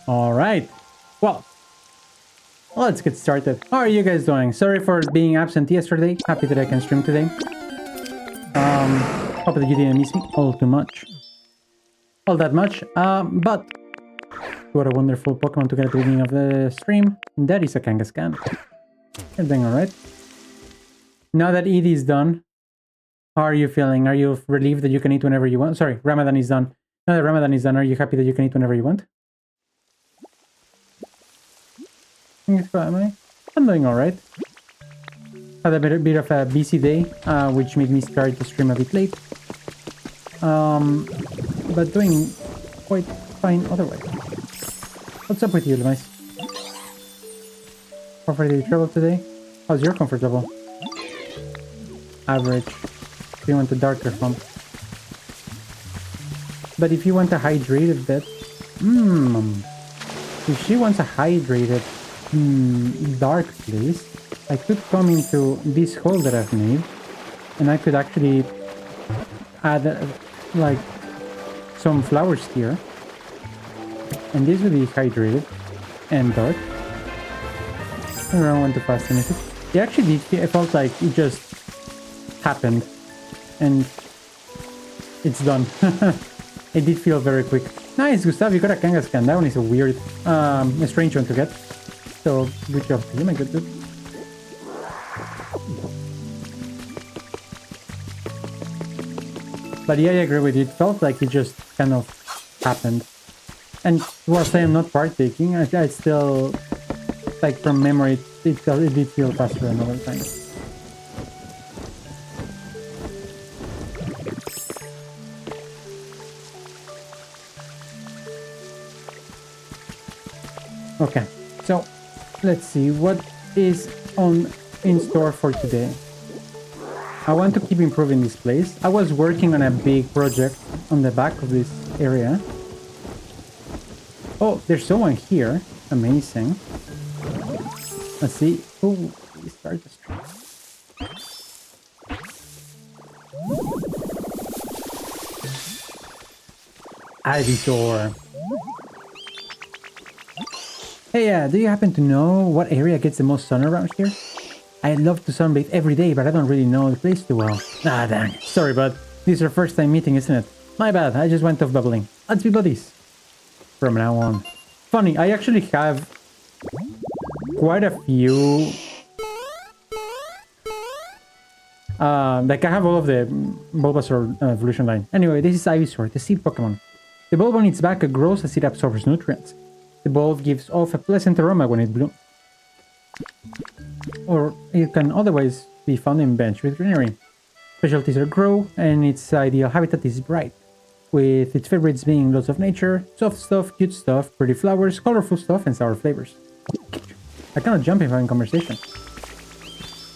All right. Well, let's get started. How are you guys doing? Sorry for being absent yesterday. Happy that I can stream today. Hope that you didn't miss me all too much. All that much. But what a wonderful Pokemon to get at the beginning of the stream. That is a Kangaskhan. You're doing alright. Now that Eid is done, how are you feeling? Are you relieved that you can eat whenever you want? Sorry, Ramadan is done. Now that Ramadan is done, are you happy that you can eat whenever you want? I'm doing alright. Had a bit of a busy day, which made me start the stream a bit late. But doing quite fine otherwise. What's up with you, Lemais? How far did you travel today? How's your comfort level? Average. If you want a darker hump. But if you want a hydrated bed... If she wants a hydrated, dark place, I could come into this hole that I've made. And I could actually add, like, some flowers here. And this would be hydrated and dark. I don't want to fast anything. It actually it felt like it just happened. And it's done. It did feel very quick. Nice, Gustav, you got a Kangaskhan. That one is a weird, a strange one to get. So, good job to you, my good dude. But yeah, I agree with you. It felt like it just kind of happened. And whilst I am not partaking, I still, like, from memory, it did feel faster another time. Okay, so let's see what is in store for today. I want to keep improving this place. I was working on a big project on the back of this area. Oh, there's someone here. Amazing. Let's see. Oh, we start the stream. Ivysaur. Hey, do you happen to know what area gets the most sun around here? I'd love to sunbathe every day, but I don't really know the place too well. Ah, dang. Sorry, bud. This is our first time meeting, isn't it? My bad, I just went off bubbling. Let's be buddies. From now on. Funny, I actually have quite a few... like, I have all of the Bulbasaur evolution line. Anyway, this is Ivysaur, the seed Pokemon. The bulb on its back grows as it absorbs nutrients. The bulb gives off a pleasant aroma when it blooms. Or it can otherwise be found in bench with greenery. Specialties are grow, and its ideal habitat is bright, with its favorites being lots of nature, soft stuff, cute stuff, pretty flowers, colorful stuff, and sour flavors. I cannot jump if I'm in conversation.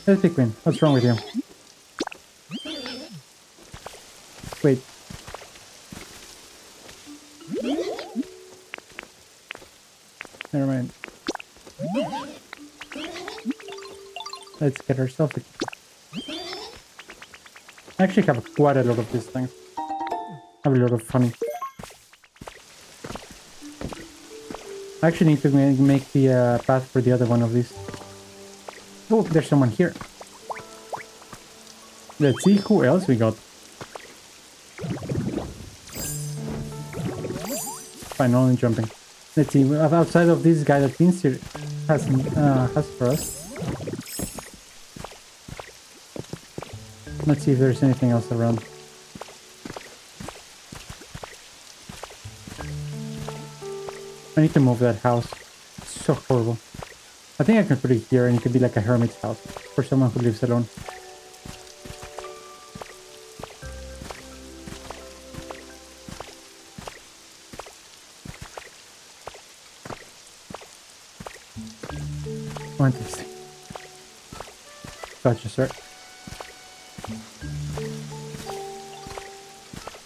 Let's pick Queen. What's wrong with you? Wait. Never mind. Let's get ourselves a... I actually have quite a lot of these things. I have a lot of honey. I actually need to make the path for the other one of these. Oh, there's someone here. Let's see who else we got. Fine, only jumping. Let's see, outside of this guy that Pinsir has for us. Let's see if there's anything else around. I need to move that house. It's so horrible. I think I can put it here and it could be like a hermit's house for someone who lives alone. Interesting. Gotcha, sir.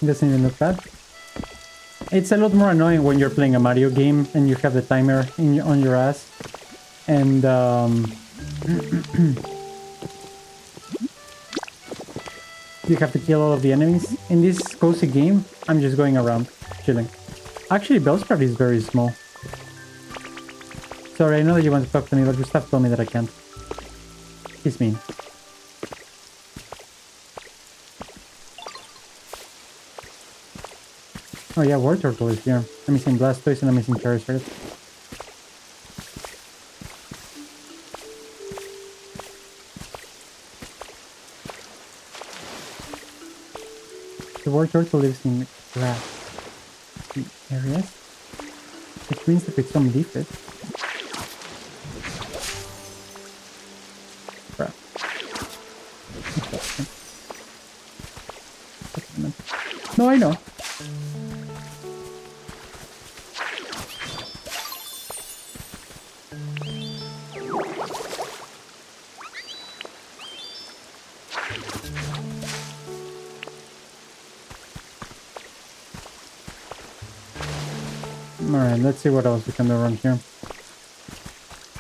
It doesn't even look bad. It's a lot more annoying when you're playing a Mario game and you have the timer on your ass. And you have to kill all of the enemies. In this cozy game, I'm just going around, chilling. Actually, Bellsprout is very small. Sorry, I know that you want to talk to me, but your staff told me that I can't. He's mean. Oh yeah, War Turtle is here. I'm missing Blastoise and I'm missing Charizard. The War Turtle lives in grass areas, which means that with some leafage. Crap. No, I know. Alright, let's see what else we can do around here.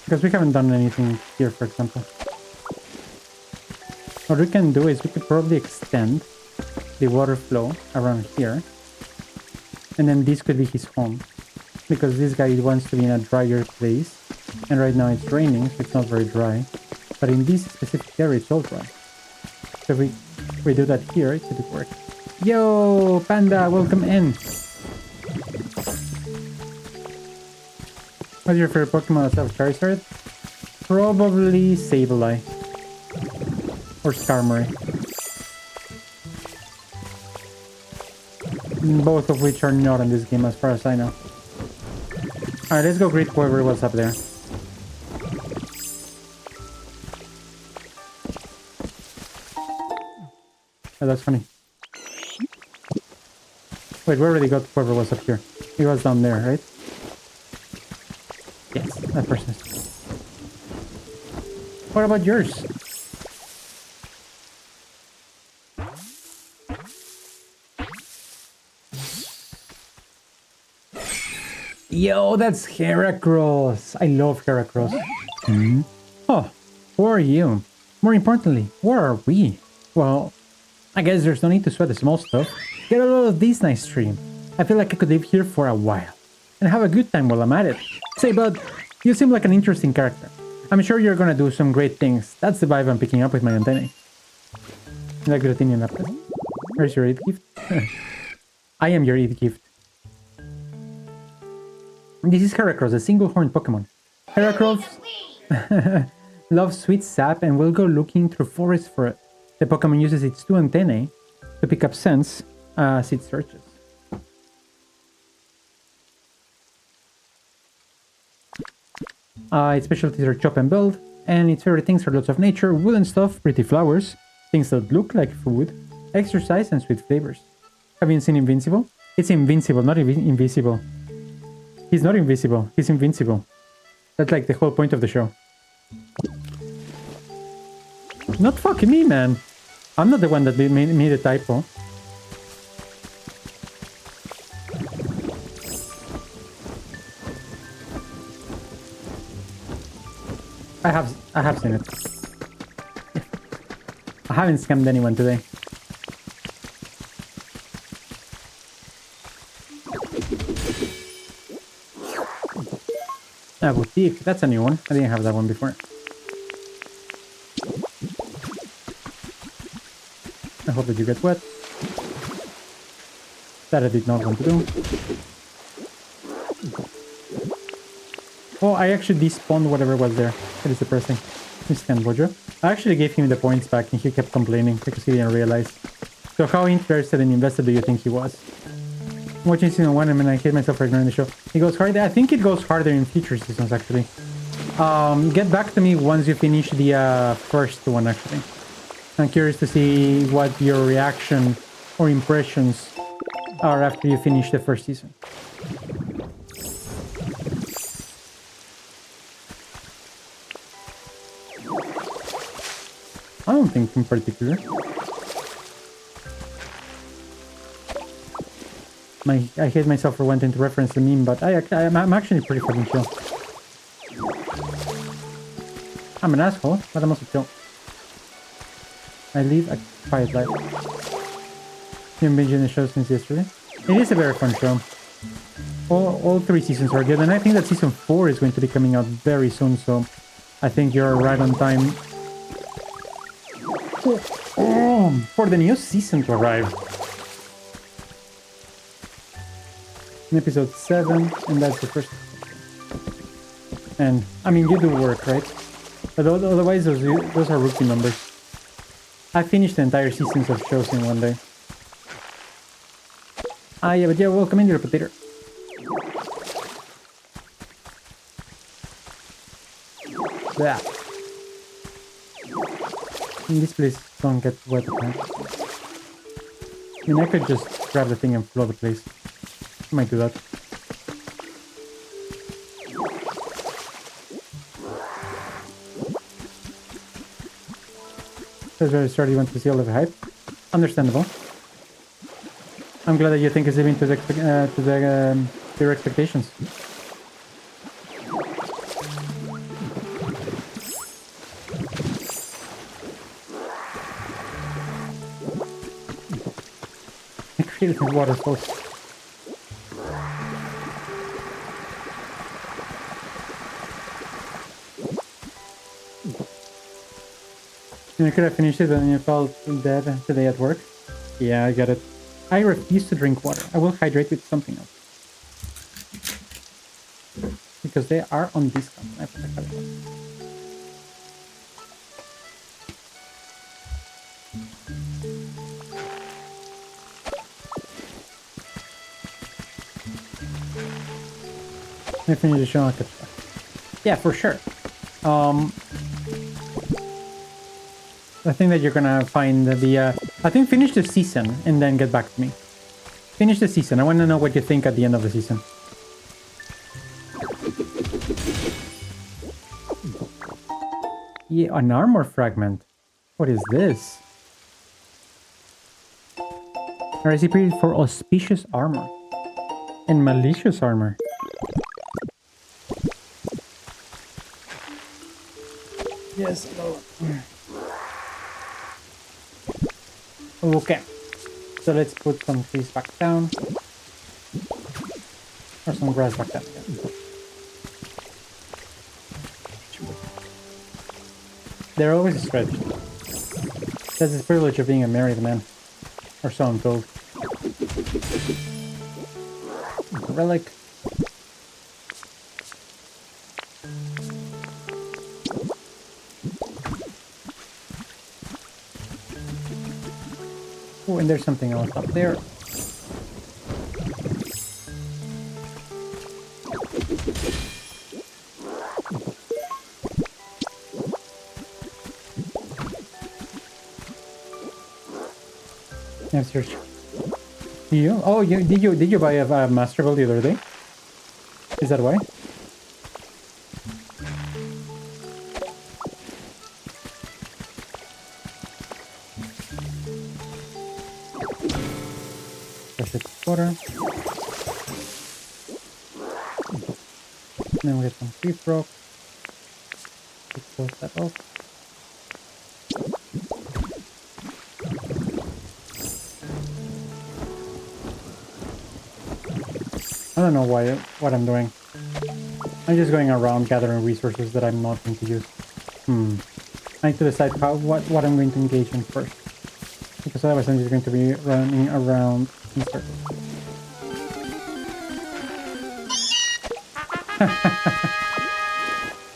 Because we haven't done anything here, for example. What we can do is we could probably extend the water flow around here. And then this could be his home. Because this guy wants to be in a drier place. And right now it's raining, so it's not very dry. But in this specific area, it's all dry. So if we do that here, it could work. Yo, Panda, welcome in! What's your favorite Pokemon outside of Charizard? Probably Sableye. Or Skarmory. Both of which are not in this game as far as I know. Alright, let's go greet whoever was up there. Oh, that's funny. Wait, we already got whoever was up here. He was down there, right? Yes, that person is. What about yours? Yo, that's Heracross. I love Heracross. Mm-hmm. Oh, who are you? More importantly, where are we? Well, I guess there's no need to sweat the small stuff. Get a load of this nice stream. I feel like I could live here for a while. And have a good time while I'm at it. Say, bud, you seem like an interesting character. I'm sure you're gonna do some great things. That's the vibe I'm picking up with my antennae. You like Gratinian Lapis? Where's your 8th gift? I am your 8th gift. This is Heracross, a single-horned Pokemon. Heracross loves sweet sap and will go looking through forests for it. The Pokemon uses its 2 antennae to pick up scents as it searches. Its specialties are chop and build, and its favorite things are lots of nature, wooden stuff, pretty flowers, things that look like food, exercise, and sweet flavors. Have you seen Invincible? It's invincible, not invisible. He's not invisible, he's invincible. That's like the whole point of the show. Not fucking me, man. I'm not the one that made a typo. I have seen it. I haven't scammed anyone today. A boutique, that's a new one. I didn't have that one before. I hope that you get wet. That I did not want to do. Oh, I actually despawned whatever was there. That is depressing. Mr. Bojo. I actually gave him the points back and he kept complaining because he didn't realize. So how interested and invested do you think he was? I'm watching season 1 and I hate myself for ignoring the show. It goes harder. I think it goes harder in future seasons actually. Get back to me once you finish the first one actually. I'm curious to see what your reaction or impressions are after you finish the first season. I don't think in particular. I hate myself for wanting to reference the meme, but I'm actually pretty fucking chill. I'm an asshole, but I'm also chill. I live a quiet life. You've been binging the show since yesterday. It is a very fun show. All three seasons are good, and I think that season 4 is going to be coming out very soon, so I think you're right on time for the new season to arrive. In episode 7, and that's the first. And, I mean, you do work, right? But otherwise, those are rookie numbers. I finished the entire seasons of shows in one day. Ah, yeah, but yeah, welcome in, your potato. Yeah. In this place, don't get wet. Right? I mean, I could just grab the thing and flood the place. I might do that. That's very sorry you want to see all of the hype. Understandable. I'm glad that you think it's living to your expectations. I created some waterfalls. You could have finished it and you felt dead today at work. Yeah, I get it. I refuse to drink water. I will hydrate with something else. Because they are on discount. I forgot about it. I finish the show. Yeah, for sure. I think that you're gonna find I think finish the season and then get back to me. Finish the season. I want to know what you think at the end of the season. Yeah, an armor fragment. What is this? A recipe for auspicious armor and malicious armor. Yes. Okay. So let's put some trees back down. Or some grass back down. They're always stretched. That's the privilege of being a married man. Or so I'm told. Relic. Oh, and there's something else up there. Yes, search. You? Oh, did you buy a Master Ball the other day? Is that why? Perfect water. Then we get some beef rock. Close that off. I don't know what I'm doing. I'm just going around gathering resources that I'm not going to use. I need to decide what I'm going to engage in first. Because otherwise I'm just going to be running around in circles.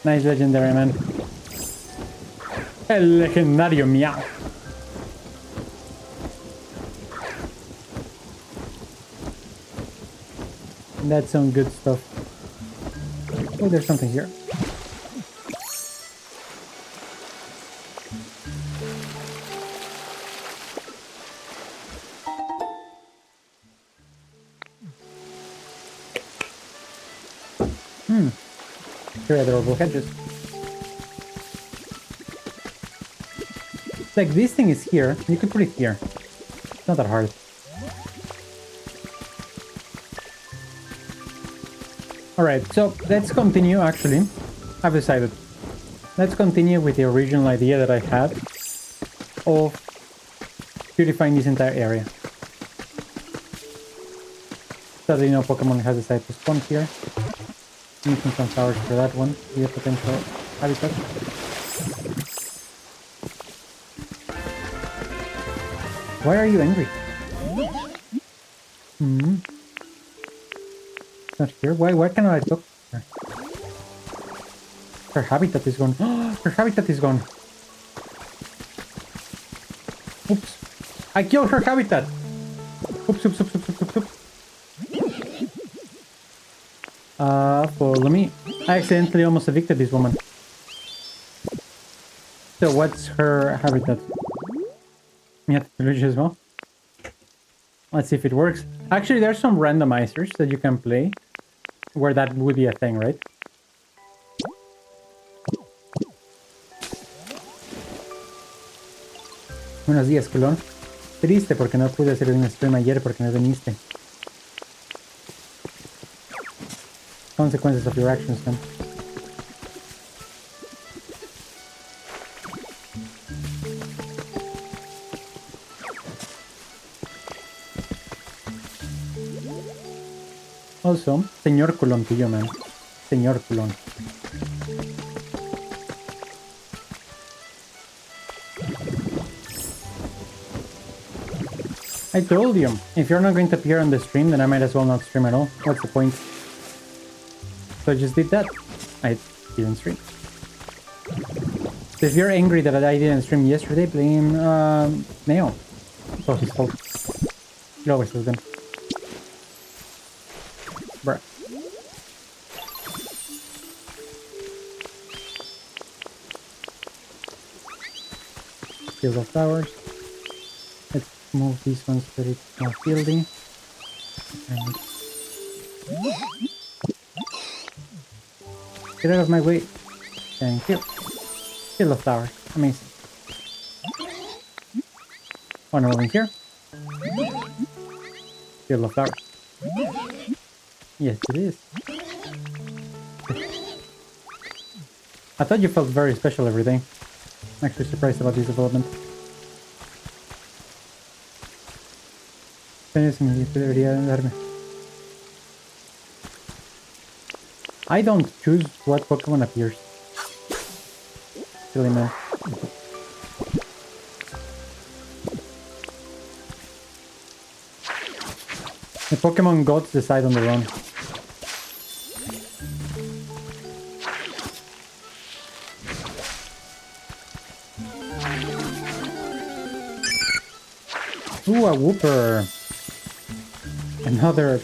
Nice legendary, man. El legendario meow. That's some good stuff. Oh, there's something here. Very adorable hedges. It's like this thing is here. You could put it here. It's not that hard. Alright, so let's continue actually. I've decided. Let's continue with the original idea that I had of purifying this entire area. Sadly, no Pokemon has decided to spawn here. Making some flowers for that one. Be a potential habitat. Why are you angry? Hmm. It's not here. Why cannot I talk to her? Her habitat is gone. Her habitat is gone. Oops. I killed her habitat. Oops, oops, oops, oops, oops, oops, oops. Follow me. I accidentally almost evicted this woman. So what's her habitat? Yeah, village as well. Let's see if it works. Actually, there's some randomizers that you can play where that would be a thing, right? Buenos días, culón. Triste porque no pude hacer un stream ayer porque no viniste. Consequences of your actions, man. Also, señor culón tuyo, man. Señor culón. I told you, if you're not going to appear on the stream, then I might as well not stream at all. What's the point? So I just did that. I didn't stream. So if you're angry that I didn't stream yesterday, blame Neo. It's all his fault. He always does them. Bruh. Field of flowers. Let's move these ones so that it's more fieldy. And get out of my way. Thank you. Field of flowers. Amazing. One over here. Field of flowers. Yes, it is. I thought you felt very special every day. I'm actually surprised about this development. I don't choose what Pokemon appears. Silly man. The Pokemon gods decide on their own. Ooh, a Wooper. Another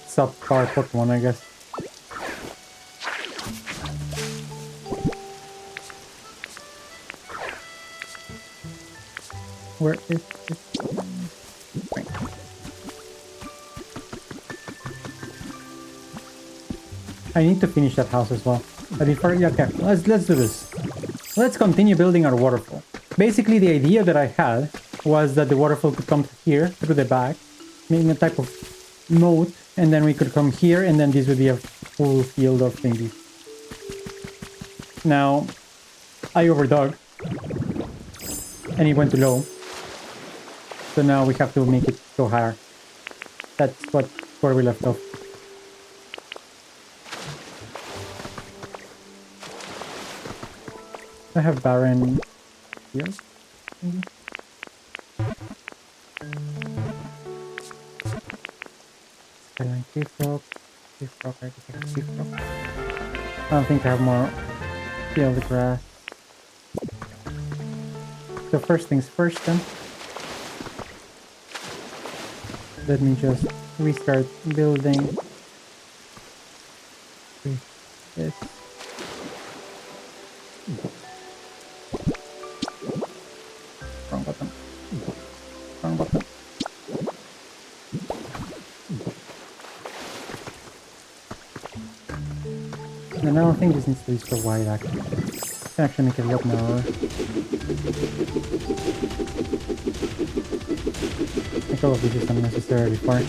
subpar Pokemon, I guess. Where is this? Right. I need to finish that house as well. But before, yeah, okay, let's do this. Let's continue building our waterfall. Basically, the idea that I had was that the waterfall could come here through the back, making a type of moat, and then we could come here, and then this would be a full field of thingies. Now, I overdug, and it went too low. So now we have to make it go higher. That's where we left off. I have barren here. Skyline Cave Rock. Cave Rock, I guess I have Cave Rock. I don't think I have more field grass. So first things first then. Let me just restart building with this. Wrong button. Wrong button. And I don't think this needs to be so wide actually. I can actually make it a lot narrower. I think all of this is unnecessarily far. I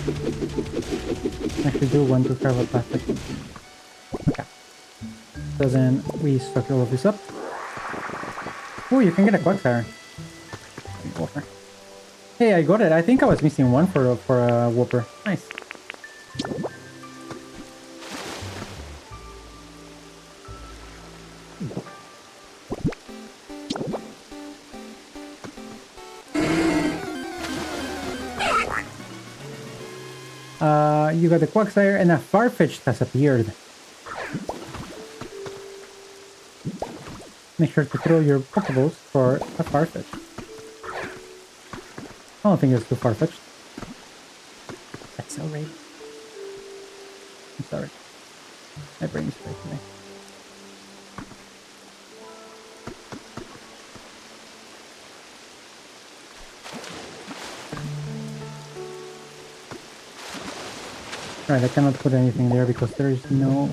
actually do want to have a path like this. Okay. So then we stock all of this up. Oh, you can get a Quagsire. Hey, I got it. I think I was missing one for a Whopper. Nice. You got the Quagsire and a Farfetch'd has appeared. Make sure to throw your Pokeballs for a Farfetch'd. I don't think it's too far-fetched. That's so right. I'm sorry. My brain's right today. Right, I cannot put anything there because there is no...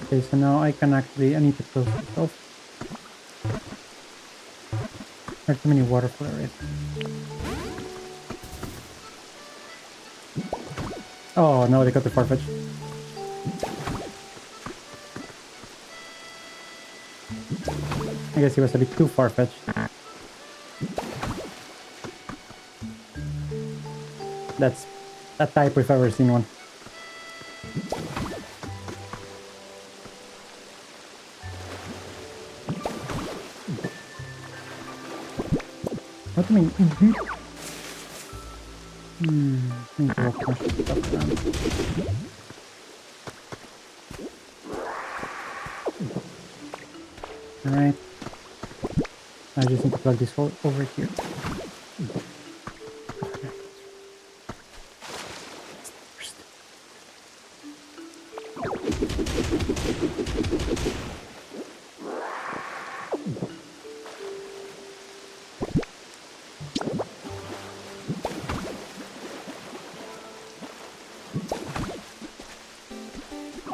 Okay, so now I can actually... I need to close this off. There's too many water flurries. Oh no, they got the Farfetch. I guess he was a bit too far-fetched. That's a type if I've ever seen one. What do you mean? Need to walk more stuff around. Alright. I just need to plug this hole over here.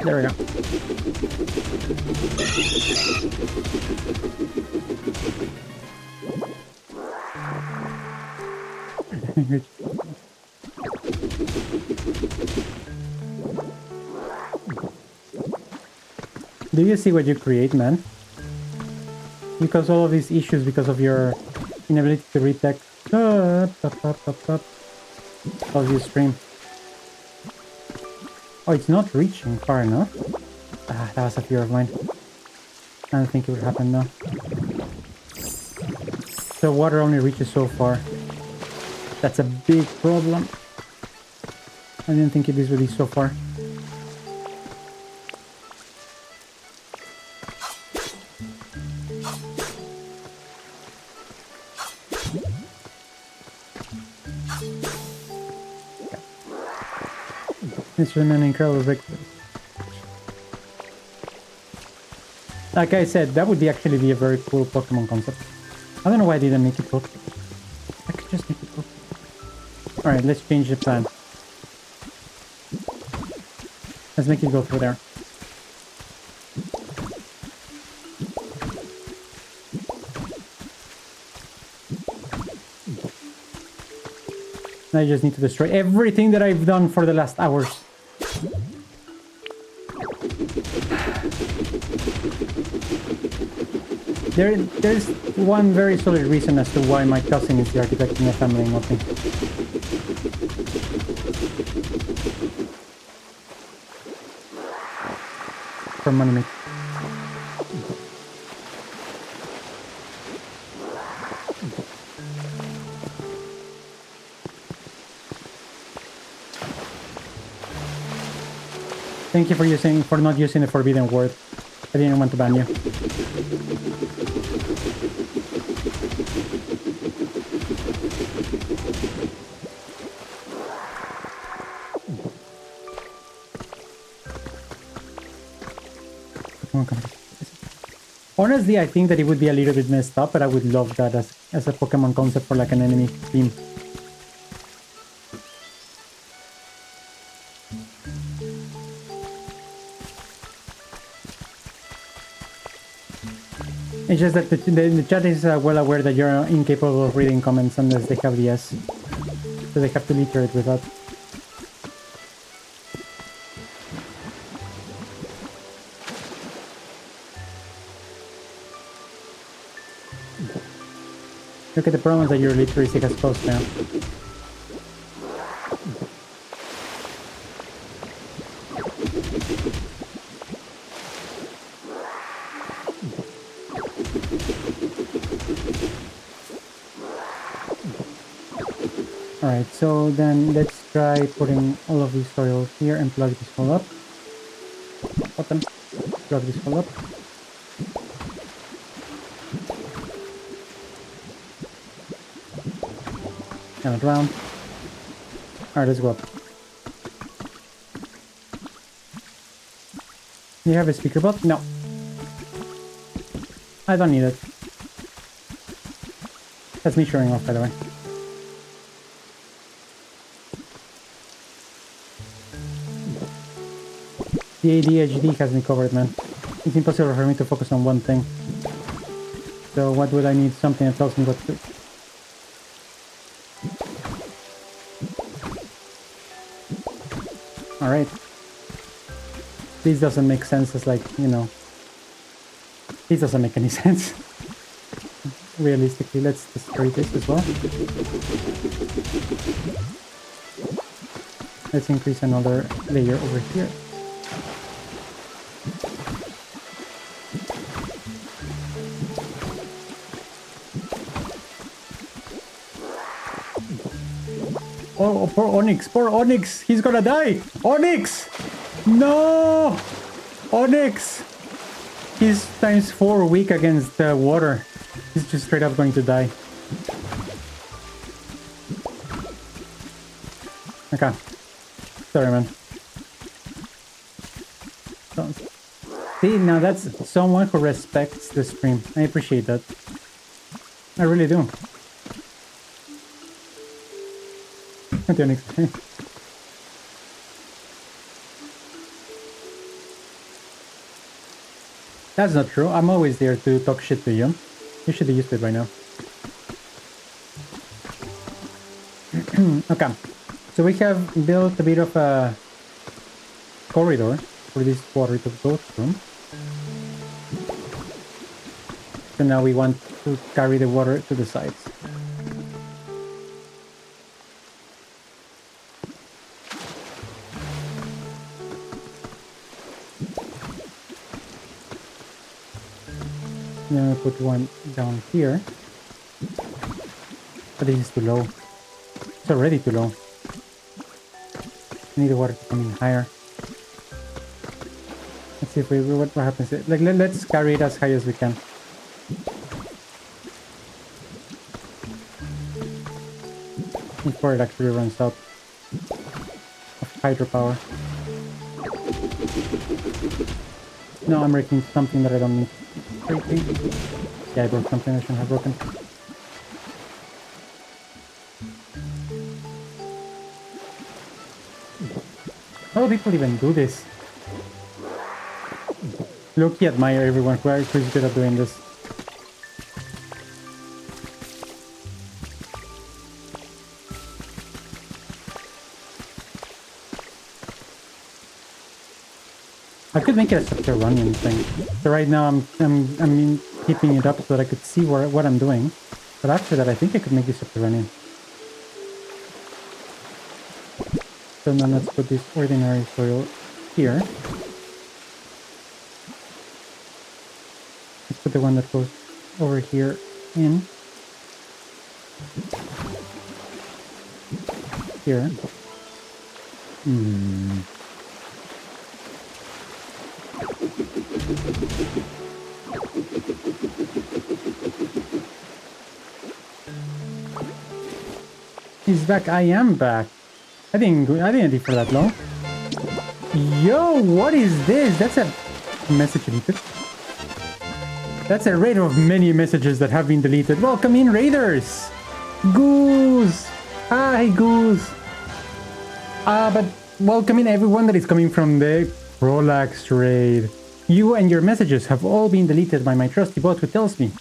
There we go. Do you see what you create, man? Because all of these issues because of your inability to read text. Of your stream. Oh, it's not reaching far enough. Ah, that was a fear of mine. I don't think it would happen now. The water only reaches so far. That's a big problem. I didn't think this would be so far. It's been an incredible breakthrough. Like I said, that would actually be a very cool Pokemon concept. I don't know why I didn't make it go. I could just make it go. Alright, let's change the plan. Let's make it go through there. I just need to destroy everything that I've done for the last hours. There's one very solid reason as to why my cousin is the architect in the family, not me. For money. Thank you for not using the forbidden word. I didn't want to ban you. Honestly, I think that it would be a little bit messed up, but I would love that as a Pokemon concept for like an enemy team. It's just that the chat is well aware that you're incapable of reading comments unless they have the S. So they have to litter it with that. Look at the problems that your literacy has caused now. Alright, so then let's try putting all of these soils here and plug this hole up. Bottom. Plug this hole up. Turn it around. Alright, let's go up. Do you have a speaker bot? No. I don't need it. That's me showing off, by the way. The ADHD has me covered, man. It's impossible for me to focus on one thing. So what would I need? Something that tells me what to do. Alright. This doesn't make sense as, like, you know... This doesn't make any sense. Realistically, let's destroy this as well. Let's increase another layer over here. Oh, poor Onyx, poor Onyx! He's gonna die! Onyx! No! Onyx! He's ×4 weak against water. He's just straight up going to die. Okay. Sorry, man. See, now that's someone who respects the stream. I appreciate that. I really do. Until next time. That's not true. I'm always there to talk shit to you. You should be used to it by now. Okay. So we have built a bit of a corridor for this water to go through. So now we want to carry the water to the sides. Then we put one down here. But this is too low. It's already too low. We need the water to come in higher. Let's see if what happens. Like, let's carry it as high as we can. Before it actually runs out of hydropower. No, I'm breaking something that I don't need. Breaking. Yeah, I broke something I shouldn't have broken. How do people even do this? Low-key admire everyone who's good at doing this. I could make it a subterranean thing. So right now I'm keeping it up so that I could see what I'm doing. But after that, I think I could make it subterranean. So now let's put this ordinary soil here. Let's put the one that goes over here in. Here. He's back. I am back. I didn't leave for that long. Yo, what is this? That's a message deleted. That's a raid of many messages that have been deleted. Welcome in, raiders. Goose. Hi, Goose. But welcome in everyone that is coming from the Prolax raid. You and your messages have all been deleted by my trusty bot who tells me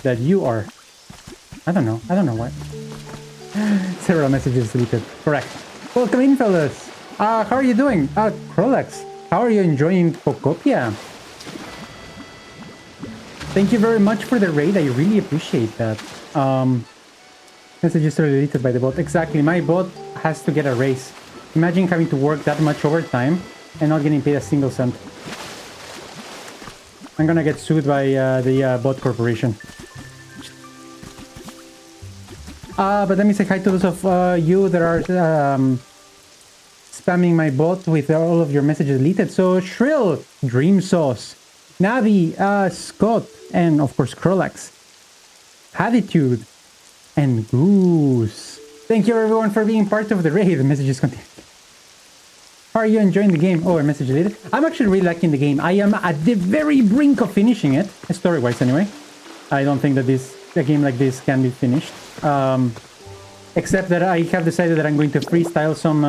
that you are... I don't know what. Several messages deleted. Correct. Welcome in, fellas. How are you doing? Krolax, how are you enjoying Pokopia? Thank you very much for the raid. I really appreciate that. Messages are deleted by the bot. Exactly. My bot has to get a raise. Imagine having to work that much overtime and not getting paid a single cent. I'm gonna get sued by the bot corporation. But let me say hi to those of you that are spamming my bot with all of your messages deleted. So Shrill, Dream Sauce, Navi, Scott, and of course Krolax, Attitude, and Goose. Thank you everyone for being part of the raid. The messages continue. How are you enjoying the game? Oh, a message deleted. I'm actually really liking the game. I am at the very brink of finishing it, story-wise anyway. I don't think that a game like this can be finished. Except that I have decided that I'm going to freestyle some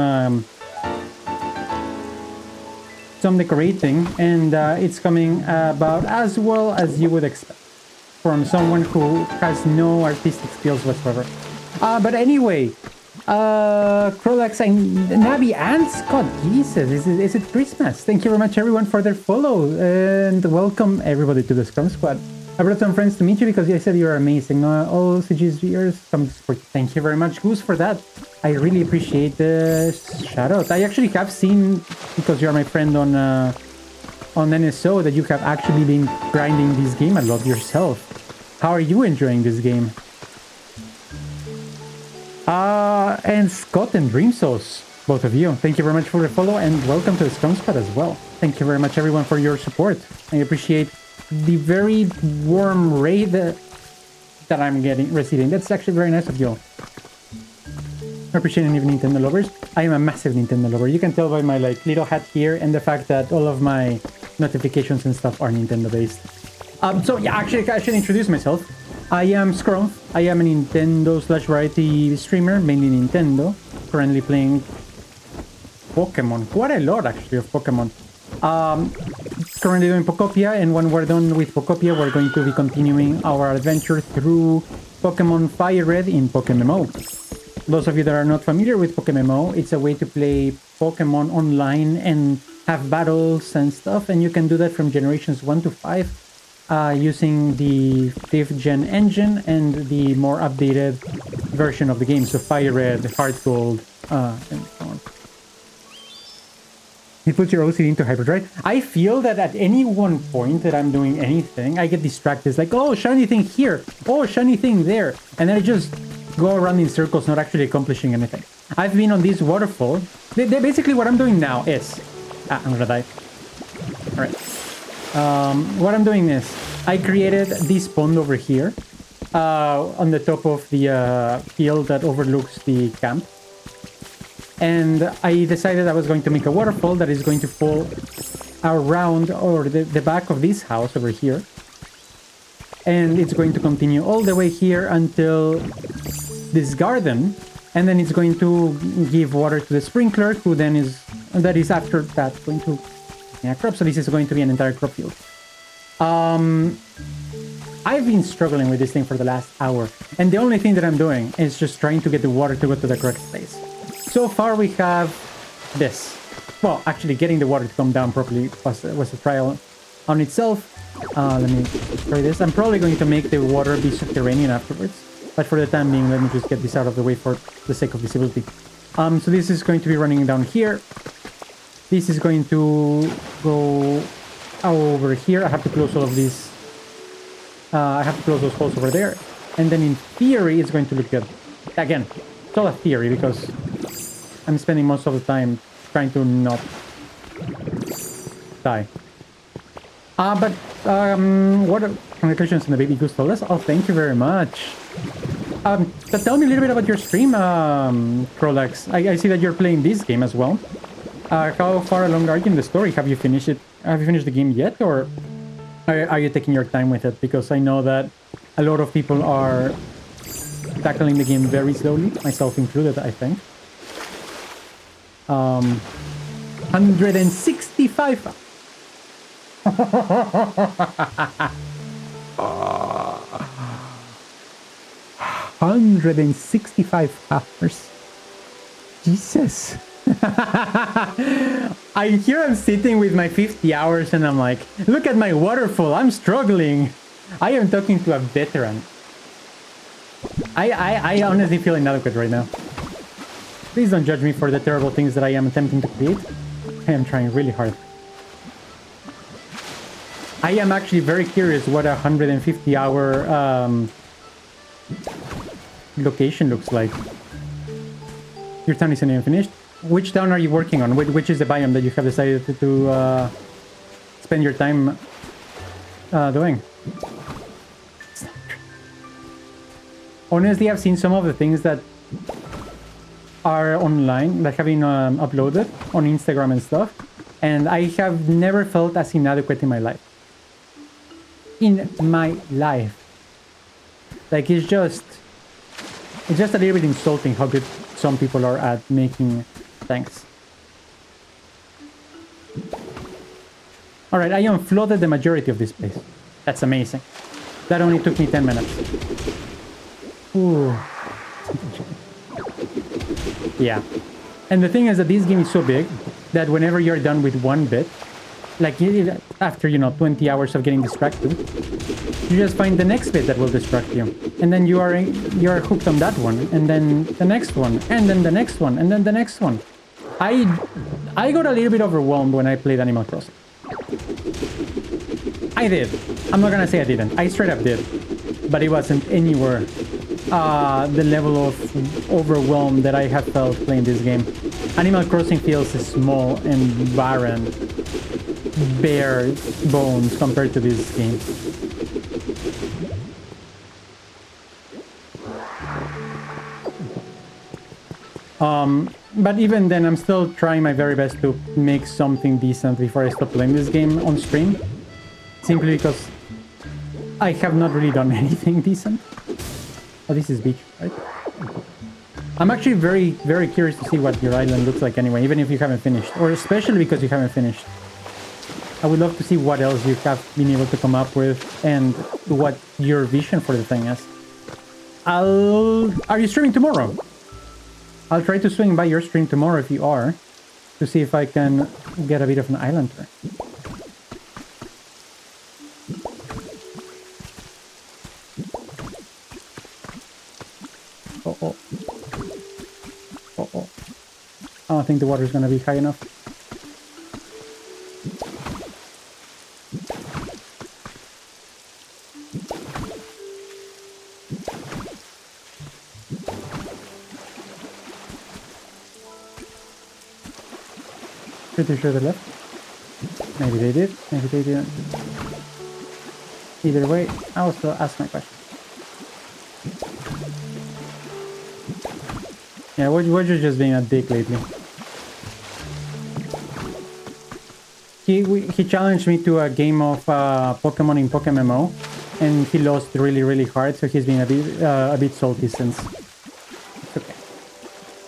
decorating, and it's coming about as well as you would expect from someone who has no artistic skills whatsoever. But anyway, Krolax and Navi and Scott, Jesus, is it Christmas? Thank you very much everyone for their follow, and welcome everybody to the Scrum Squad. I brought some friends to meet you because I said you're amazing. All CG's viewers come to support. Thank you very much, Goose, for that. I really appreciate the shout out. I actually have seen, because you're my friend on NSO, that you have actually been grinding this game a lot yourself. How are you enjoying this game? And Scott and Dream Sauce, both of you, thank you very much for the follow, and welcome to the Scrum Squad as well. Thank you very much everyone for your support. I appreciate the very warm raid that I'm receiving. That's actually very nice of you. I appreciate any Nintendo lovers. I am a massive Nintendo lover. You can tell by my little hat here and the fact that all of my notifications and stuff are Nintendo based. So yeah, actually I should introduce myself. I am Scrum. I am a Nintendo/variety streamer, mainly Nintendo. Currently playing Pokemon. Quite a lot actually of Pokemon. Currently doing Pokopia, and when we're done with Pokopia, we're going to be continuing our adventure through Pokemon Fire Red in PokeMMO. Those of you that are not familiar with PokeMMO, it's a way to play Pokemon online and have battles and stuff, and you can do that from generations 1 to 5 using the 5th gen engine and the more updated version of the game, so Fire Red, Heart Gold, and so on. It puts your OCD into hyperdrive. I feel that at any one point that I'm doing anything, I get distracted. It's like, oh, shiny thing here. Oh, shiny thing there. And then I just go around in circles, not actually accomplishing anything. I've been on this waterfall. Basically, what I'm doing now is... I'm gonna die. Alright. What I'm doing is, I created this pond over here on the top of the hill that overlooks the camp. And I decided I was going to make a waterfall that is going to fall around or the back of this house over here. And it's going to continue all the way here until this garden. And then it's going to give water to the sprinkler, who then that is after that going to a crop. So this is going to be an entire crop field. I've been struggling with this thing for the last hour. And the only thing that I'm doing is just trying to get the water to go to the correct place. So far we have this. Well, actually getting the water to come down properly was a trial on itself. Let me try this. I'm probably going to make the water be subterranean afterwards. But for the time being, let me just get this out of the way for the sake of visibility. So this is going to be running down here. This is going to go over here. I have to close all of these. I have to close those holes over there. And then in theory, it's going to look good. Again, it's all a theory because I'm spending most of the time trying to not die. But what? Congratulations on the baby goose told us. Oh, thank you very much. So tell me a little bit about your stream, Krolax. I see that you're playing this game as well. How far along are you in the story? Have you finished it? Have you finished the game yet, or are you taking your time with it? Because I know that a lot of people are tackling the game very slowly, myself included, I think. 165. 165 hours. Jesus. I'm sitting with my 50 hours and I'm like, look at my waterfall, I'm struggling. I am talking to a veteran. I honestly feel inadequate right now. Please don't judge me for the terrible things that I am attempting to create. I am trying really hard. I am actually very curious what a 150-hour location looks like. Your town isn't even finished. Which town are you working on? Which is the biome that you have decided to spend your time doing? Honestly, I've seen some of the things that are online, that have been uploaded on Instagram and stuff, and I have never felt as inadequate in my life. In my life. Like, it's just a little bit insulting how good some people are at making things. Alright, I unflooded the majority of this place. That's amazing. That only took me 10 minutes. Ooh. Yeah. And the thing is that this game is so big that whenever you're done with one bit, like after, 20 hours of getting distracted, you just find the next bit that will distract you. And then you are hooked on that one, and then the next one, and then the next one, and then the next one. I got a little bit overwhelmed when I played Animal Crossing. I did. I'm not gonna say I didn't. I straight up did. But it wasn't anywhere the level of overwhelm that I have felt playing this game. Animal Crossing feels small and barren, bare bones compared to this game. But even then, I'm still trying my very best to make something decent before I stop playing this game on stream. Simply because I have not really done anything decent. Oh, this is beach, right? I'm actually very, very curious to see what your island looks like anyway, even if you haven't finished. Or especially because you haven't finished. I would love to see what else you have been able to come up with and what your vision for the thing is. Are you streaming tomorrow? I'll try to swing by your stream tomorrow if you are, to see if I can get a bit of an island tour. Uh-oh. Uh-oh. I don't think the water is going to be high enough. Pretty sure they left. Maybe they did, maybe they didn't. Either way, I will still ask my question. Yeah, Woodger's just being a dick lately. He challenged me to a game of Pokemon in PokeMMO, and he lost really, really hard, so he's been a bit salty since. It's okay.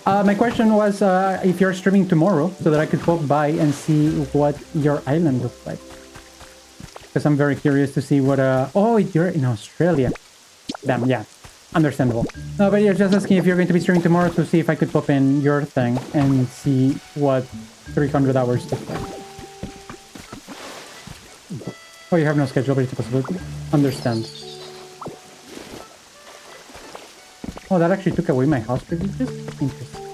My question was if you're streaming tomorrow, so that I could pop by and see what your island looks like. Because I'm very curious to see what... Oh, you're in Australia. Damn, yeah. Understandable. No, but you're just asking if you're going to be streaming tomorrow to see if I could pop in your thing and see what 300 hours look like. Oh, you have no schedule, but it's a possibility. Understand. Oh, that actually took away my house privileges? Interesting.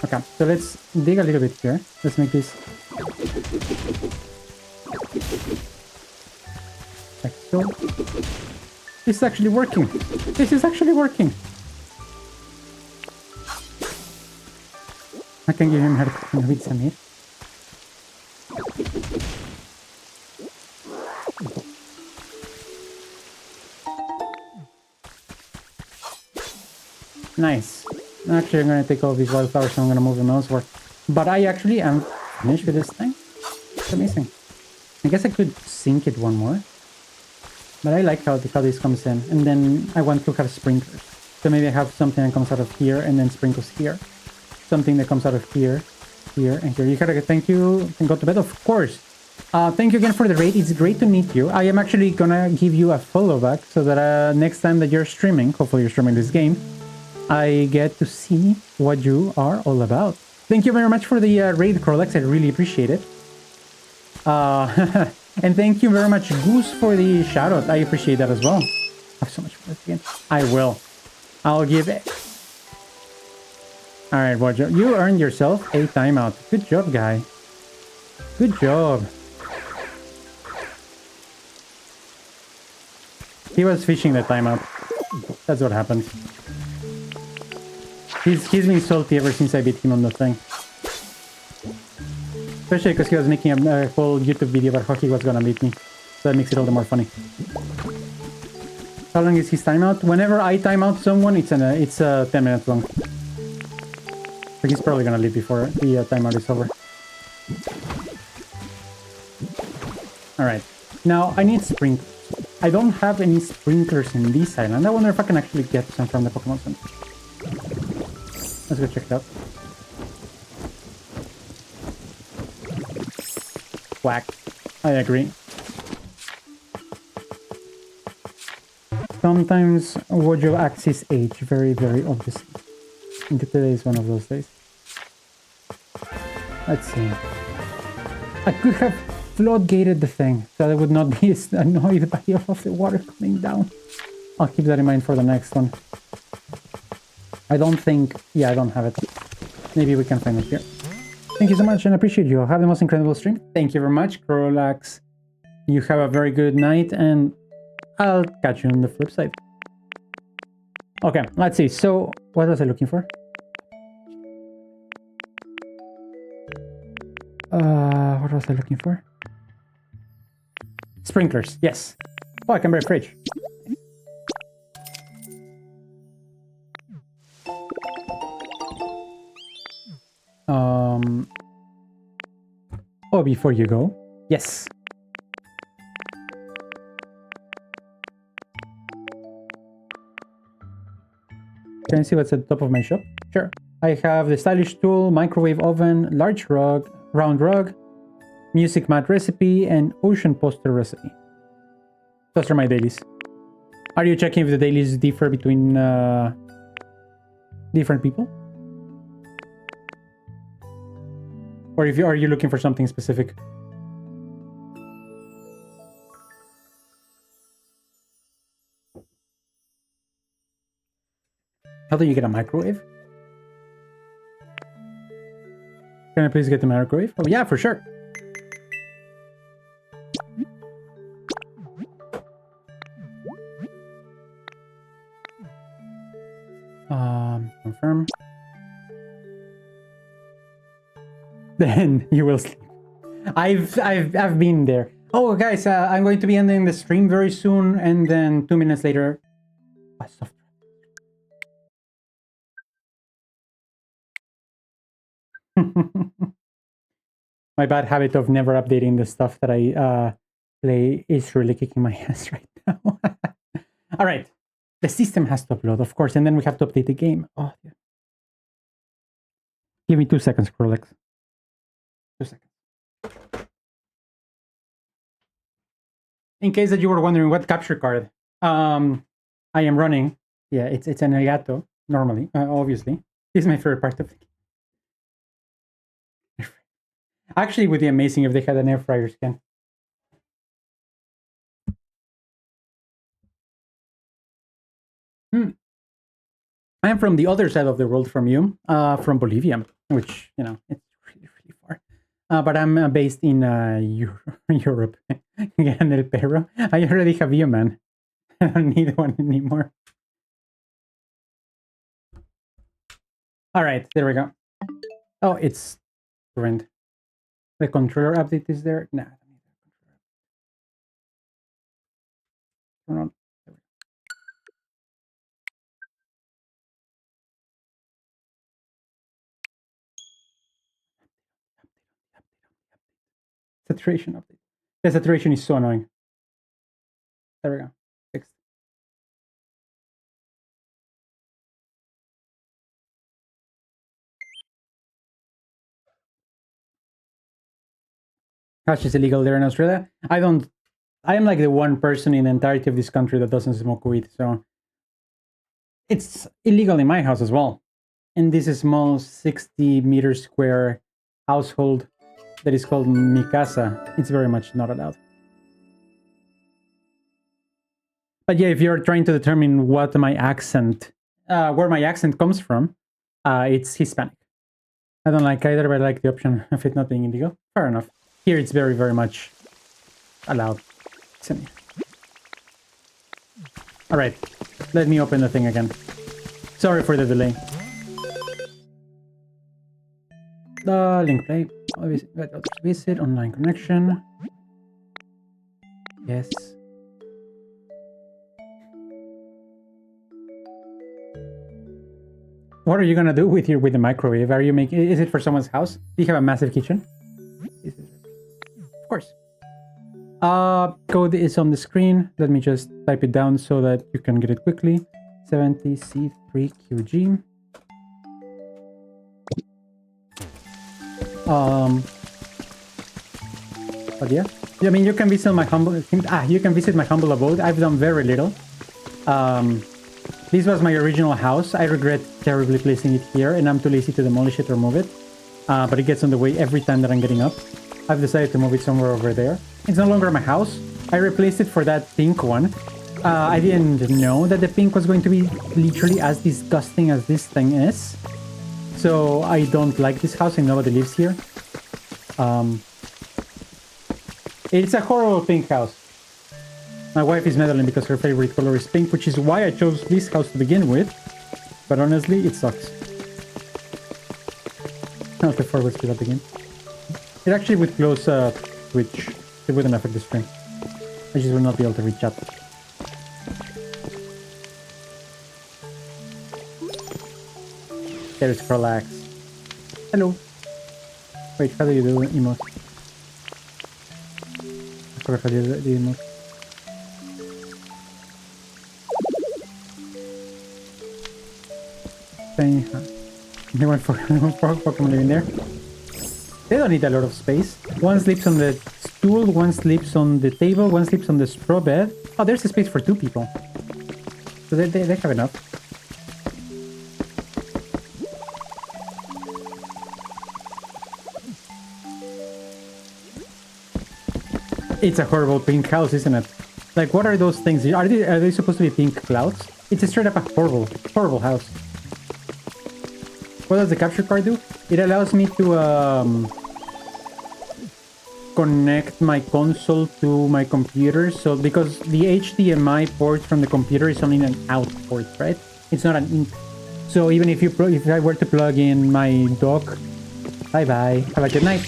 Okay, so let's dig a little bit here. Let's make this... like so. This is actually working. This is actually working. I can give him her with Samir. Nice. Actually, I'm going to take all these wildflowers and I'm going to move them elsewhere. But I actually am finished with this thing. It's amazing. I guess I could sink it one more. But I like how this comes in. And then I want to have sprinklers. So maybe I have something that comes out of here and then sprinkles here. Something that comes out of here, here, and here. You gotta thank you and go to bed? Of course. Thank you again for the raid. It's great to meet you. I am actually gonna give you a follow back so that next time that you're streaming, hopefully you're streaming this game, I get to see what you are all about. Thank you very much for the raid, Crolex. I really appreciate it. And thank you very much, Goose, for the shout out. I appreciate that as well. I have so much fun again. I will. I'll give it. All right, Roger. You earned yourself a timeout. Good job, guy. Good job. He was fishing the timeout. That's what happened. He's been salty ever since I beat him on the thing. Especially because he was making a whole YouTube video about how he was gonna beat me. So that makes it all the more funny. How long is his timeout? Whenever I time out someone, it's 10 minutes long. So he's probably gonna leave before the timeout is over. Alright. Now, I need sprinklers. I don't have any sprinklers in this island. I wonder if I can actually get some from the Pokemon Center. Let's go check it out. Whack. I agree. Sometimes Wojo acts his age very, very obviously. And today is one of those days. Let's see. I could have floodgated the thing so I would not be annoyed by all of the water coming down. I'll keep that in mind for the next one. I don't think... Yeah, I don't have it. Maybe we can find it here. Thank you so much and I appreciate you. Have the most incredible stream. Thank you very much, Crolax. You have a very good night and I'll catch you on the flip side. Okay, let's see. So, what was I looking for? What was I looking for? Sprinklers, yes. Oh, I can buy a fridge. Oh, before you go. Yes. Can you see what's at the top of my shop? Sure. I have the stylish tool, microwave oven, large rug, round rug, music mat recipe, and ocean poster recipe. Those are my dailies. Are you checking if the dailies differ between different people? Or if are you looking for something specific? How do you get a microwave? Can I please get the microwave? Oh yeah, for sure. Confirm. Then you will sleep. I've been there. Oh guys, I'm going to be ending the stream very soon, and then 2 minutes later, my bad habit of never updating the stuff that I play is really kicking my ass right now. All right, the system has to upload, of course, and then we have to update the game. Oh, yeah. Give me 2 seconds, Prolex. 2 seconds. In case that you were wondering what capture card I am running, yeah, it's an Arigato normally, obviously. This is my favorite part of the game. Actually, it would be amazing if they had an air fryer scan. I am from the other side of the world from you, from Bolivia, which, you know, it's really, really far. But I'm based in Europe. En el perro. I already have you, man. I don't need one anymore. All right, there we go. Oh, it's ruined. The controller update is there? Nah. Turn on. Saturation update. The saturation is so annoying. There we go. Fixed. Hash is illegal there in Australia. I am like the one person in the entirety of this country that doesn't smoke weed, so it's illegal in my house as well. In this small 60-meter square household that is called mi casa, it's very much not allowed. But yeah, if you're trying to determine what my accent, where my accent comes from, it's Hispanic. I don't like either, but I like the option of it not being illegal. Fair enough. Here it's very, very much allowed. Alright, let me open the thing again. Sorry for the delay. The link play. Visit online connection. Yes. What are you gonna do with the microwave? Are you making? Is it for someone's house? Do you have a massive kitchen? Of course. Code is on the screen. Let me just type it down so that you can get it quickly. 70C3QG. But yeah, I mean, you can visit my humble. You can visit my humble abode. I've done very little. This was my original house. I regret terribly placing it here, and I'm too lazy to demolish it or move it. But it gets on the way every time that I'm getting up. I've decided to move it somewhere over there. It's no longer my house. I replaced it for that pink one. I didn't know that the pink was going to be literally as disgusting as this thing is. So I don't like this house and nobody lives here. It's a horrible pink house. My wife is meddling because her favorite color is pink, which is why I chose this house to begin with. But honestly, it sucks. Not the forward speed up again. It actually would close Twitch. It wouldn't affect the stream. I just will not be able to reach out. There's Relax. Hello. Wait, how do you do emote? I forgot how do you do the emote. Anyone for Pokemon living there? They don't need a lot of space. One sleeps on the stool, one sleeps on the table, one sleeps on the straw bed. Oh, there's a space for 2 people. So they have enough. It's a horrible pink house, isn't it? Like, what are those things? Are they supposed to be pink clouds? It's a straight up a horrible house. What does the capture card do? It allows me to connect my console to my computer. So because the HDMI port from the computer is only an out port, right? It's not an in. So even if I were to plug in my dock, bye bye, have a good night.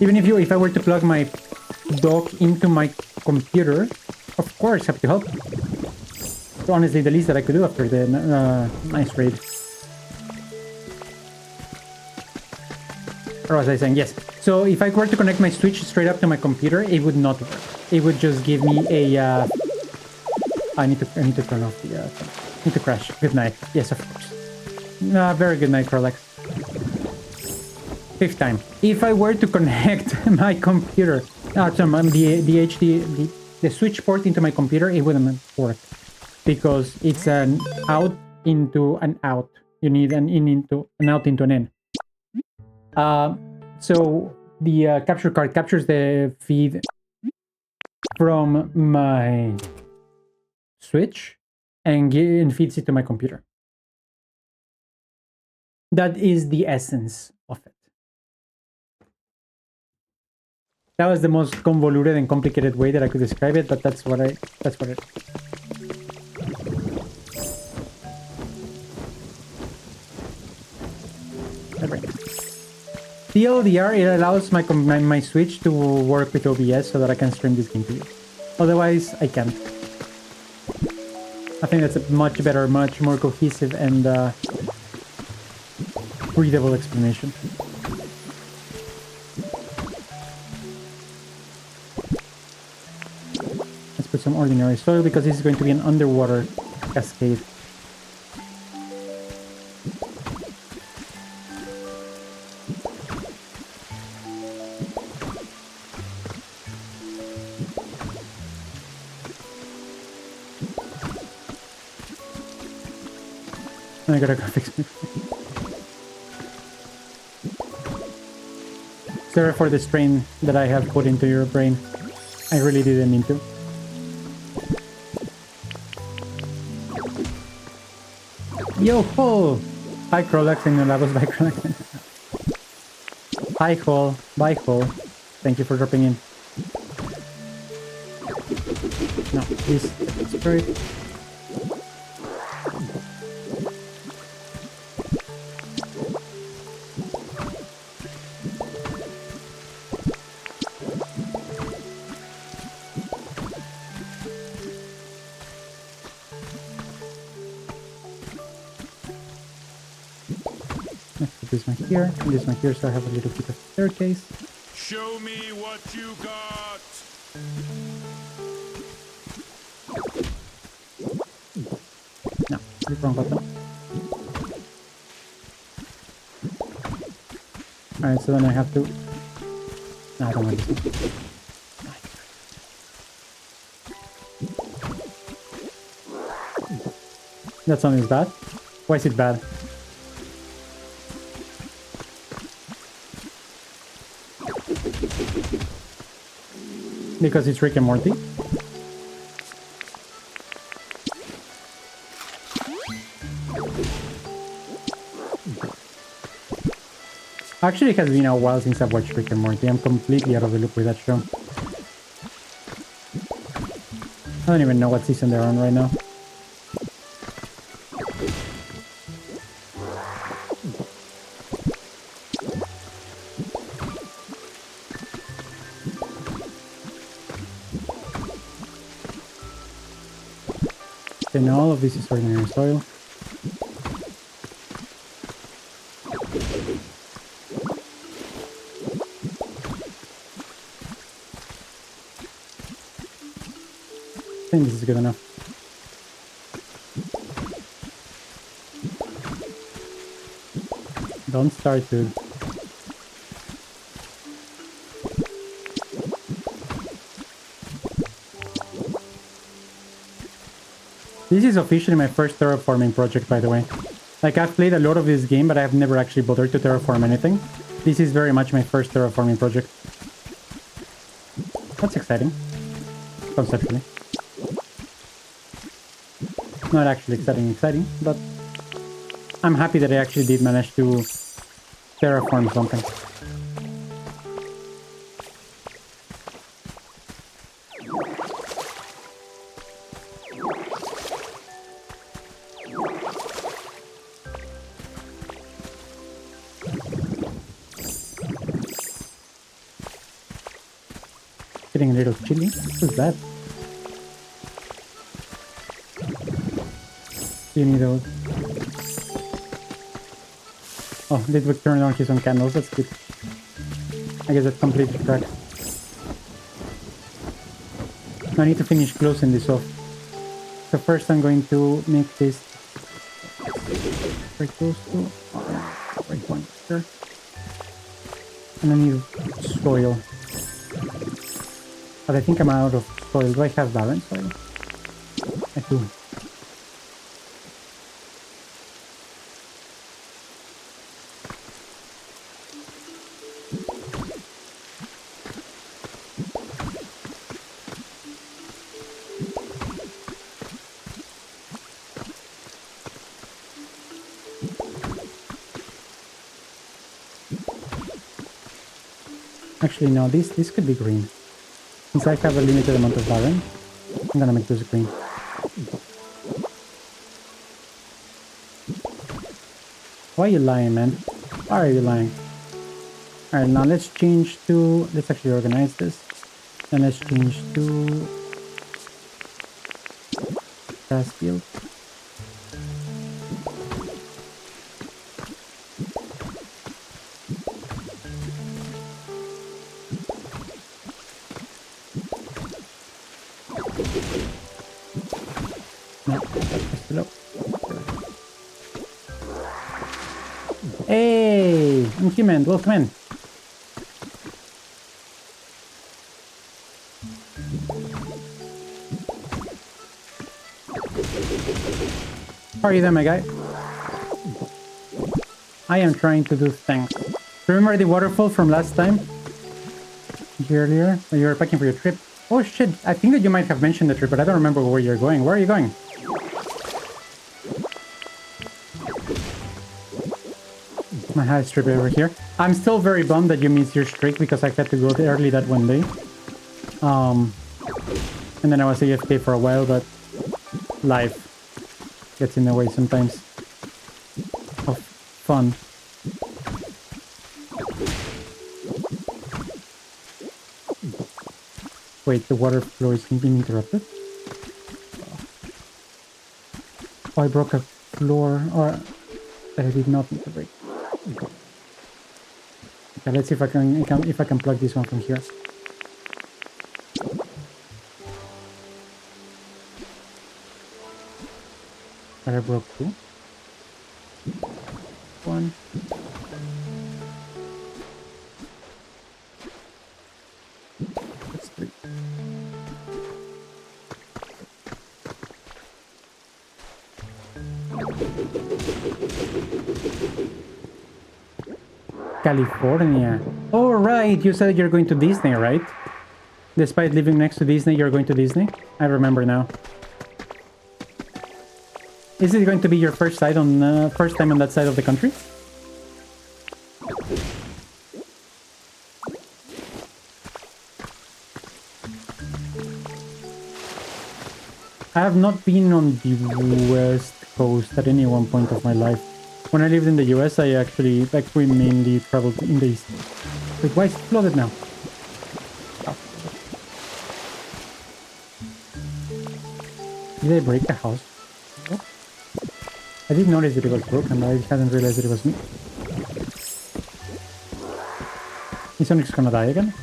Even if I were to plug my dock into my computer, of course, have to help. So honestly, the least that I could do after the nice raid. Or was I saying? Yes. So if I were to connect my Switch straight up to my computer, it would not work. It would just give me a... I need to turn off the... need to crash. Good night. Yes, of course. Very good night, Rolex. 5th time. If I were to connect my computer... the Switch port into my computer, it wouldn't work. Because it's an out into an out. You need an in into an out into an in. So the capture card captures the feed from my Switch and feeds it to my computer. That is the essence of it. That was the most convoluted and complicated way that I could describe it, but that's what it is. TLDR, it allows my Switch to work with OBS so that I can stream this game to you. Otherwise, I can't. I think that's a much better, much more cohesive and readable explanation. Let's put some ordinary soil because this is going to be an underwater cascade. I gotta go fix my... Sorry for the strain that I have put into your brain. I really didn't mean to. Yo ho! Hi Krolax and Nolabos by Krolax. Hi Hole, bye Hole. Thank you for dropping in. No, please, spirit. Let's put this one here, and this one here, so I have a little bit of staircase. Show me what you got. No, the wrong button. Alright, so then I have to... No, I don't want this one. That song is bad. Why is it bad? Because it's Rick and Morty. Actually, it has been a while since I've watched Rick and Morty. I'm completely out of the loop with that show. I don't even know what season they're on right now. And all of this is ordinary soil. I think this is good enough. Don't start, dude. This is officially my first terraforming project, by the way. Like, I've played a lot of this game, but I've never actually bothered to terraform anything. This is very much my first terraforming project. That's exciting. Conceptually. Not actually exciting, but I'm happy that I actually did manage to terraform something. Getting a little chilly. What's that? You need those. Oh, Lidwig turned on his own candles. That's good. I guess that completely tracks. I need to finish closing this off. So first I'm going to make this very close to right one here. And I need soil. But I think I'm out of soil. Do I have barren soil? I do. Actually, no, this could be green. Since I have a limited amount of barren, I'm gonna make this green. Why are you lying, man? Why are you lying? Alright, now let's change to... Let's actually organize this. And let's change to... grass field. No, that's below. Hey, I'm human. Welcome in. How are you there, my guy? I am trying to do things. Remember the waterfall from last time? Earlier? When you were packing for your trip? Oh shit, I think that you might have mentioned the trip, but I don't remember where you're going. Where are you going? My highest trip over here. I'm still very bummed that you missed your streak because I had to go there early that one day. And then I was AFK for a while, but life gets in the way sometimes of fun. Wait, the water flow is being interrupted? Oh, I broke a floor, or that I did not need to break. Okay, let's see if I can plug this one from here. But I broke two. One. That's three. California. Oh, right. You said you're going to Disney, right? Despite living next to Disney, you're going to Disney? I remember now. Is it going to be your first time on that side of the country? I have not been on the West Coast at any one point of my life. When I lived in the US, we mainly traveled in the East. Wait, why is it flooded now? Oh. Did I break a house? Oh. I did notice that it was broken, but I hadn't realized that it was me. Is Onyx gonna die again?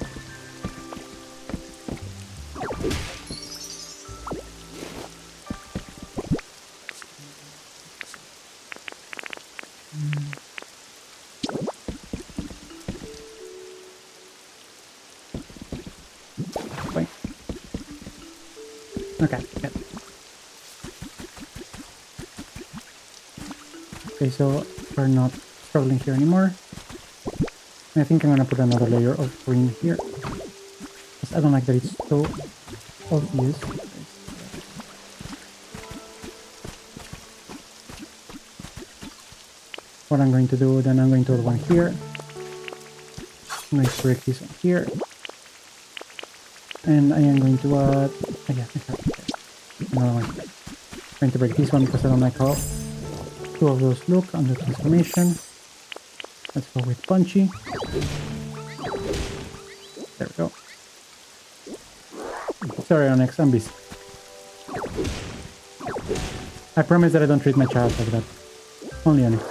Okay, so we're not struggling here anymore. I think I'm gonna put another layer of green here. Because I don't like that it's so obvious. What I'm going to do, then I'm going to add one here. I'm going to break this one here. And I am going to add... another one here. I'm going to break this one because I don't like how two of those look under transformation. Let's go with punchy. There we go. Sorry, Onyx, I'm busy. I promise that I don't treat my child like that. Only Onyx.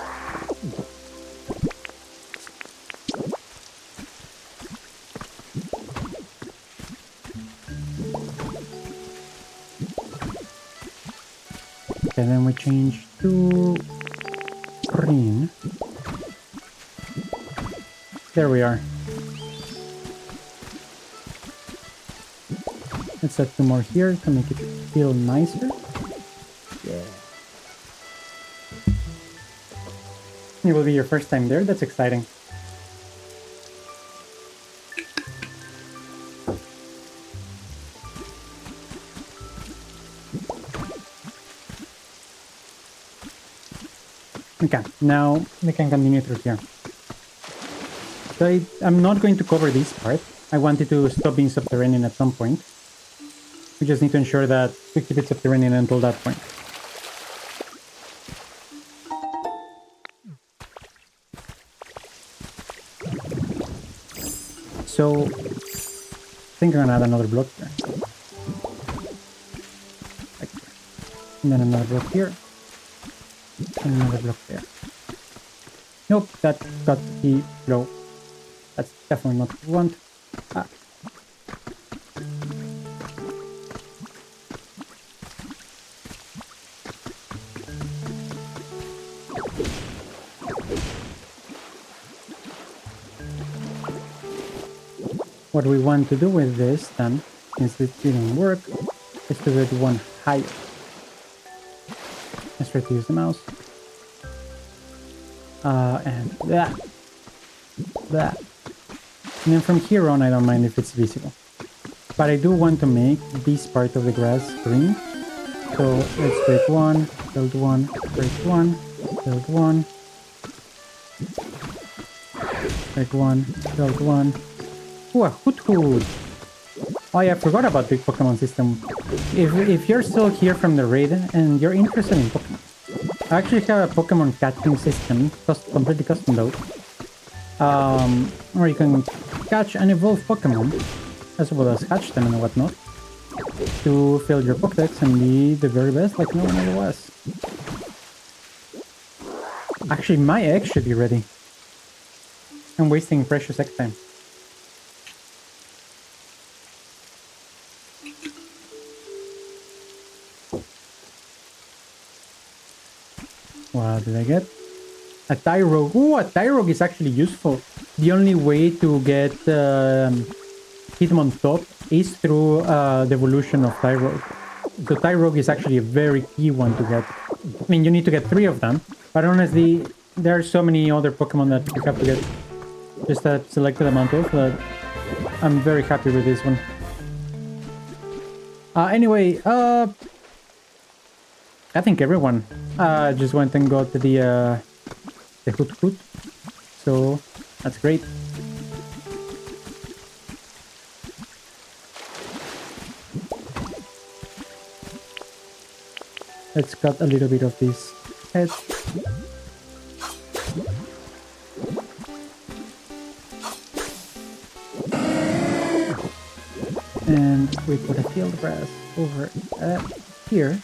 Okay, then we change to green. There we are. Let's add two more here to make it feel nicer. Yeah. It will be your first time there. That's exciting. Okay, now we can continue through here. So I'm not going to cover this part. I wanted to stop being subterranean at some point. We just need to ensure that we keep it subterranean until that point. So, I think I'm gonna add another block here. Like here. And then another block here. And another block there. Nope, that got the flow. That's definitely not what we want. Ah. What we want to do with this then, since it didn't work, is to get one higher. Let's try to use the mouse. And that. That. And then from here on, I don't mind if it's visible. But I do want to make this part of the grass green. So let's break one, build one, break one, build one. Break one, build one. Ooh, a hoot hoot! Oh yeah, I forgot about the Pokemon system. If you're still here from the raid and you're interested in Pokemon, I actually have a Pokemon catching system, completely custom though. Where you can catch and evolve Pokemon, as well as hatch them and whatnot, to fill your Pokédex and be the very best like no one ever was. Actually, my egg should be ready. I'm wasting precious egg time. What did I get? A Tyrogue. Ooh, a Tyrogue is actually useful. The only way to get Hitmontop is through the evolution of Tyrogue. So Tyrogue is actually a very key one to get. I mean, you need to get 3 of them, but honestly, there are so many other Pokemon that you have to get just a selected amount of that I'm very happy with this one. Anyway, I think everyone just went and got the Hoot Hoot, so that's great. Let's cut a little bit of this head. And we put a field grass over here.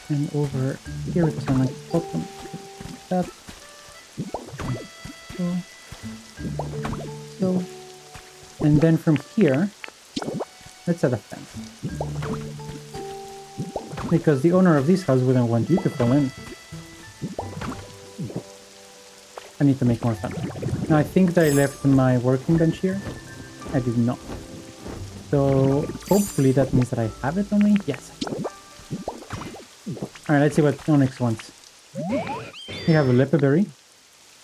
And over here because I'm like bottom. That. So. And then from here, let's add a fence. Because the owner of this house wouldn't want you to fall in. I need to make more fence. Now I think that I left my working bench here. I did not. So hopefully that means that I have it on me. Yes. Alright, let's see what Onyx wants. We have a Leperberry.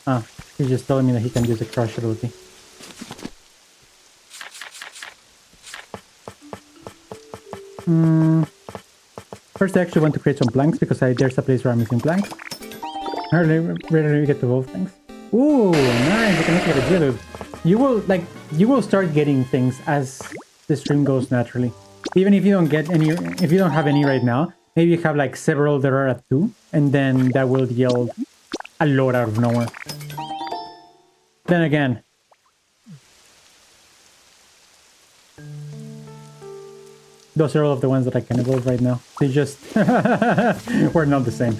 Ah, he's just telling me that he can use the crush ability. First I actually want to create some planks because there's a place where I'm missing planks. I rarely get to evolve things. Ooh, nice! You can make it a Geodude. You will start getting things as the stream goes naturally. Even if you don't get any, if you don't have any right now, maybe you have like several that are at 2, and then that will yield a lot out of nowhere. Then again, those are all of the ones that I can evolve right now. They just were not the same.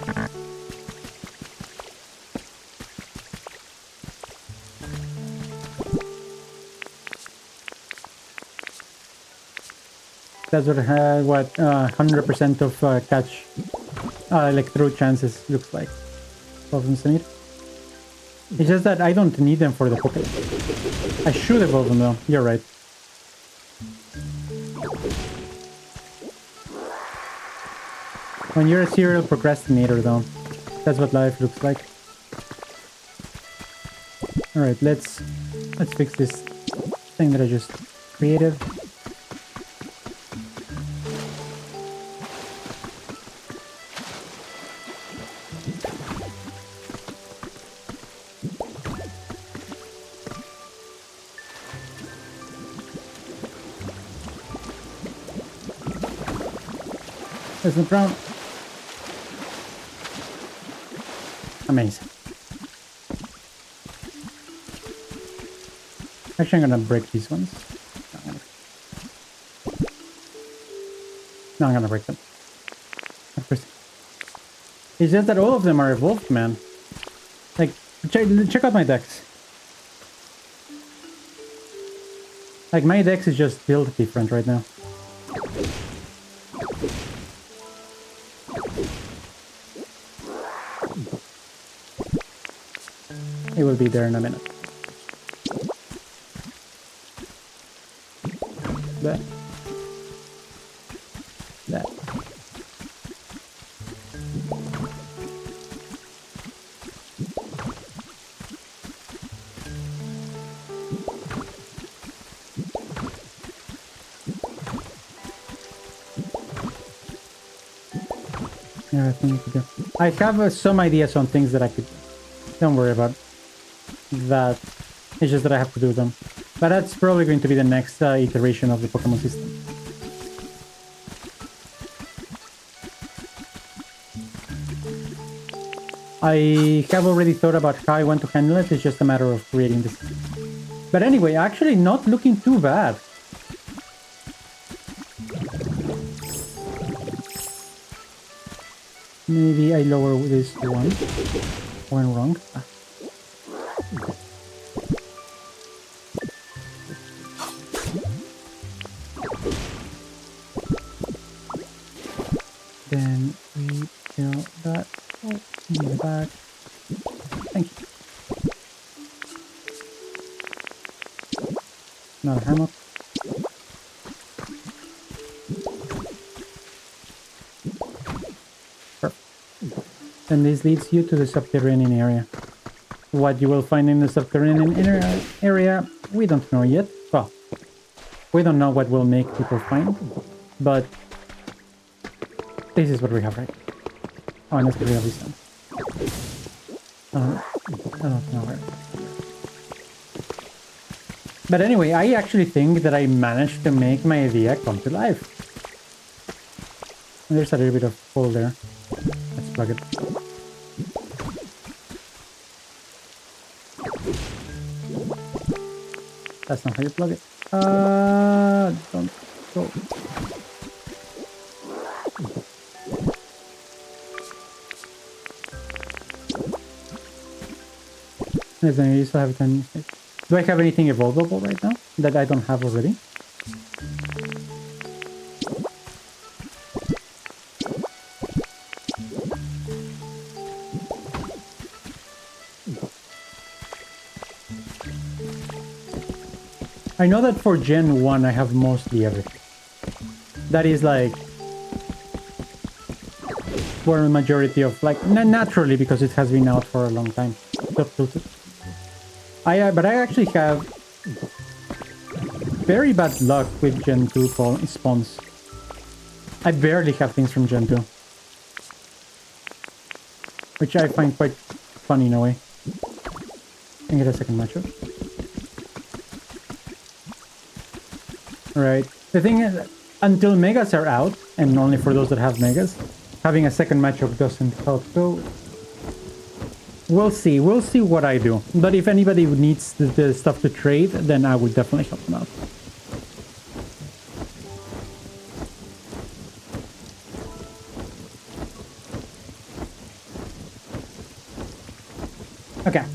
That's what 100% of catch, like throw chances looks like. It's just that I don't need them for the Pokemon. I should evolve them though. You're right. When you're a serial procrastinator though, that's what life looks like. Alright, let's fix this thing that I just created. There's the brown. Amazing. Actually, I'm gonna break these ones. No, I'm gonna break them. It's just that all of them are evolved, man. Like, check out my decks. Like, my dex is just built different right now. It will be there in a minute. That. That. everything to do. I have some ideas on things that I could... Don't worry about that. It's just that I have to do them. But that's probably going to be the next iteration of the Pokemon system. I have already thought about how I want to handle it. It's just a matter of creating this. But anyway, actually not looking too bad. Maybe I lower this one. Went wrong. Ah. Then we fill that. Oh, in the back. Thank you. Another hammock. Perfect. And this leads you to the subterranean area. What you will find in the subterranean area, we don't know yet. Well, we don't know what will make people find, but this is what we have right. Oh, and that's what we have this one. I don't know where. But anyway, I actually think that I managed to make my idea come to life. There's a little bit of hole there. Let's plug it. That's not how you plug it. Don't go. Yes, I still have 10 mistakes. Do I have anything evolvable right now that I don't have already? I know that for Gen 1 I have mostly everything. That is like where the majority of, like, naturally, because it has been out for a long time. But I actually have very bad luck with Gen 2 spawns. I barely have things from Gen 2. Which I find quite funny in a way. Can get a second matchup. Right. The thing is, until Megas are out, and only for those that have Megas, having a second matchup doesn't help. So we'll see. We'll see what I do. But if anybody needs the stuff to trade, then I would definitely help them out. Okay.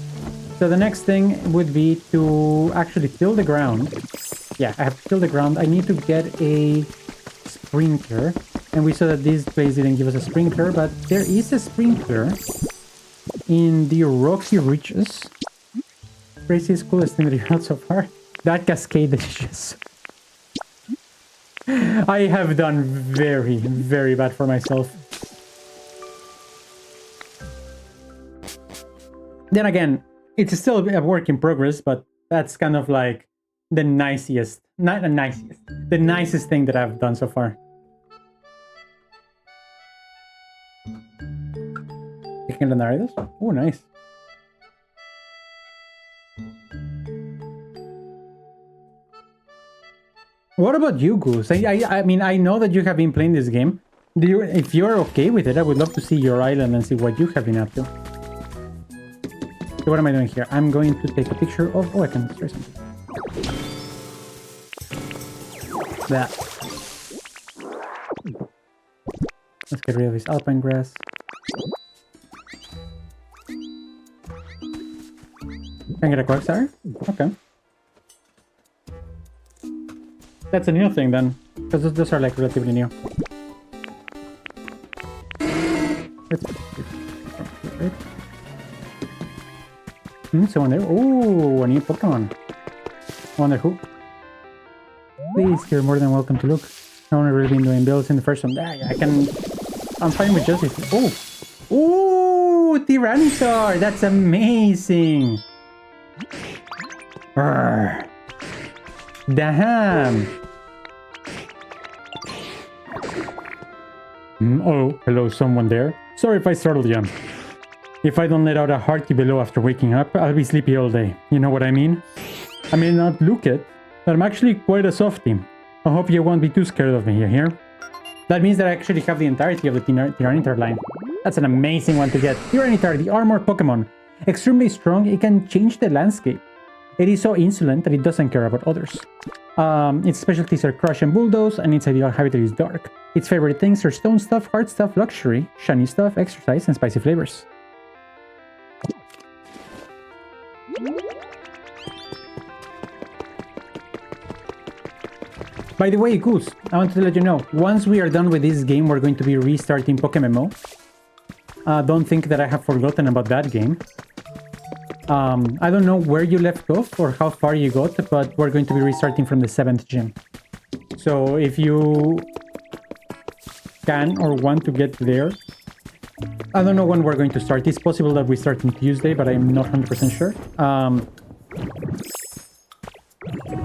So the next thing would be to actually till the ground. Yeah, I have to till the ground. I need to get a sprinkler. And we saw that this place didn't give us a sprinkler, but there is a sprinkler in the Rocky Ridges. Craziest, coolest thing that you heard so far. That cascade is just... I have done very, very bad for myself. Then again, it's still a work in progress, but that's kind of like the nicest, not the nicest, the nicest thing that I've done so far. Picking the narratives? Oh, nice. What about you, Goose? I mean, I know that you have been playing this game. If you're okay with it, I would love to see your island and see what you have been up to. So what am I doing here? I'm going to take a picture of... Oh, I can destroy something. That. Let's get rid of this alpine grass. Can I get a Quagsire? Okay. That's a new thing then, because those are like relatively new. Let's... Someone there. Oh, a new Pokemon. I wonder who. Please, you're more than welcome to look. No one really been doing builds in the first one. I can... I'm fine with Justice. Oh! Oh! Tyranitar! That's amazing! Arrgh. Damn! Oh, hello, someone there. Sorry if I startled you. If I don't let out a hearty below after waking up, I'll be sleepy all day. You know what I mean? I may not look it, but I'm actually quite a softie. I hope you won't be too scared of me, you hear? That means that I actually have the entirety of the Tyranitar line. That's an amazing one to get. Tyranitar, the armor Pokemon. Extremely strong, it can change the landscape. It is so insolent that it doesn't care about others. Its specialties are Crush and Bulldoze, and its ideal habitat is dark. Its favorite things are stone stuff, hard stuff, luxury, shiny stuff, exercise, and spicy flavors. By the way, Goose, I wanted to let you know, once we are done with this game, we're going to be restarting Pokemon. Don't think that I have forgotten about that game. I don't know where you left off or how far you got, but we're going to be restarting from the 7th gym. So if you can or want to get there, I don't know when we're going to start. It's possible that we start on Tuesday, but I'm not 100% sure.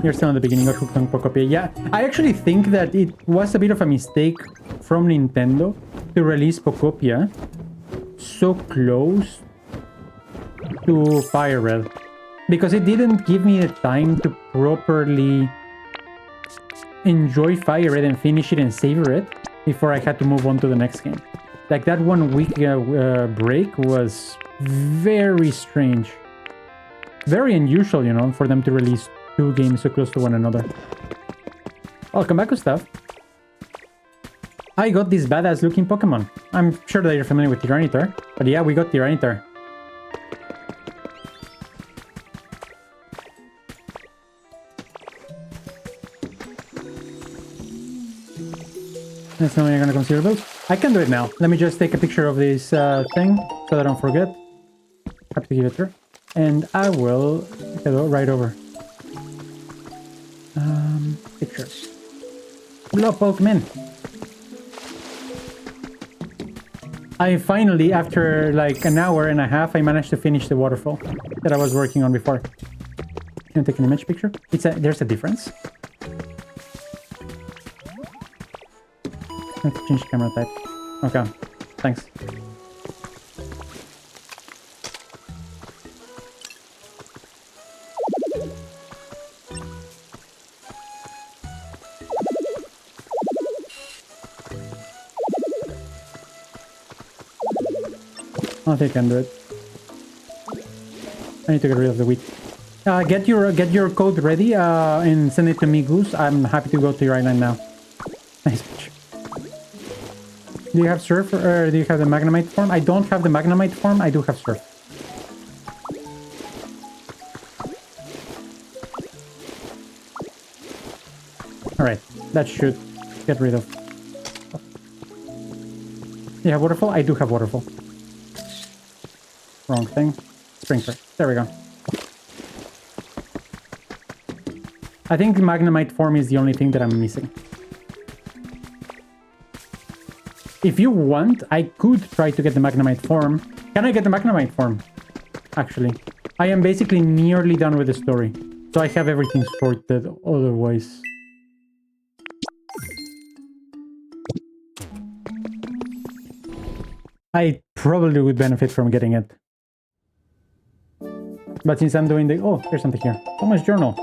You're still in the beginning of Pokopia. Yeah, I actually think that it was a bit of a mistake from Nintendo to release Pokopia so close to Fire Red, because it didn't give me the time to properly enjoy Fire Red and finish it and savor it before I had to move on to the next game. Like, that 1 week break was very strange. Very unusual, you know, for them to release 2 games so close to one another. Welcome back, Gustav. I got this badass looking Pokemon. I'm sure that you're familiar with Tyranitar, but yeah, we got Tyranitar. That's not when you're gonna consider those. I can do it now. Let me just take a picture of this thing so that I don't forget. Have to give it through. And I will head right over. Pictures. Blow Pokemon. I finally, after like an hour and a half, I managed to finish the waterfall that I was working on before. Can I take an image picture? There's a difference. I have to change camera type. Okay, thanks. I think I can do it. I need to get rid of the wheat. Get your code ready and send it to me, Goose. I'm happy to go to your island now. Nice picture. Do you have Surf or do you have the Magnemite form? I don't have the Magnemite form. I do have Surf. Alright, that should get rid of. You have Waterfall? I do have Waterfall. Wrong thing. Sprinkler. There we go. I think the Magnemite form is the only thing that I'm missing. If you want, I could try to get the Magnemite form. Can I get the Magnemite form? Actually, I am basically nearly done with the story. So I have everything sorted otherwise. I probably would benefit from getting it. But since I'm doing the... Oh, there's something here. Thomas' journal.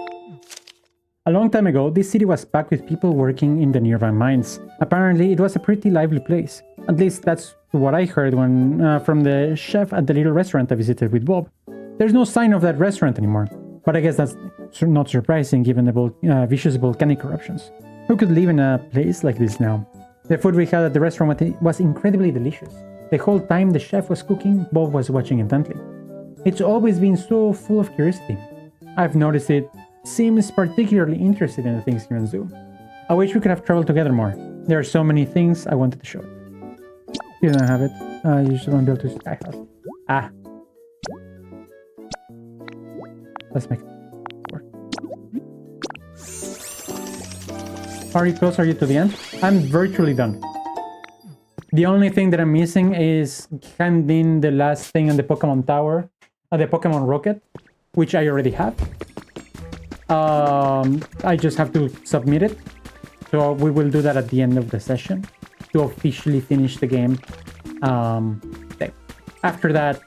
A long time ago, this city was packed with people working in the nearby mines. Apparently, it was a pretty lively place. At least that's what I heard when from the chef at the little restaurant I visited with Bob. There's no sign of that restaurant anymore. But I guess that's not surprising given the vicious volcanic eruptions. Who could live in a place like this now? The food we had at the restaurant was incredibly delicious. The whole time the chef was cooking, Bob was watching intently. It's always been so full of curiosity. I've noticed it seems particularly interested in the things here in Zoo. I wish we could have traveled together more. There are so many things I wanted to show it. You don't have it. You just want to build to Sky House. Ah. Let's make it work. Are you close? Are you to the end? I'm virtually done. The only thing that I'm missing is handing the last thing on the Pokemon Tower, the Pokemon Rocket, which I already have. I just have to submit it. So we will do that at the end of the session. to officially finish the game. After that,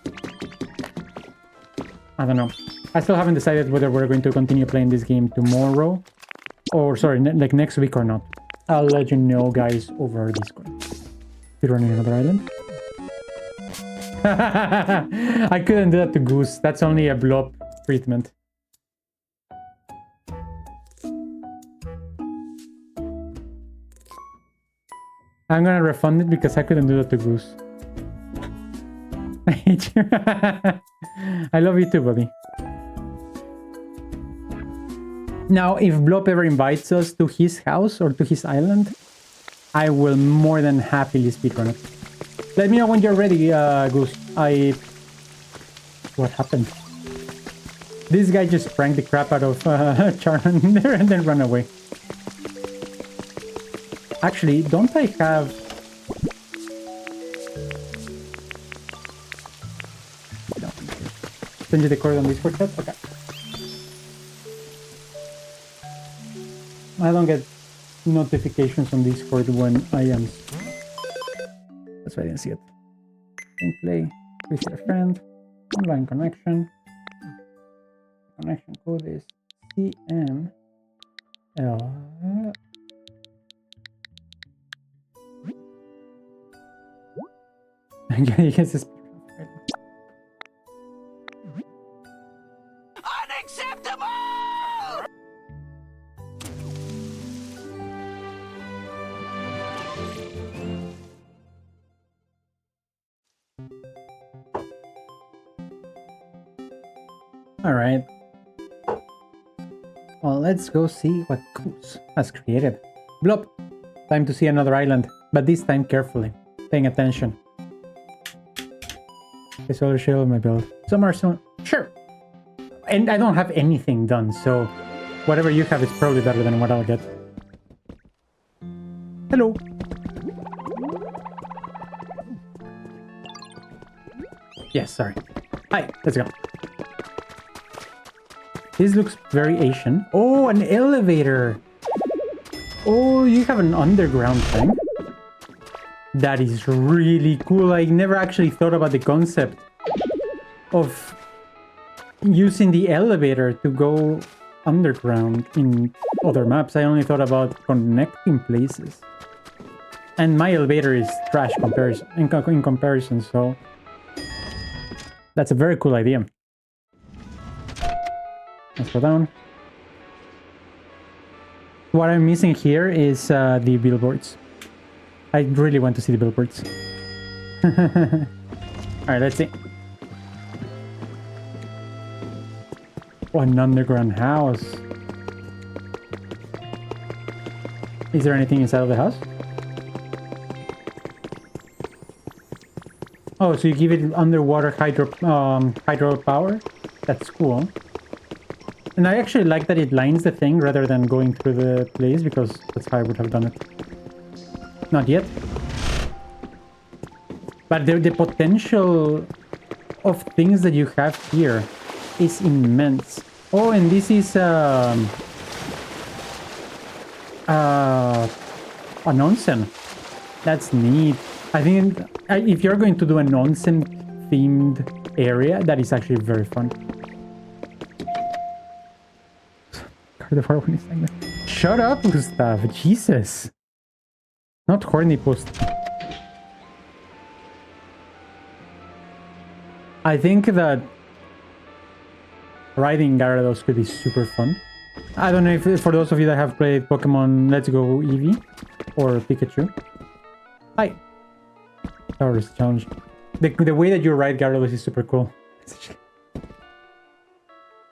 I don't know. I still haven't decided whether we're going to continue playing this game tomorrow, or sorry, like next week or not. I'll let you know, guys, over Discord. We're running another island. I couldn't do that to Goose. That's only a blob treatment. I'm gonna refund it because I couldn't do that to Goose. I hate you. I love you too, buddy. Now, if Blob ever invites us to his house or to his island, I will more than happily speedrun it. Let me know when you're ready, Goose. What happened? This guy just pranked the crap out of Charman there and then run away. Actually, don't I have... No. Send you the code on Discord chat? Okay. I don't get notifications on Discord when I am... That's why I didn't see it. Gameplay, visit a friend, online connection. Connection code is CML. Yes, it's... Unacceptable! All right. Well, let's go see what Goose has created. Blob, time to see another island, but this time carefully, paying attention. Okay, solar shield on my build. Summer soon. Sure. And I don't have anything done, so whatever you have is probably better than what I'll get. Hello. Yes, sorry. Hi, let's go. This looks very Asian. Oh, an elevator. Oh, you have an underground thing. That is really cool. I never actually thought about the concept of using the elevator to go underground in other maps. I only thought about connecting places. And my elevator is trash in comparison, so that's a very cool idea. Let's go down. What I'm missing here is the billboards. I really want to see the billboards. Alright, let's see. Oh, an underground house. Is there anything inside of the house? Oh, so you give it underwater hydro power? That's cool. And I actually like that it lines the thing rather than going through the place, because that's how I would have done it. Not yet. But the potential of things that you have here is immense. Oh, and this is an onsen. That's neat. I think if you're going to do an onsen themed area, that is actually very fun. Shut up, Gustav. Jesus. Not horny post. I think that riding Gyarados could be super fun. I don't know if for those of you that have played Pokemon Let's Go Eevee or Pikachu. Hi. Gyarados challenge. The way that you ride Gyarados is super cool.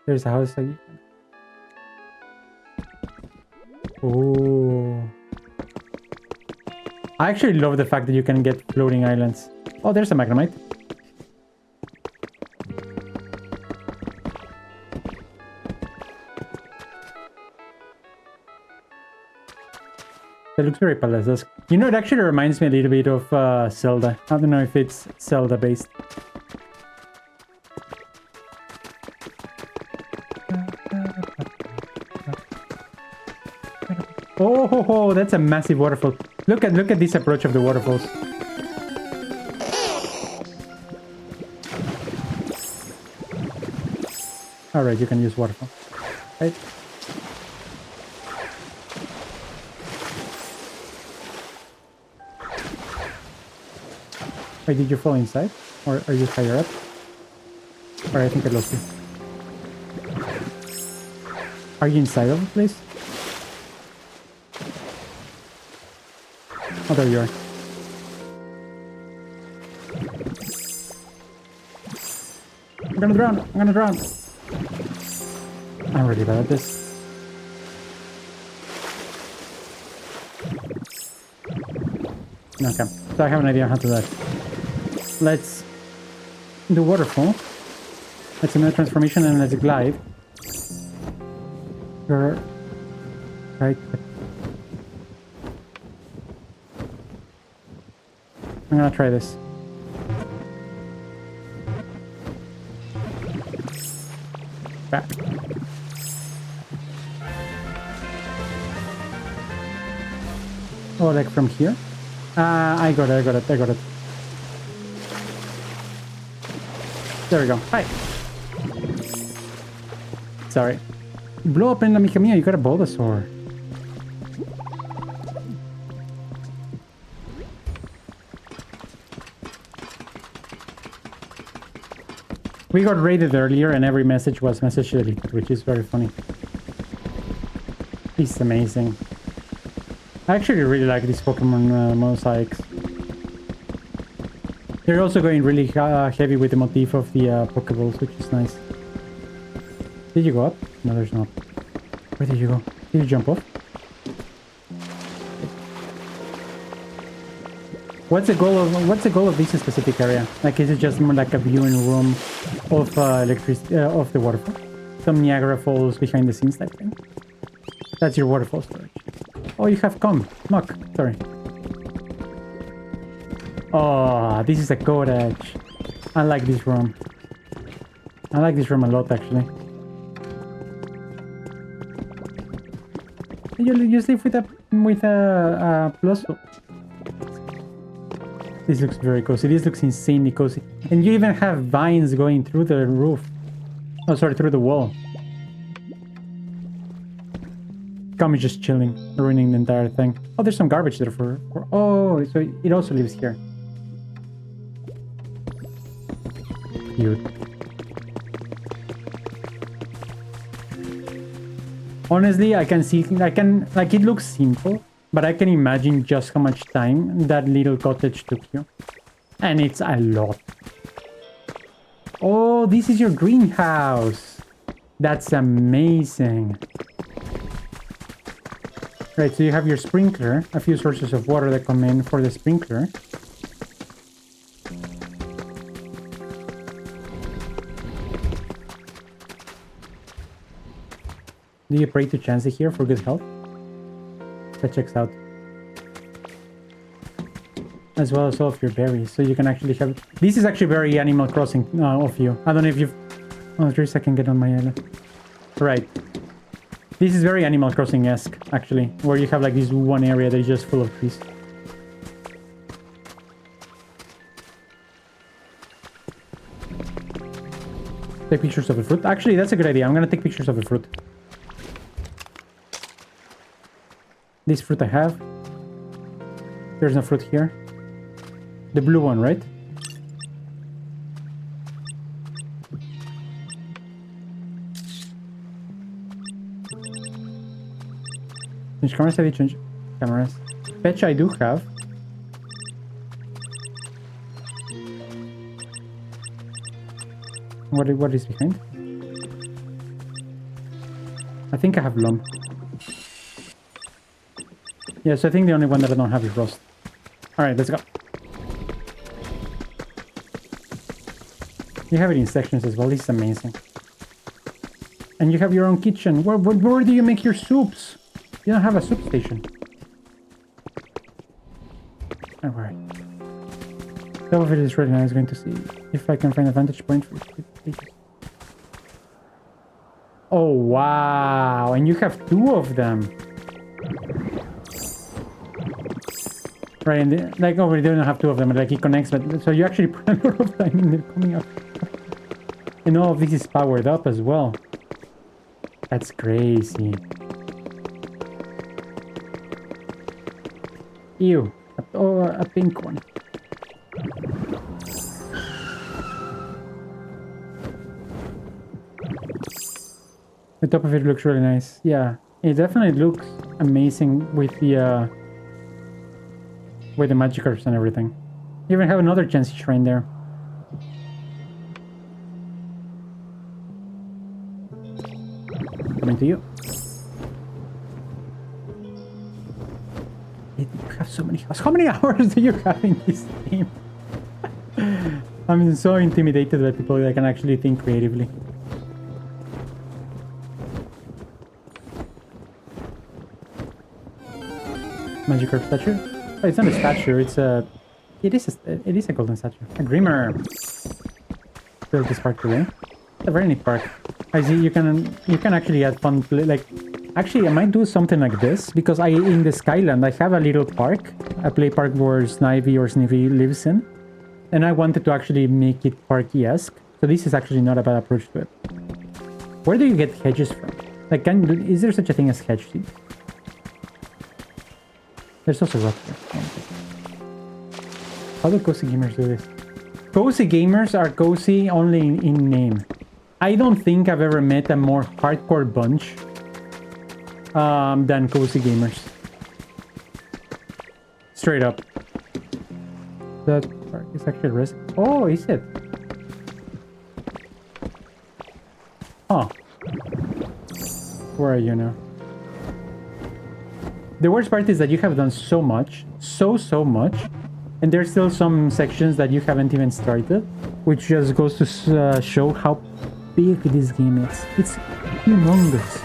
There's a house that you... Oh. I actually love the fact that you can get floating islands. Oh, there's a Magnemite. That looks very palace. You know, it actually reminds me a little bit of Zelda. I don't know if it's Zelda based. Oh, that's a massive waterfall. Look at this approach of the waterfalls. Alright, you can use waterfall. Right? Wait, did you fall inside? Or are you higher up? Or I think I lost you. Are you inside of the place? Oh, there you are. I'm gonna drown! I'm gonna drown! I'm really bad at this. Okay, so I have an idea how to do that. Let's do waterfall. Let's another transformation and let's glide. You're right. I'm gonna try this. Back. Oh, like from here? I got it. There we go. Hi. Sorry. Blow up in la mija mía, you got a Bulbasaur. We got raided earlier and every message was message deleted, which is very funny. It's amazing. I actually really like these Pokemon mosaics. They're also going really heavy with the motif of the Pokeballs, which is nice. Did you go up? No, there's not. Where did you go? Did you jump off? What's the goal of this specific area? Like, is it just more like a viewing room of electricity of the waterfall? Some Niagara Falls behind the scenes type thing. That's your waterfall storage. Oh, you have Muck. Sorry. Oh, this is a cottage. I like this room. I like this room a lot, actually. You live with a plus. This looks very cozy. This looks insanely cozy. And you even have vines going through the roof. Oh, sorry, through the wall. Kami's just chilling, ruining the entire thing. Oh, there's some garbage there for... Oh, so it also lives here. Cute. Honestly, like, it looks simple, but I can imagine just how much time that little cottage took you. And it's a lot. Oh, this is your greenhouse. That's amazing. Right, so you have your sprinkler, a few sources of water that come in for the sprinkler. Do you pray to Chansey here for good health? That checks out. As well as all of your berries, so you can actually have... This is actually very Animal Crossing of you. I don't know if you've... Oh, there's I can get on my island. Right. This is very Animal Crossing-esque, actually, where you have like this one area that is just full of trees. Take pictures of the fruit. Actually, that's a good idea. I'm gonna take pictures of the fruit. This fruit I have. There's no fruit here. The blue one, right? Change cameras, have you changed cameras? Fetch I do have. What is behind? I think I have Lump. Yes, I think the only one that I don't have is Rust. Alright, let's go. You have it in sections as well, this is amazing. And you have your own kitchen. Where do you make your soups? You don't have a soup station. Alright. Top of it is ready now. I was going to see if I can find a vantage point for it. Oh, wow. And you have two of them. Right, and like, oh, we don't have two of them, like, he connects, but so you actually put a lot of time in it coming out. And all of this is powered up as well. That's crazy. Ew. Oh, a pink one. The top of it looks really nice. Yeah, it definitely looks amazing with the magic herbs and everything. You even have another Chancy shrine there. Coming to you. You have so many hours. How many hours do you have in this game? I'm so intimidated by people that can actually think creatively. Magic herb statue? Oh, it's not a statue. It's a. It is a golden statue. A Grimmer. Build this park today. It's a very neat park. I see you can actually add fun play. Like, actually, I might do something like this because in the Skyland I have a little park, a play park where Sniffy lives in, and I wanted to actually make it parky-esque. So this is actually not a bad approach to it. Where do you get hedges from? Like, is there such a thing as hedge seed? There's also rock here. How do cozy gamers do this? Cozy gamers are cozy only in name. I don't think I've ever met a more hardcore bunch than cozy gamers. Straight up. That park is actually a risk. Oh, is it? Huh. Where are you now? The worst part is that you have done so much, so much, and there's still some sections that you haven't even started, which just goes to show how big this game is. It's humongous.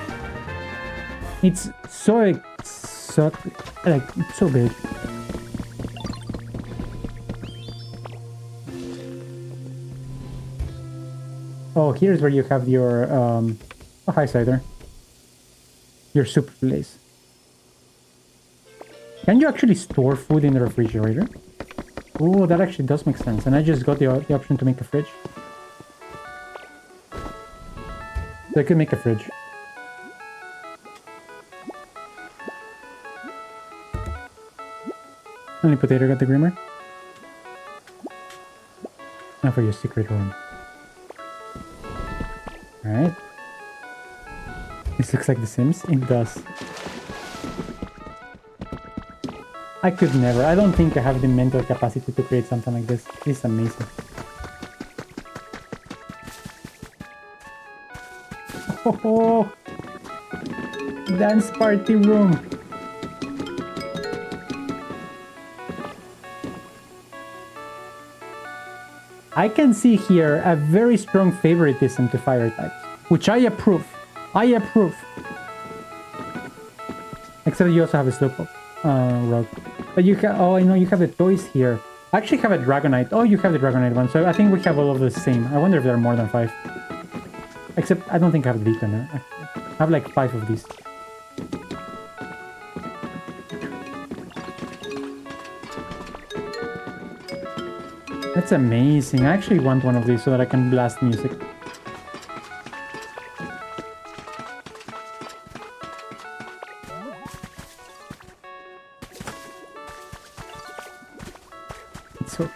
It's so big. Oh, here's where you have your oh, hi Cider. Your soup place. Can you actually store food in the refrigerator? Oh, that actually does make sense. And I just got the option to make a fridge. So I could make a fridge. Only potato got the Grimmer. Now for your secret room. Alright. This looks like The Sims. It does. I could never. I don't think I have the mental capacity to create something like this. It's amazing. Oh, dance party room. I can see here a very strong favoritism to fire types, which I approve. I approve. Except you also have a slowpoke rogue. But you have, oh, I know you have the toys here. I actually have a Dragonite. Oh, you have the Dragonite one. So I think we have all of the same. I wonder if there are more than 5. Except I don't think I have the Beacon. I have like 5 of these. That's amazing. I actually want one of these so that I can blast music. It's so...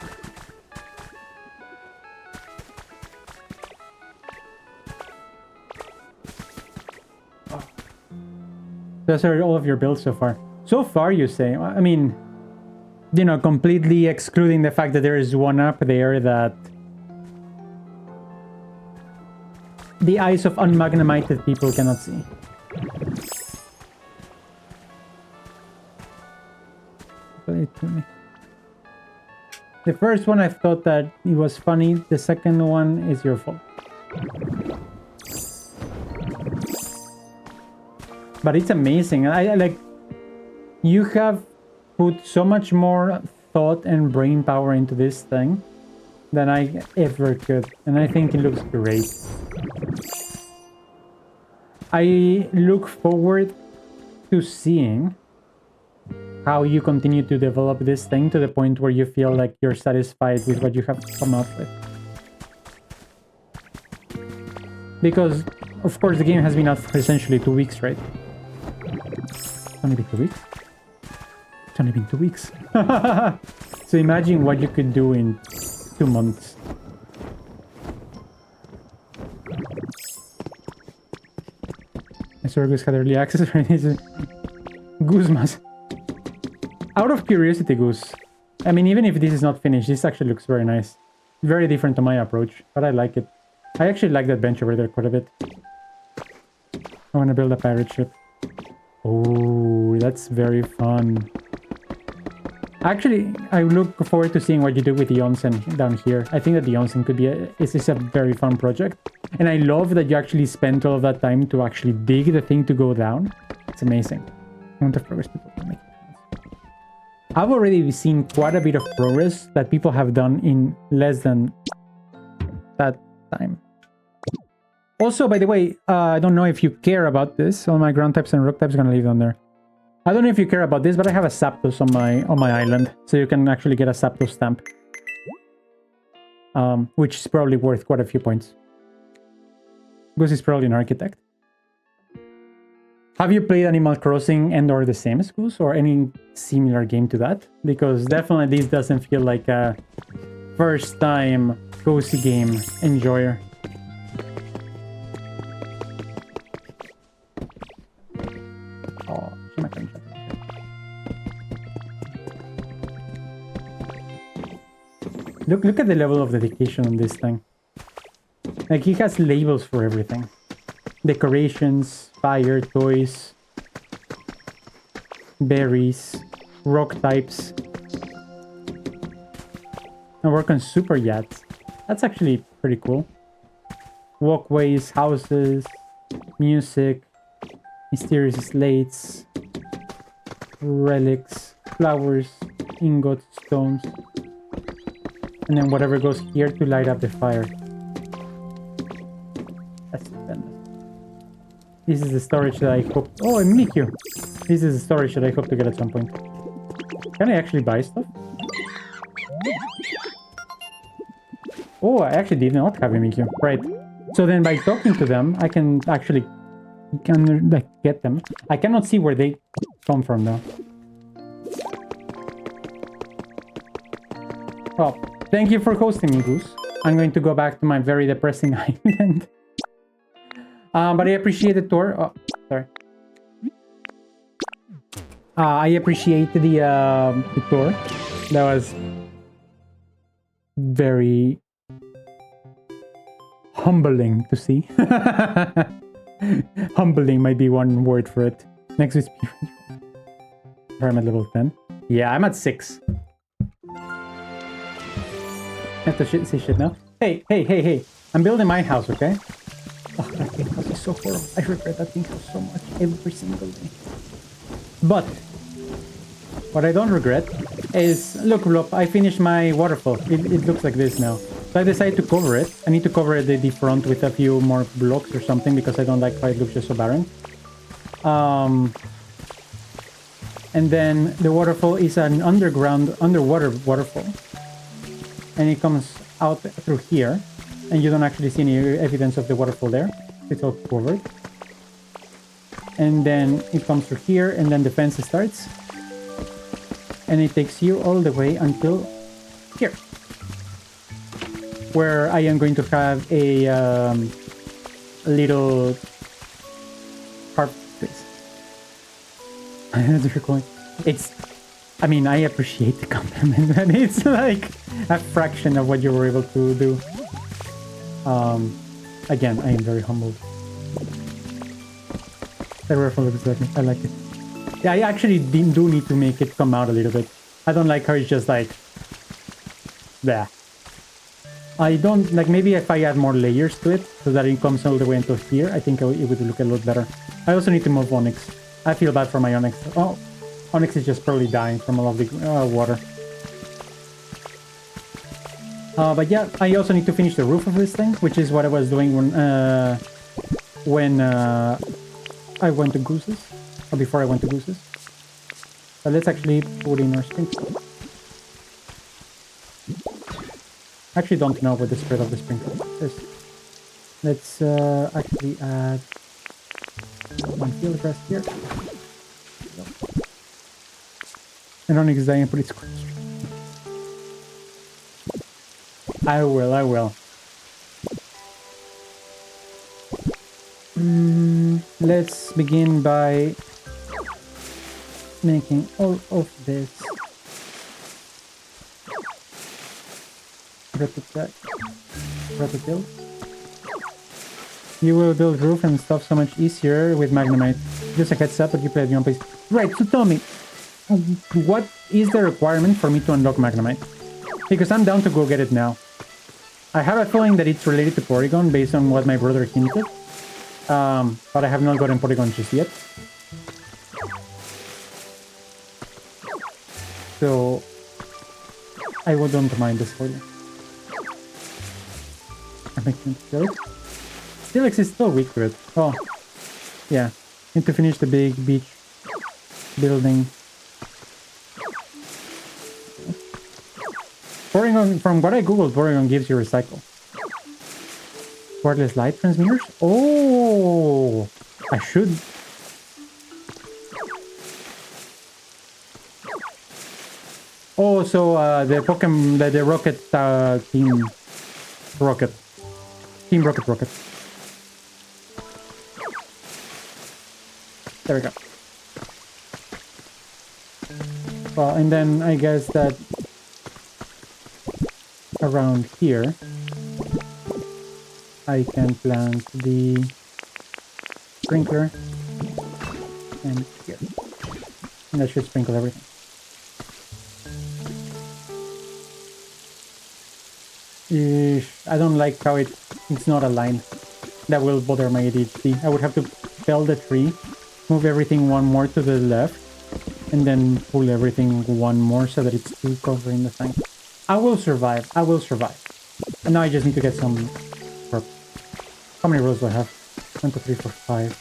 Those are all of your builds so far. So far, you say? I mean, you know, completely excluding the fact that there is one up there that the eyes of unmagnemited people cannot see. Play it to me. The first one I thought that it was funny. The second one is your fault. But it's amazing. I like, you have put so much more thought and brain power into this thing than I ever could. And I think it looks great. I look forward to seeing how you continue to develop this thing to the point where you feel like you're satisfied with what you have come up with. Because, of course, the game has been out for essentially 2 weeks, right? It's only been 2 weeks? It's only been 2 weeks. So imagine what you could do in 2 months. I saw Goose had early access for this. Goose must. Out of curiosity, Goose. I mean, even if this is not finished, this actually looks very nice. Very different to my approach, but I like it. I actually like that bench over there quite a bit. I want to build a pirate ship. Oh, that's very fun. Actually, I look forward to seeing what you do with the onsen down here. I think that the onsen could be is a very fun project. And I love that you actually spent all of that time to actually dig the thing to go down. It's amazing. Amount of progress people can make. I've already seen quite a bit of progress that people have done in less than that time. Also, by the way, I don't know if you care about this. All my ground types and rock types are gonna leave them there. I don't know if you care about this, but I have a Zapdos on my island, so you can actually get a Zapdos stamp, which is probably worth quite a few points. Goose is probably an architect. Have you played Animal Crossing and/or The Sims, Goose, or any similar game to that? Because definitely this doesn't feel like a first-time cozy game enjoyer. Oh, look at the level of dedication on this thing. Like, he has labels for everything. Decorations, fire, toys, berries, rock types. I work on super yachts. That's actually pretty cool. Walkways, houses, music, mysterious slates, relics, flowers, ingots, stones, and then whatever goes here to light up the fire. That's stupendous. This is the storage that I hope... Oh, a Mikyu! This is the storage that I hope to get at some point. Can I actually buy stuff? Oh, I actually did not have a Mikyu. Right. So then by talking to them, I can actually like get them. I cannot see where they come from though. Well, thank you for hosting me, Goose. I'm going to go back to my very depressing island. But I appreciate the tour. Oh, sorry. I appreciate the tour. That was very humbling to see. Humbling might be one word for it. Next is... I'm at level 10. Yeah, I'm at 6. I have to say shit now. Hey. I'm building my house, okay? Oh, that thing house is so horrible. I regret that thing house so much every single day. But what I don't regret is... Look, Lop, I finished my waterfall. It looks like this now. So I decided to cover it. I need to cover the front with a few more blocks or something because I don't like how it looks just so barren. And then the waterfall is an underwater waterfall. And it comes out through here. And you don't actually see any evidence of the waterfall there. It's all covered. And then it comes through here and then the fence starts. And it takes you all the way until here. Where I am going to have a little harp place. It's... I mean, I appreciate the compliment, and it's like a fraction of what you were able to do. Again, I am very humbled. I like it. Yeah, I actually do need to make it come out a little bit. I don't like how it's just like... Bleh. I don't... Like, maybe if I add more layers to it, so that it comes all the way until here, I think it would look a lot better. I also need to move Onyx. I feel bad for my Onyx. Oh, Onyx is just probably dying from all of the water. But yeah, I also need to finish the roof of this thing, which is what I was doing when I went to Goose's, or before I went to Goose's. But let's actually put in our sprinkler. I actually don't know what the spread of the sprinkler is. Let's actually add one field glass here. And Onyx dying, put it square. I will. Let's begin by making all of this rototill. You will build roof and stuff so much easier with Magnemite. Just a heads up, but you play at your own pace. Right, so tell me, what is the requirement for me to unlock Magnemite? Because I'm down to go get it now. I have a feeling that it's related to Porygon based on what my brother hinted. But I have not gotten Porygon just yet. So I wouldn't mind the spoiler. I'm making Steelix. Steelix is still weak to it. Oh, yeah. Need to finish the big beach building. Porygon, from what I googled, Porygon gives you recycle. Wireless light transmitters? Oh, I should. Oh, so the Pokemon, the Rocket Team Rocket. Team Rocket. There we go. Well, and then I guess that around here I can plant the sprinkler and here. And that should sprinkle everything. I don't like how it's not aligned. That will bother my ADHD. I would have to fell the tree, move everything one more to the left, and then pull everything one more so that it's still covering the thing. I will survive. And now I just need to get some purple. How many rows do I have? 1, 2, 3, 4, 5.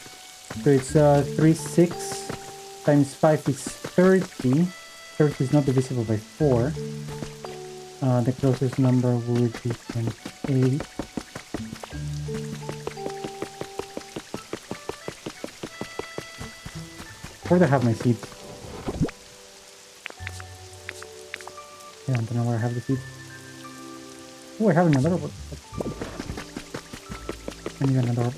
So it's 3, 6 times 5 is 30. 30 is not divisible by 4. The closest number would be 28. Where do I have my seeds? Yeah, I don't know where I have the seeds. Oh, I have another one. I need another one.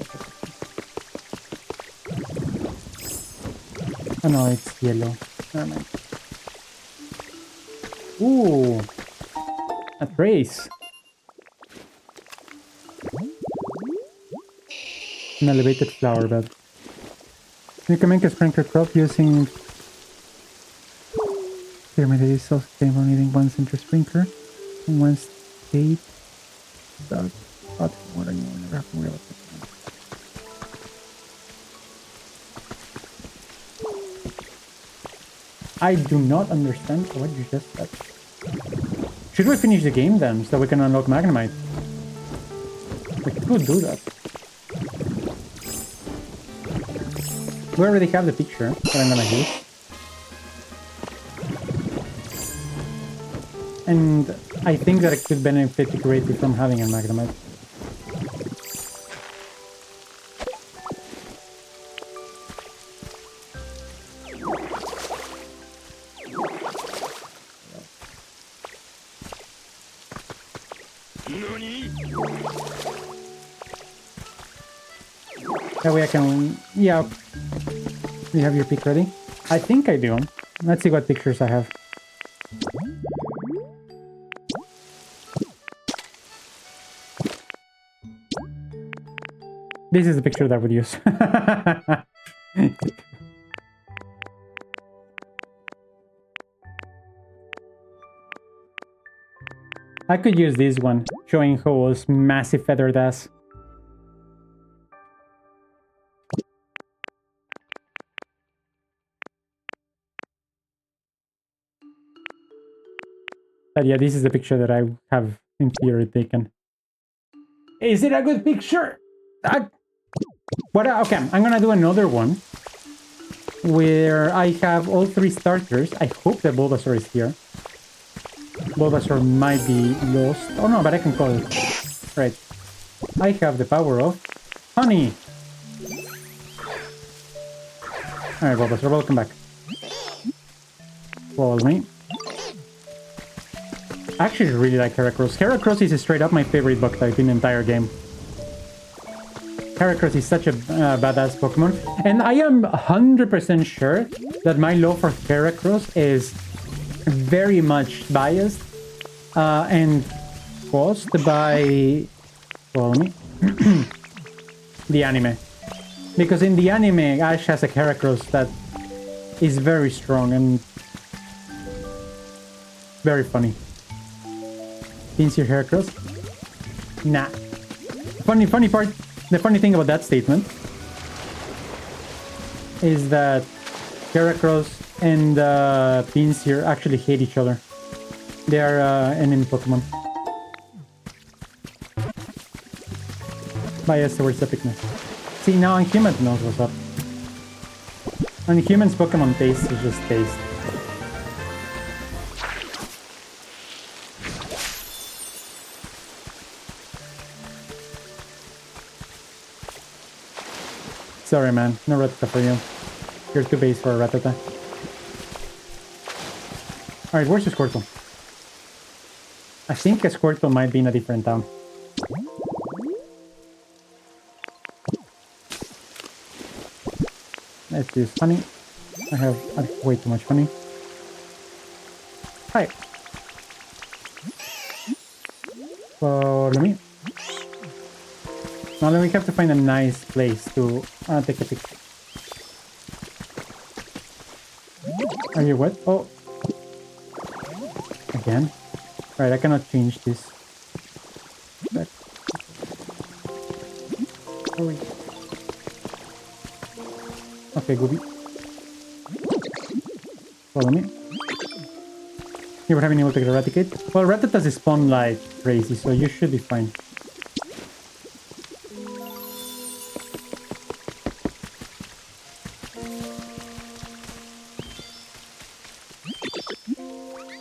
Oh no, it's yellow. Never mind. Ooh! A trace! An elevated flower bed. You can make a sprinkler crop using pyramid. It is so sustainable, needing one center sprinkler and one state without water. You will never have to worry about that. I do not understand what you just said. Should we finish the game then, so we can unlock Magnemite? We could do that. We already have the picture that I'm gonna use. And I think that it could benefit greatly from having a Magnemite. That way I can... Yeah. Do you have your pic ready? I think I do. Let's see what pictures I have. This is the picture that I would use. I could use this one, showing Ho's massive feathered ass. But yeah, this is the picture that I have in theory taken. Is it a good picture? Okay, I'm gonna do another one. where I have all 3 starters. I hope that Bulbasaur is here. Bulbasaur might be lost. Oh no, but I can call it. Right. I have the power of honey. Alright, Bulbasaur, welcome back. Follow me. I actually really like Heracross. Heracross is straight up my favorite bug type in the entire game. Heracross is such a badass Pokemon. And I am 100% sure that my love for Heracross is very much biased and caused by... Follow me. The anime. Because in the anime, Ash has a Heracross that is very strong and very funny. Pinch your Heracross? Nah. Funny part, the funny thing about that statement is that Heracross and Pinsir actually hate each other. They are enemy Pokemon. Bias towards epicness. See, now Unhuman knows what's up. Unhuman's Pokemon taste is just taste. Sorry, man. No Rattata for you. You're too base for a Rattata. Alright, where's the Squirtle? I think a Squirtle might be in a different town. Let's use honey. I have way too much honey. Hi. Follow me. Now then we have to find a nice place to take a picture. Are you what? Oh. Again? Right, I cannot change this. Back. Hurry. Okay, Gooby. Follow me. You were having able to get Eradicate? Well, Rattatas spawn like crazy, so you should be fine.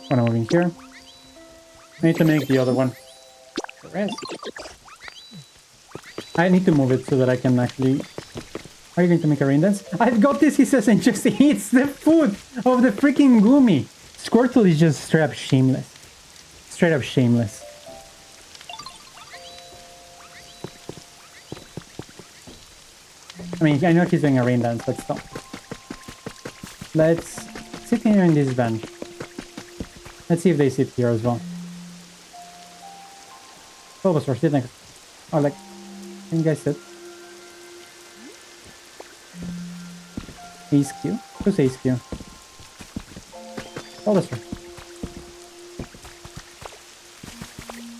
When I'm moving here. I need to make the other one. Rest. I need to move it so that I can actually... Are you going to make a rain dance? I've got this, he says, and just eats the food of the freaking Goomy. Squirtle is just straight up shameless. Straight up shameless. I mean, I know he's doing a rain dance, but stop. Let's sit here in this bench. Let's see if they sit here as well. Bulbasaur, sit next. Oh, like, can you guys sit? Ace Q? Who's Ace Q? Bulbasaur.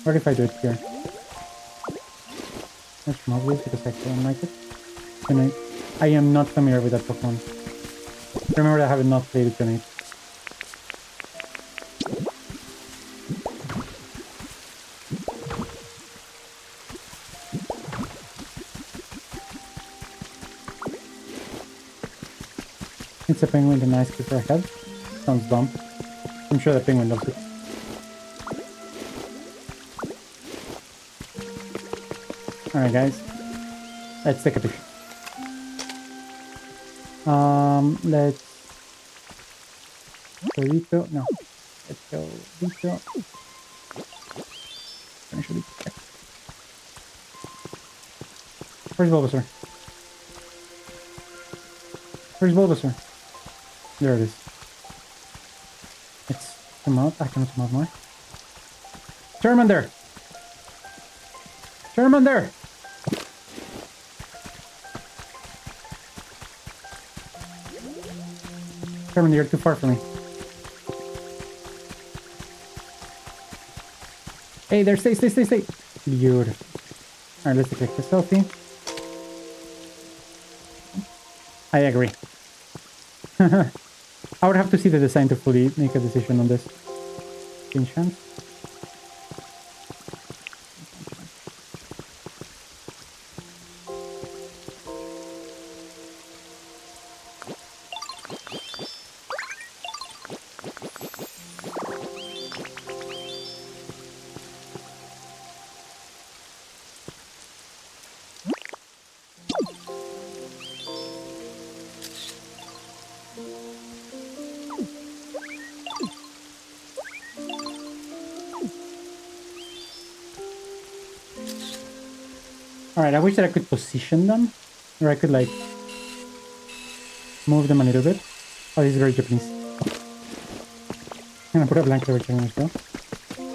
What if I do it here? That's not obvious because I don't like it. And I am not familiar with that Pokemon. Remember, I have not played with Grenade. It's a penguin, the nice creature I have. Sounds dumb. I'm sure the penguin loves it. Alright guys. Let's take a picture. Let's go Vito. No. Let's go Vito. Actually, check. Where's Bulbasaur? Where's Bulbasaur? There it is. Let's come out. I cannot come out more. Charmander! Charmander! Charmander, you're too far from me. Hey there, stay. Beautiful. Alright, let's take a selfie. I agree. I would have to see the design to fully make a decision on this. Change hands. Alright, I wish that I could position them. Or I could, like, move them a little bit. Oh, this is very Japanese. I'm gonna put a blanket over here as well.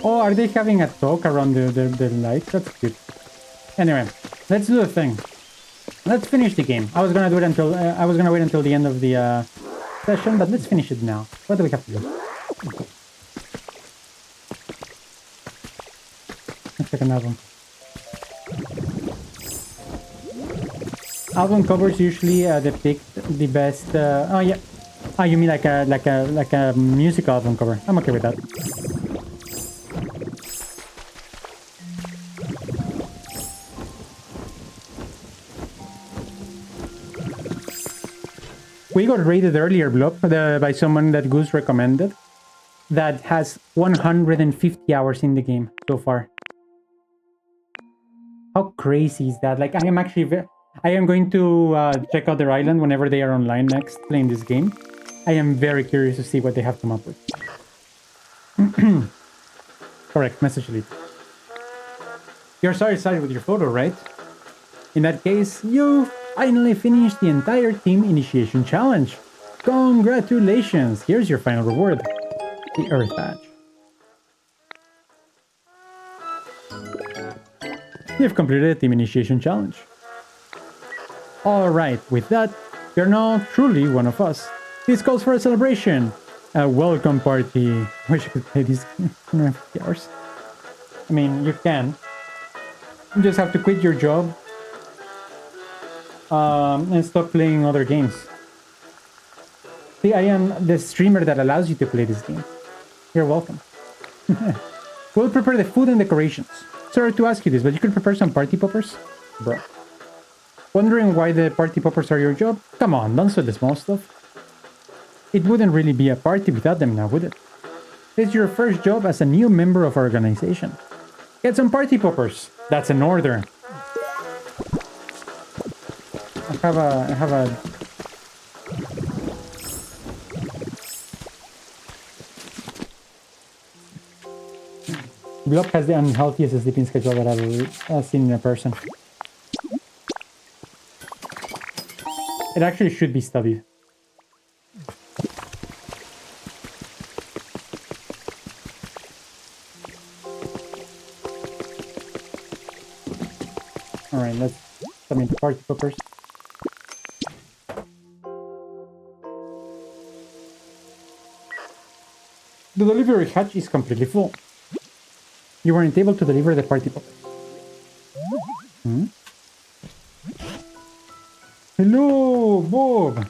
Oh, are they having a talk around the lights? That's cute. Anyway, let's do the thing. Let's finish the game. I was gonna do it until... I was gonna wait until the end of the session, but let's finish it now. What do we have to do? Let's check an album. Album covers usually depict the best. Oh yeah. Oh, you mean like a music album cover? I'm okay with that. We got rated earlier, Blob, by someone that Goose recommended. That has 150 hours in the game so far. How crazy is that? Like, I am actually... I am going to check out their island whenever they are online next playing this game. I am very curious to see what they have come up with. Correct, message lead. You're so excited with your photo, right? In that case, you finally finished the entire team initiation challenge. Congratulations! Here's your final reward. The Earth Badge. You've completed the team initiation challenge. Alright, with that, you're now truly one of us. This calls for a celebration. A welcome party. Wish I could play these 50 hours. I mean, you can. You just have to quit your job. And stop playing other games. See, I am the streamer that allows you to play this game. You're welcome. We'll prepare the food and decorations. Sorry to ask you this, but you could prepare some party poppers? Bro. Wondering why the party poppers are your job? Come on, don't sweat the small stuff. It wouldn't really be a party without them now, would it? It's your first job as a new member of our organization. Get some party poppers. That's an order. I have a... Blob has the unhealthiest sleeping schedule that I've seen in a person. It actually should be studied. Alright, let's submit the party poppers. The delivery hatch is completely full. You weren't able to deliver the party poppers. Hmm? Hello, Bob!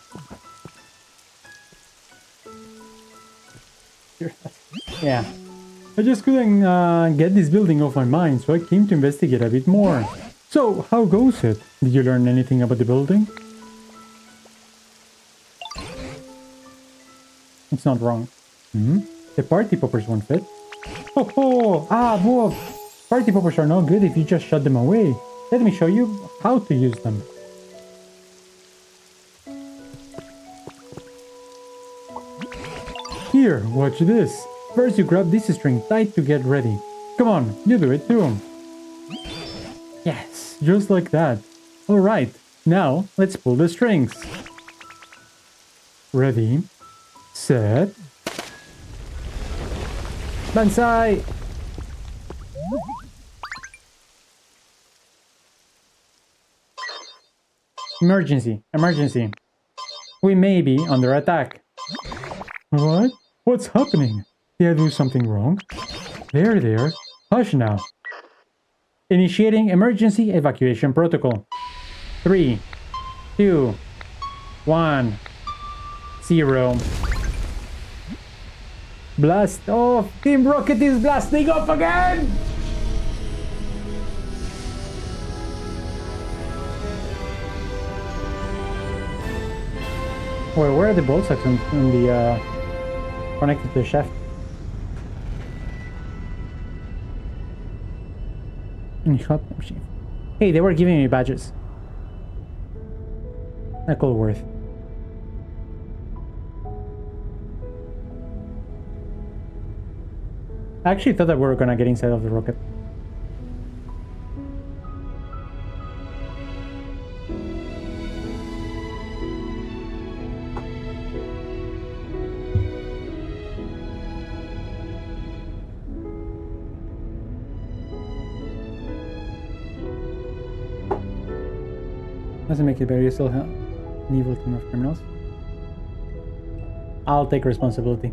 Yeah. I just couldn't get this building off my mind, so I came to investigate a bit more. So, how goes it? Did you learn anything about the building? It's not wrong. Hmm? The party poppers won't fit. Oh, oh! Ah, Bob! Party poppers are no good if you just shut them away. Let me show you how to use them. Here, watch this. First you grab this string tight to get ready. Come on, you do it too. Yes, just like that. Alright, now let's pull the strings. Ready, set, Banzai! Emergency, emergency. We may be under attack. What? What's happening? Did I do something wrong? There. Hush now. Initiating emergency evacuation protocol. 3, 2, 1, 0. Blast off! Team Rocket is blasting off again! Where are the ball sacks on the connected to the shaft? In hot machine. Hey, they were giving me badges. I call worth. I actually thought that we were gonna get inside of the rocket. Doesn't make it better. You still have an evil team of criminals. I'll take responsibility.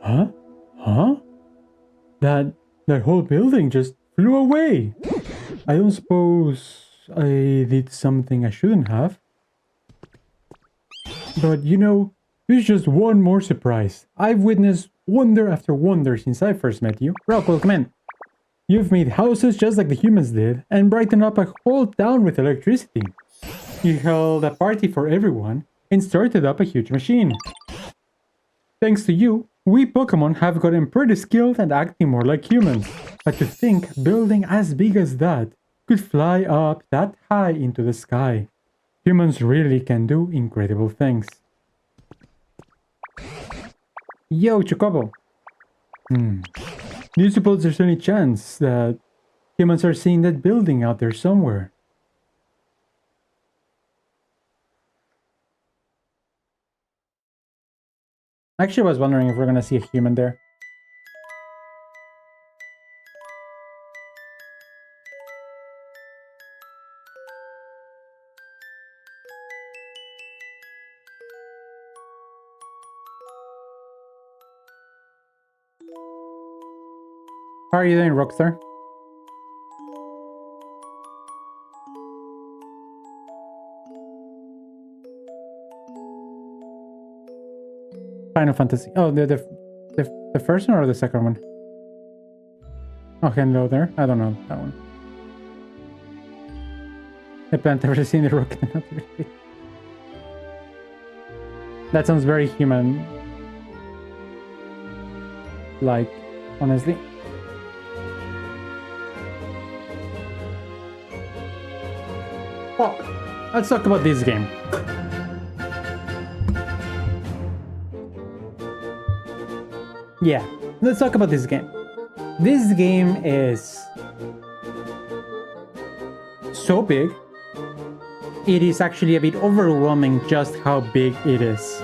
Huh? Huh? That whole building just flew away. I don't suppose I did something I shouldn't have. But you know, there's just one more surprise. I've witnessed wonder after wonder since I first met you. Rockwell, come in. You've made houses just like the humans did and brightened up a whole town with electricity. You held a party for everyone and started up a huge machine. Thanks to you, we Pokemon have gotten pretty skilled at acting more like humans. But to think building as big as that could fly up that high into the sky. Humans really can do incredible things. Yo, Chocobo! Do you suppose there's any chance that humans are seeing that building out there somewhere? Actually, I was wondering if we're gonna see a human there. How are you doing, Rockstar? Final Fantasy. Oh, the first one or the second one? Oh, hello there. I don't know that one. I haven't ever seen the rocket. That sounds very human. Like, honestly. Oh, let's talk about this game. Yeah, let's talk about this game. This game is so big, it is actually a bit overwhelming just how big it is.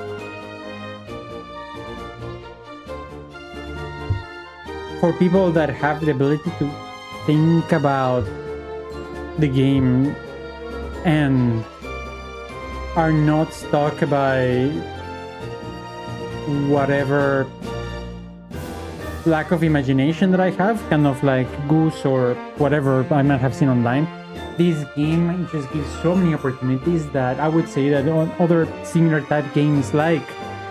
For people that have the ability to think about the game and are not stuck by whatever lack of imagination that I have, kind of like Goose or whatever I might have seen online, this game just gives so many opportunities that I would say that other similar type games like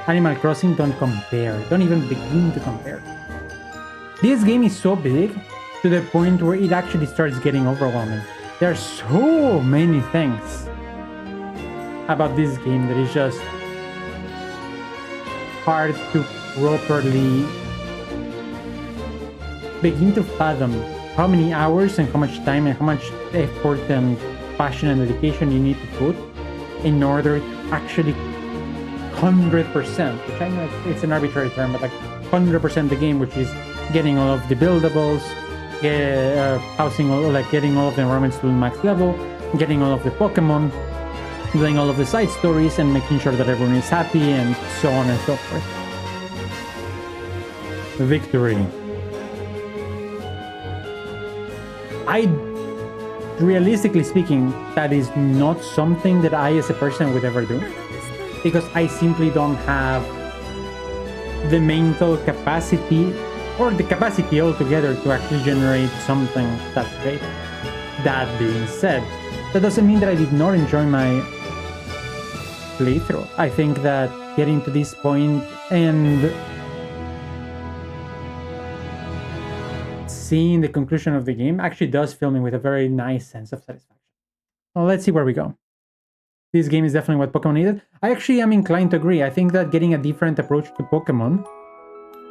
Animal Crossing don't compare, don't even begin to compare. This game is so big to the point where it actually starts getting overwhelming. There are so many things about this game that is just hard to properly begin to fathom how many hours and how much time and how much effort and passion and dedication you need to put in order to actually 100%, which I know it's an arbitrary term, but like 100% the game, which is getting all of the buildables, housing all, like getting all of the environments to the max level, getting all of the Pokemon, doing all of the side stories, and making sure that everyone is happy, and so on and so forth. Victory. Realistically speaking, that is not something that I as a person would ever do, because I simply don't have the mental capacity or the capacity altogether to actually generate something that great. That being said, that doesn't mean that I did not enjoy my playthrough. I think that getting to this point and seeing the conclusion of the game actually does fill me with a very nice sense of satisfaction. Well, let's see where we go. This game is definitely what Pokemon needed. I actually am inclined to agree. I think that getting a different approach to Pokemon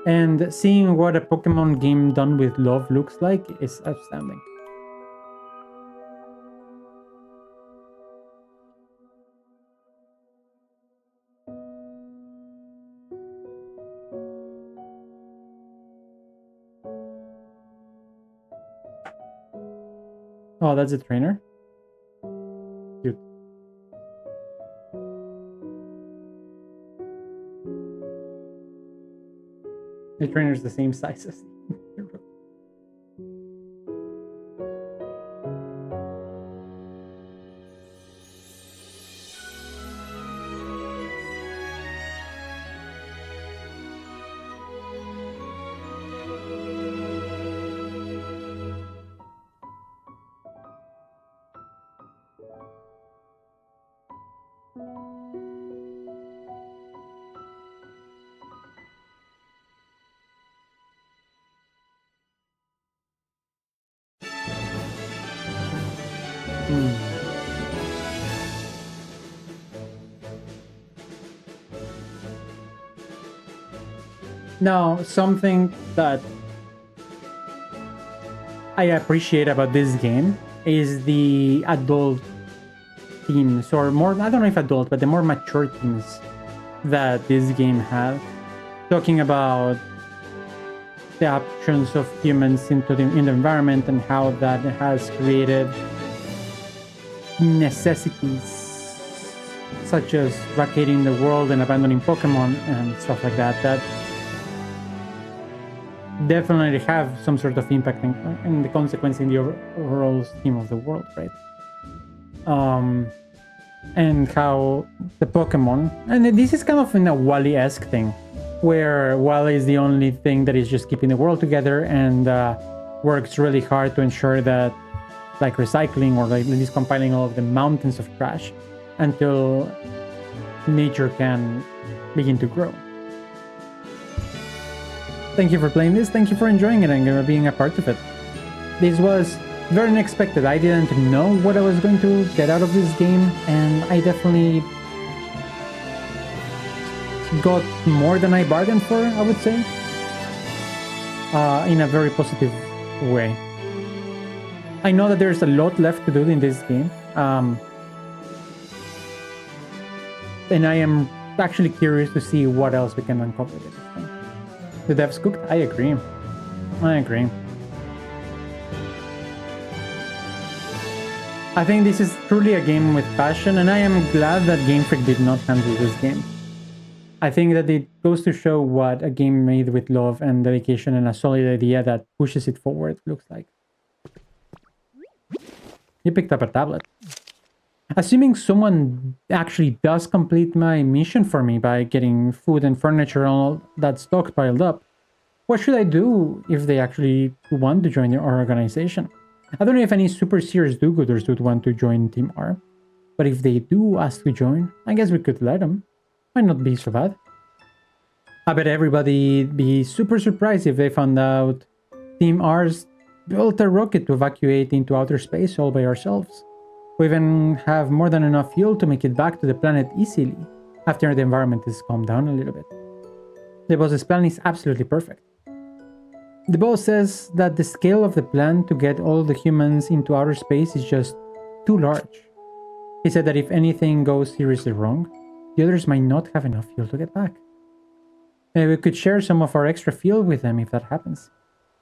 and seeing what a Pokemon game done with love looks like is outstanding. Oh, that's a trainer. Cute. The trainer's the same size as Now, something that I appreciate about this game is the adult themes, or more, I don't know if adult, but the more mature themes that this game has. Talking about the options of humans in the environment and how that has created necessities such as vacating the world and abandoning Pokemon and stuff like that, that definitely have some sort of impact and the consequence in the overall scheme of the world, right? And how the Pokemon, and this is kind of in a Wally-esque thing, where Wally is the only thing that is just keeping the world together and works really hard to ensure that, like, recycling or like at least compiling all of the mountains of trash until nature can begin to grow. Thank you for playing this, thank you for enjoying it and being a part of it. This was very unexpected. I didn't know what I was going to get out of this game, and I definitely got more than I bargained for, I would say, in a very positive way. I know that there's a lot left to do in this game, and I am actually curious to see what else we can uncover with this thing. The devs cooked? I agree. I think this is truly a game with passion, and I am glad that Game Freak did not handle this game. I think that it goes to show what a game made with love and dedication and a solid idea that pushes it forward looks like. You picked up a tablet. Assuming someone actually does complete my mission for me by getting food and furniture and all that stockpiled up, what should I do if they actually want to join our organization? I don't know if any super serious do-gooders would want to join Team R, but if they do ask to join, I guess we could let them. Might not be so bad. I bet everybody'd be super surprised if they found out Team R's built a rocket to evacuate into outer space all by ourselves. We even have more than enough fuel to make it back to the planet easily after the environment has calmed down a little bit. The boss's plan is absolutely perfect. The boss says that the scale of the plan to get all the humans into outer space is just too large. He said that if anything goes seriously wrong, the others might not have enough fuel to get back. Maybe we could share some of our extra fuel with them if that happens.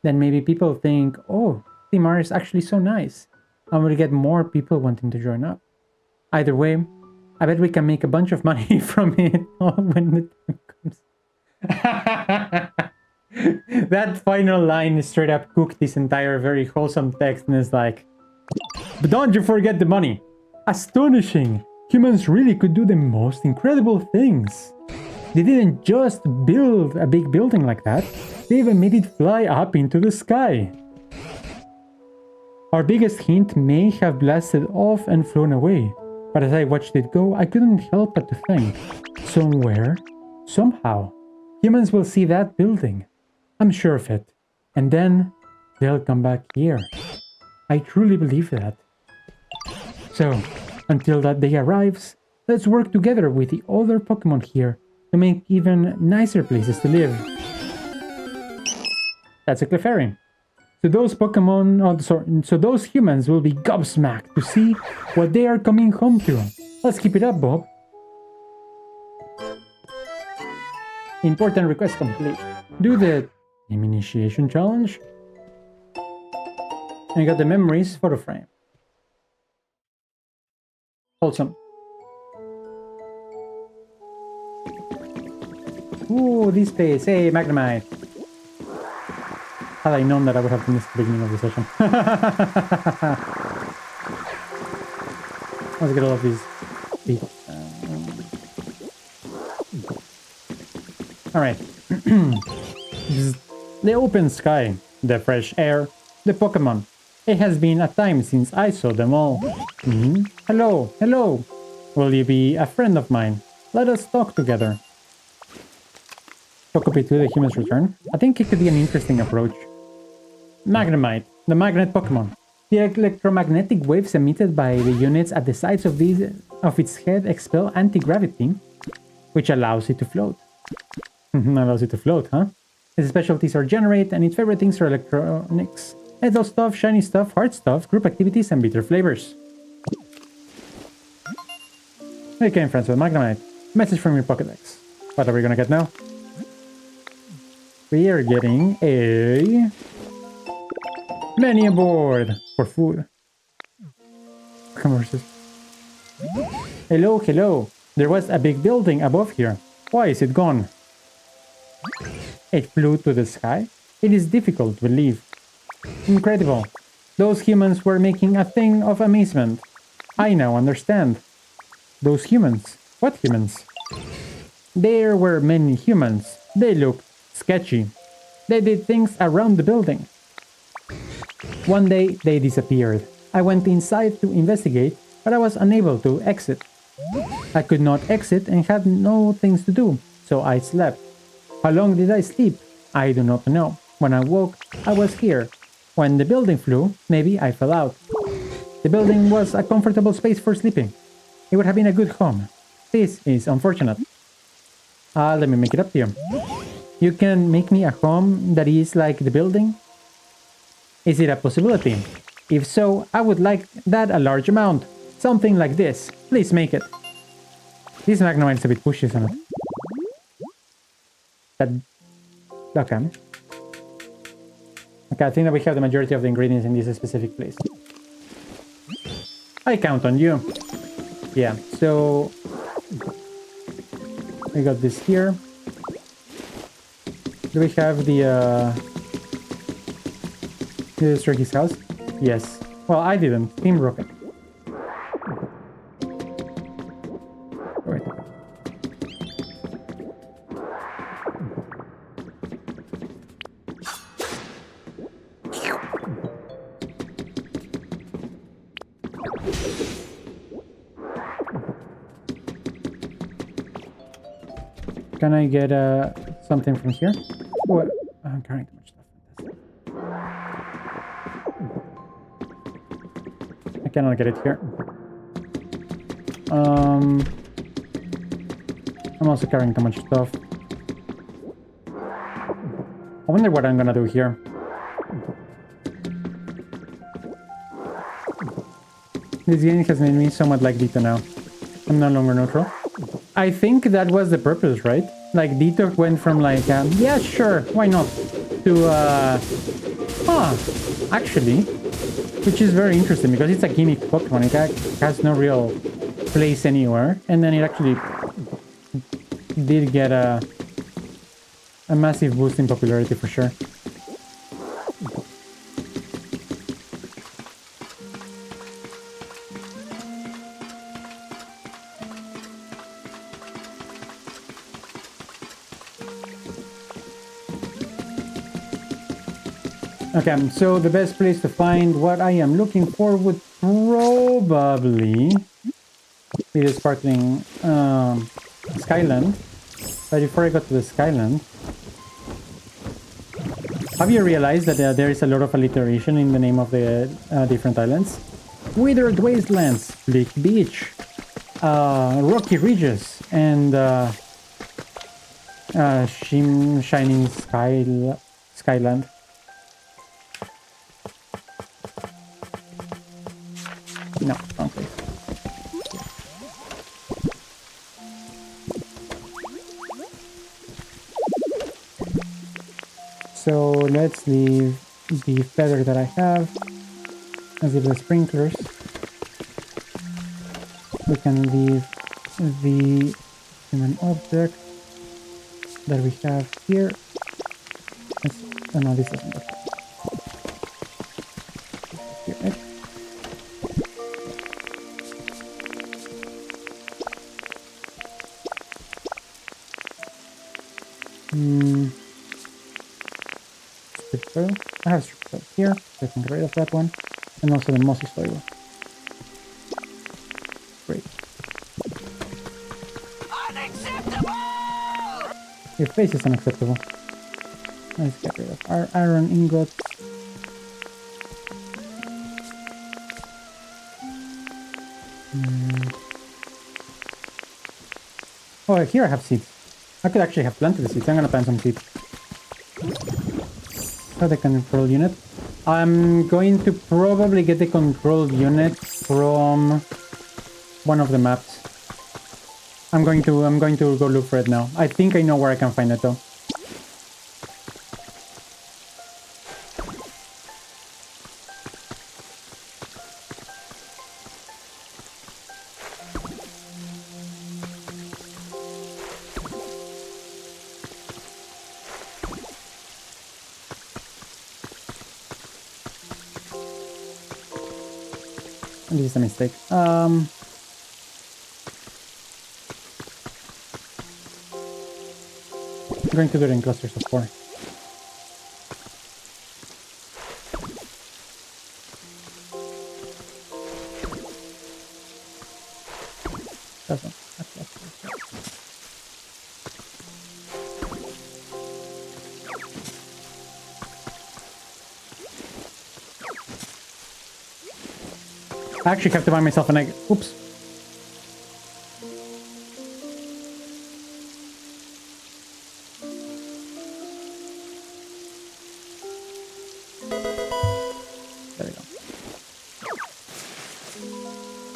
Then maybe people think, oh, Team R is actually so nice, and we'll get more people wanting to join up. Either way, I bet we can make a bunch of money from it when the time comes. That final line straight up cooked this entire very wholesome text and is like, but don't you forget the money. Astonishing! Humans really could do the most incredible things. They didn't just build a big building like that, they even made it fly up into the sky. Our biggest hint may have blasted off and flown away, but as I watched it go, I couldn't help but to think, somewhere, somehow, humans will see that building. I'm sure of it. And then they'll come back here. I truly believe that. So, until that day arrives, let's work together with the other Pokemon here to make even nicer places to live. That's a Clefairy. So those Pokemon, so those humans will be gobsmacked to see what they are coming home to. Let's keep it up, Bob. Important request complete. Do the team initiation challenge. And I got the memories photo frame. Wholesome. Ooh, this place. Hey, Magnemite. Had I known that, I would have missed the beginning of the session. Let's get all of these people. Alright. The open sky, the fresh air, the Pokemon. It has been a time since I saw them all. Hello, hello. Will you be a friend of mine? Let us talk together. Pokopia 2, the humans return. I think it could be an interesting approach. Magnemite, the magnet Pokemon. The electromagnetic waves emitted by the units at the sides of its head expel anti-gravity, which allows it to float. Allows it to float, huh? Its specialties are generate, and its favorite things are electronics. Metal stuff, shiny stuff, hard stuff, group activities, and bitter flavors. We became friends with Magnemite. Message from your Pokédex. What are we gonna get now? We are getting a... Many aboard for food. Converses. Hello, hello. There was a big building above here. Why is it gone? It flew to the sky? It is difficult to believe. Incredible. Those humans were making a thing of amazement. I now understand. Those humans? What humans? There were many humans. They looked sketchy. They did things around the building. One day, they disappeared. I went inside to investigate, but I was unable to exit. I could not exit and had no things to do, so I slept. How long did I sleep? I do not know. When I woke, I was here. When the building flew, maybe I fell out. The building was a comfortable space for sleeping. It would have been a good home. This is unfortunate. Let me make it up to you. You can make me a home that is like the building? Is it a possibility? If so, I would like that a large amount. Something like this. Please make it. This Magnemite is a bit pushy, isn't it? Okay. Okay, I think that we have the majority of the ingredients in this specific place. I count on you. Yeah, so... we got this here. Do we have the Turkey's house? Yes. Well, I didn't. Team Rocket. Wait. Can I get something from here? What? I'm carrying too much stuff. I cannot get it here. I'm also carrying too much stuff. I wonder what I'm gonna do here. This game has made me somewhat like Dito now. I'm no longer neutral. I think that was the purpose, right? Like, Dito went from like, yeah, sure, why not? To, actually, which is very interesting because it's a gimmick Pokemon. It has no real place anywhere. And then it actually did get a massive boost in popularity for sure. Okay, so the best place to find what I am looking for would probably be the sparkling Skyland. But before I go to the Skyland, Have you realized that there is a lot of alliteration in the name of the different islands? Withered Wastelands, Bleak Beach, Rocky Ridges, and Shining Skyland. No, wrong place. So let's leave the feather that I have. Let's leave the sprinklers. We can leave the human object that we have here. Oh no, this doesn't work. Here, right? Strip soil. I have strip soil here, so I can get rid of that one. And also the mossy soil. Great. Unacceptable! Your face is unacceptable. Let's get rid of our iron ingots. Oh, here I have seeds. I could actually have planted the seeds. I'm gonna plant some seeds. Oh, the control unit. I'm going to probably get the control unit from one of the maps. I'm going to go look for it now. I think I know where I can find it though. This is a mistake. I'm going to do it in clusters of 4. That's not. I actually have to buy myself an egg. Oops. There we go.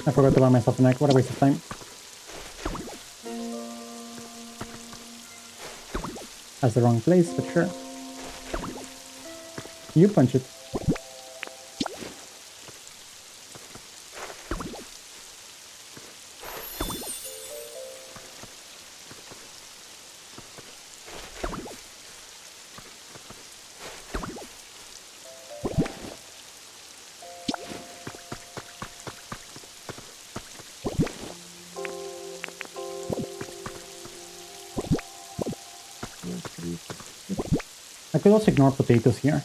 I forgot to buy myself an egg. What a waste of time. That's the wrong place, but sure. You punch it. I could also ignore potatoes here. I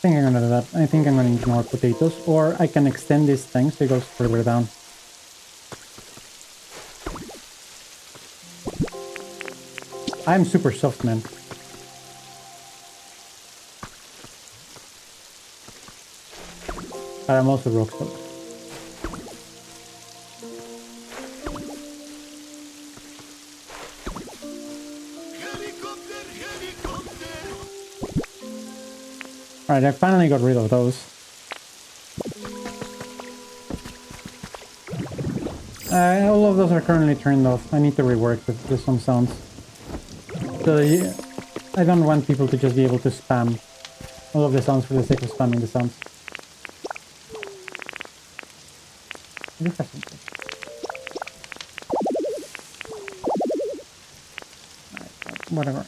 think I'm gonna do that. I think I'm gonna ignore potatoes, or I can extend this thing so it goes further down. I'm super soft, man. But I'm also rock solid. Alright, I finally got rid of those. All of those are currently turned off. I need to rework with some sounds. So I don't want people to just be able to spam all of the sounds for the sake of spamming the sounds. Whatever.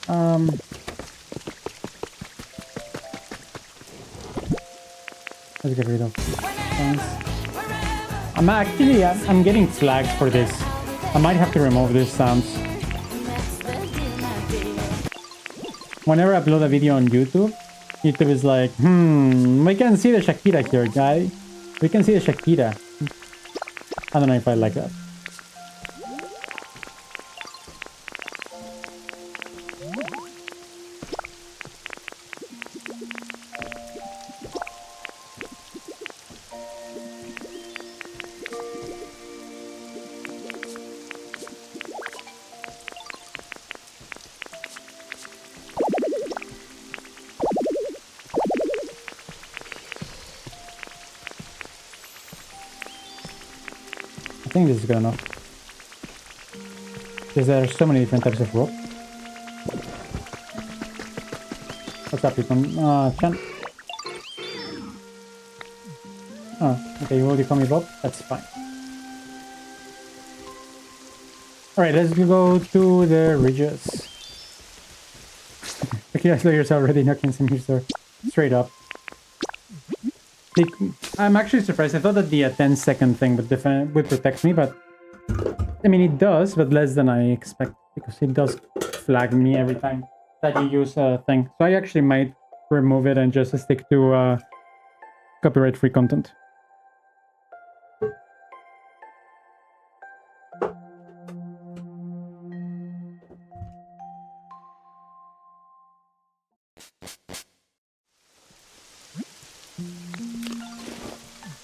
Let's get rid of things. I'm getting flagged for this. I might have to remove these sounds. Whenever I upload a video on YouTube, YouTube is like, we can see the Shakira here, guy. We can see the Shakira. I don't know if I like that. I think this is good enough. Because there are so many different types of rope. What's up, people? Chan. Oh, okay, you already call me Bob? That's fine. Alright, let's go to the ridges. Okay, I saw yourself already knocking some here straight up. I'm actually surprised. I thought that the 10-second thing would protect me, but I mean it does, but less than I expect, because it does flag me every time that you use a thing. So I actually might remove it and just stick to copyright-free content.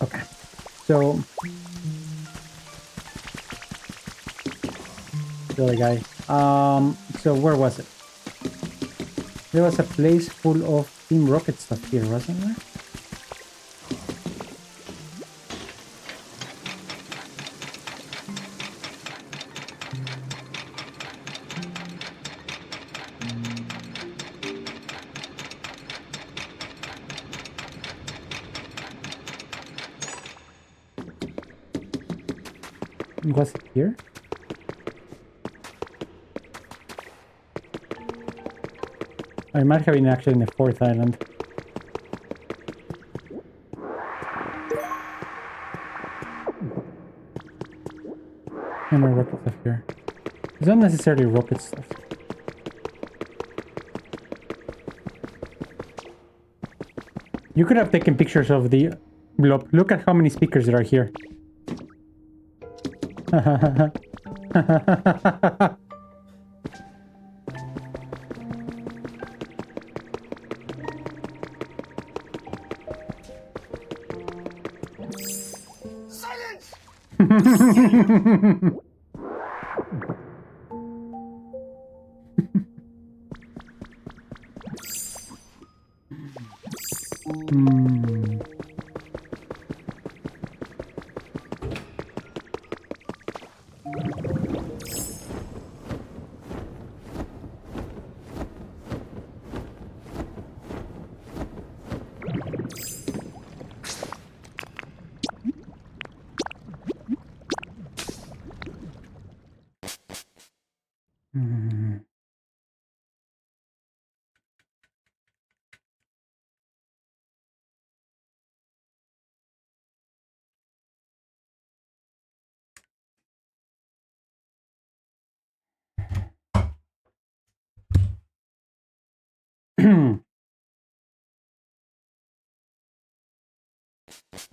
Okay, so the other guy. So where was it? There was a place full of Team Rocket stuff here, wasn't there? Was it here? I might have been actually in the 4th island. No more rocket stuff here. It's not necessarily rocket stuff. You could have taken pictures of the blob. Look at how many speakers there are here. Silence!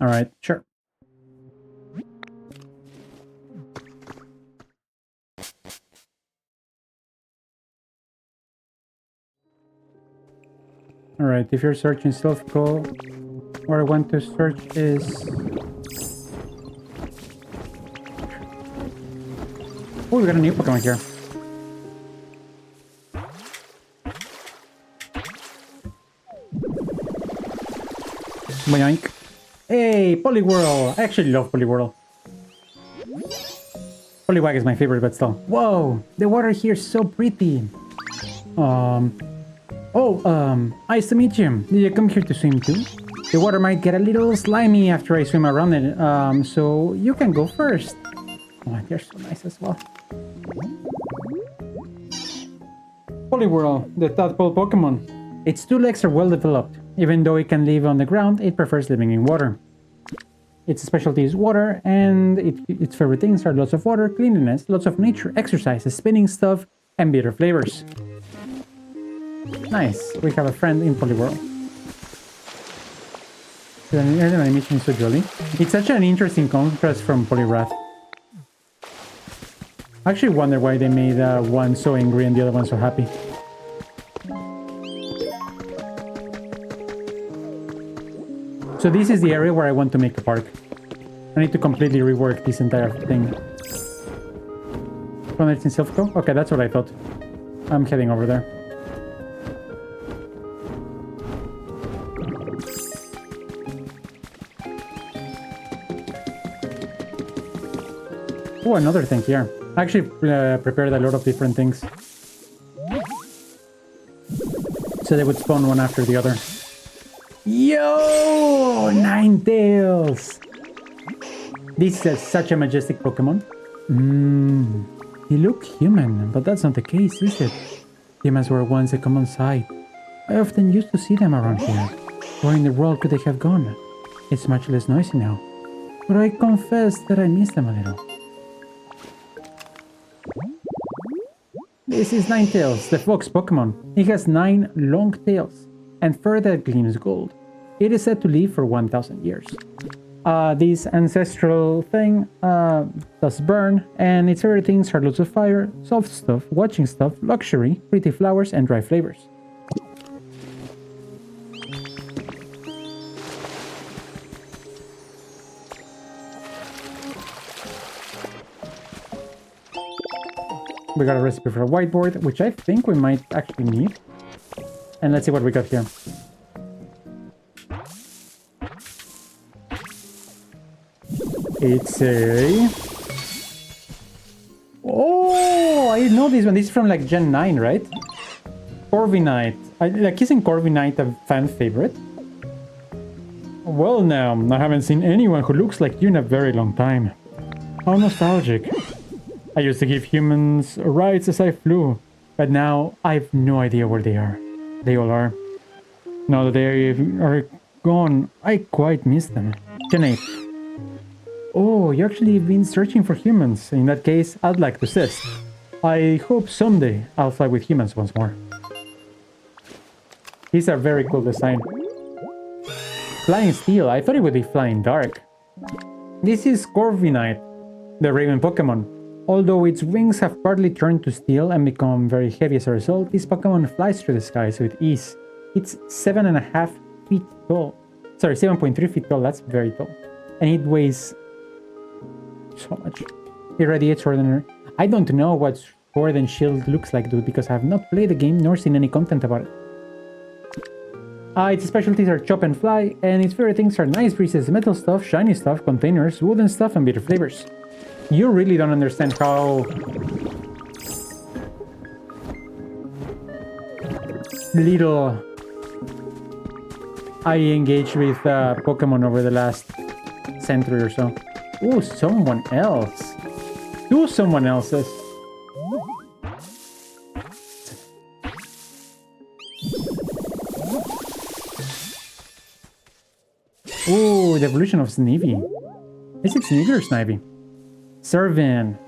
All right, sure. All right, if you're searching stealth call, what I want to search is... Oh, we got a new Pokemon here. Boink. Hey, Poliwhirl! I actually love Poliwhirl. Poliwag is my favorite, but still. Whoa! The water here is so pretty. Nice to meet you. Did you come here to swim too? The water might get a little slimy after I swim around it, so you can go first. Oh, they're so nice as well. Poliwhirl, the tadpole Pokemon. Its 2 legs are well developed. Even though it can live on the ground, it prefers living in water. Its specialty is water, and its favorite things are lots of water, cleanliness, lots of nature, exercise, spinning stuff, and bitter flavors. Nice, we have a friend in Poliwhirl. The animation is so jolly. It's such an interesting contrast from Poliwrath. I actually wonder why they made one so angry and the other one so happy. So this is the area where I want to make a park. I need to completely rework this entire thing. Planets in Silphco? Okay, that's what I thought. I'm heading over there. Oh, another thing here. I actually prepared a lot of different things. So they would spawn one after the other. Yo! Ninetales! This is such a majestic Pokemon. He look human, but that's not the case, is it? Humans were once a common sight. I often used to see them around here. Where in the world could they have gone? It's much less noisy now. But I confess that I miss them a little. This is Ninetales, the fox Pokemon. It has 9 long tails and fur that gleams gold. It is said to live for 1,000 years. This ancestral thing does burn, and its favorite things are lots of fire, soft stuff, watching stuff, luxury, pretty flowers, and dry flavors. We got a recipe for a whiteboard, which I think we might actually need. And let's see what we got here. It's a... Oh, I know this one. This is from like Gen 9, right? Corviknight. Like, isn't Corviknight a fan favorite? Well now, I haven't seen anyone who looks like you in a very long time. How nostalgic. I used to give humans rides as I flew, but now I've no idea where they are. They all are. Now that they are gone, I quite miss them. Gen 8. Oh, you actually been searching for humans. In that case, I'd like to assist. I hope someday I'll fly with humans once more. These are very cool design. Flying Steel, I thought it would be Flying Dark. This is Corviknight, the Raven Pokemon. Although its wings have partly turned to steel and become very heavy as a result, this Pokemon flies through the skies with ease. It's 7.5 feet tall. Sorry, 7.3 feet tall, that's very tall. And it weighs so much. It radiates Sword and... I don't know what Sword and Shield looks like, dude, because I have not played the game nor seen any content about it. Its specialties are chop and fly, and its favorite things are nice breezes, metal stuff, shiny stuff, containers, wooden stuff, and bitter flavors. You really don't understand how little I engaged with Pokemon over the last century or so. Oh, someone else. Do someone else's. Oh, the evolution of Snivy. Is it Snivy or Snivy? Servin.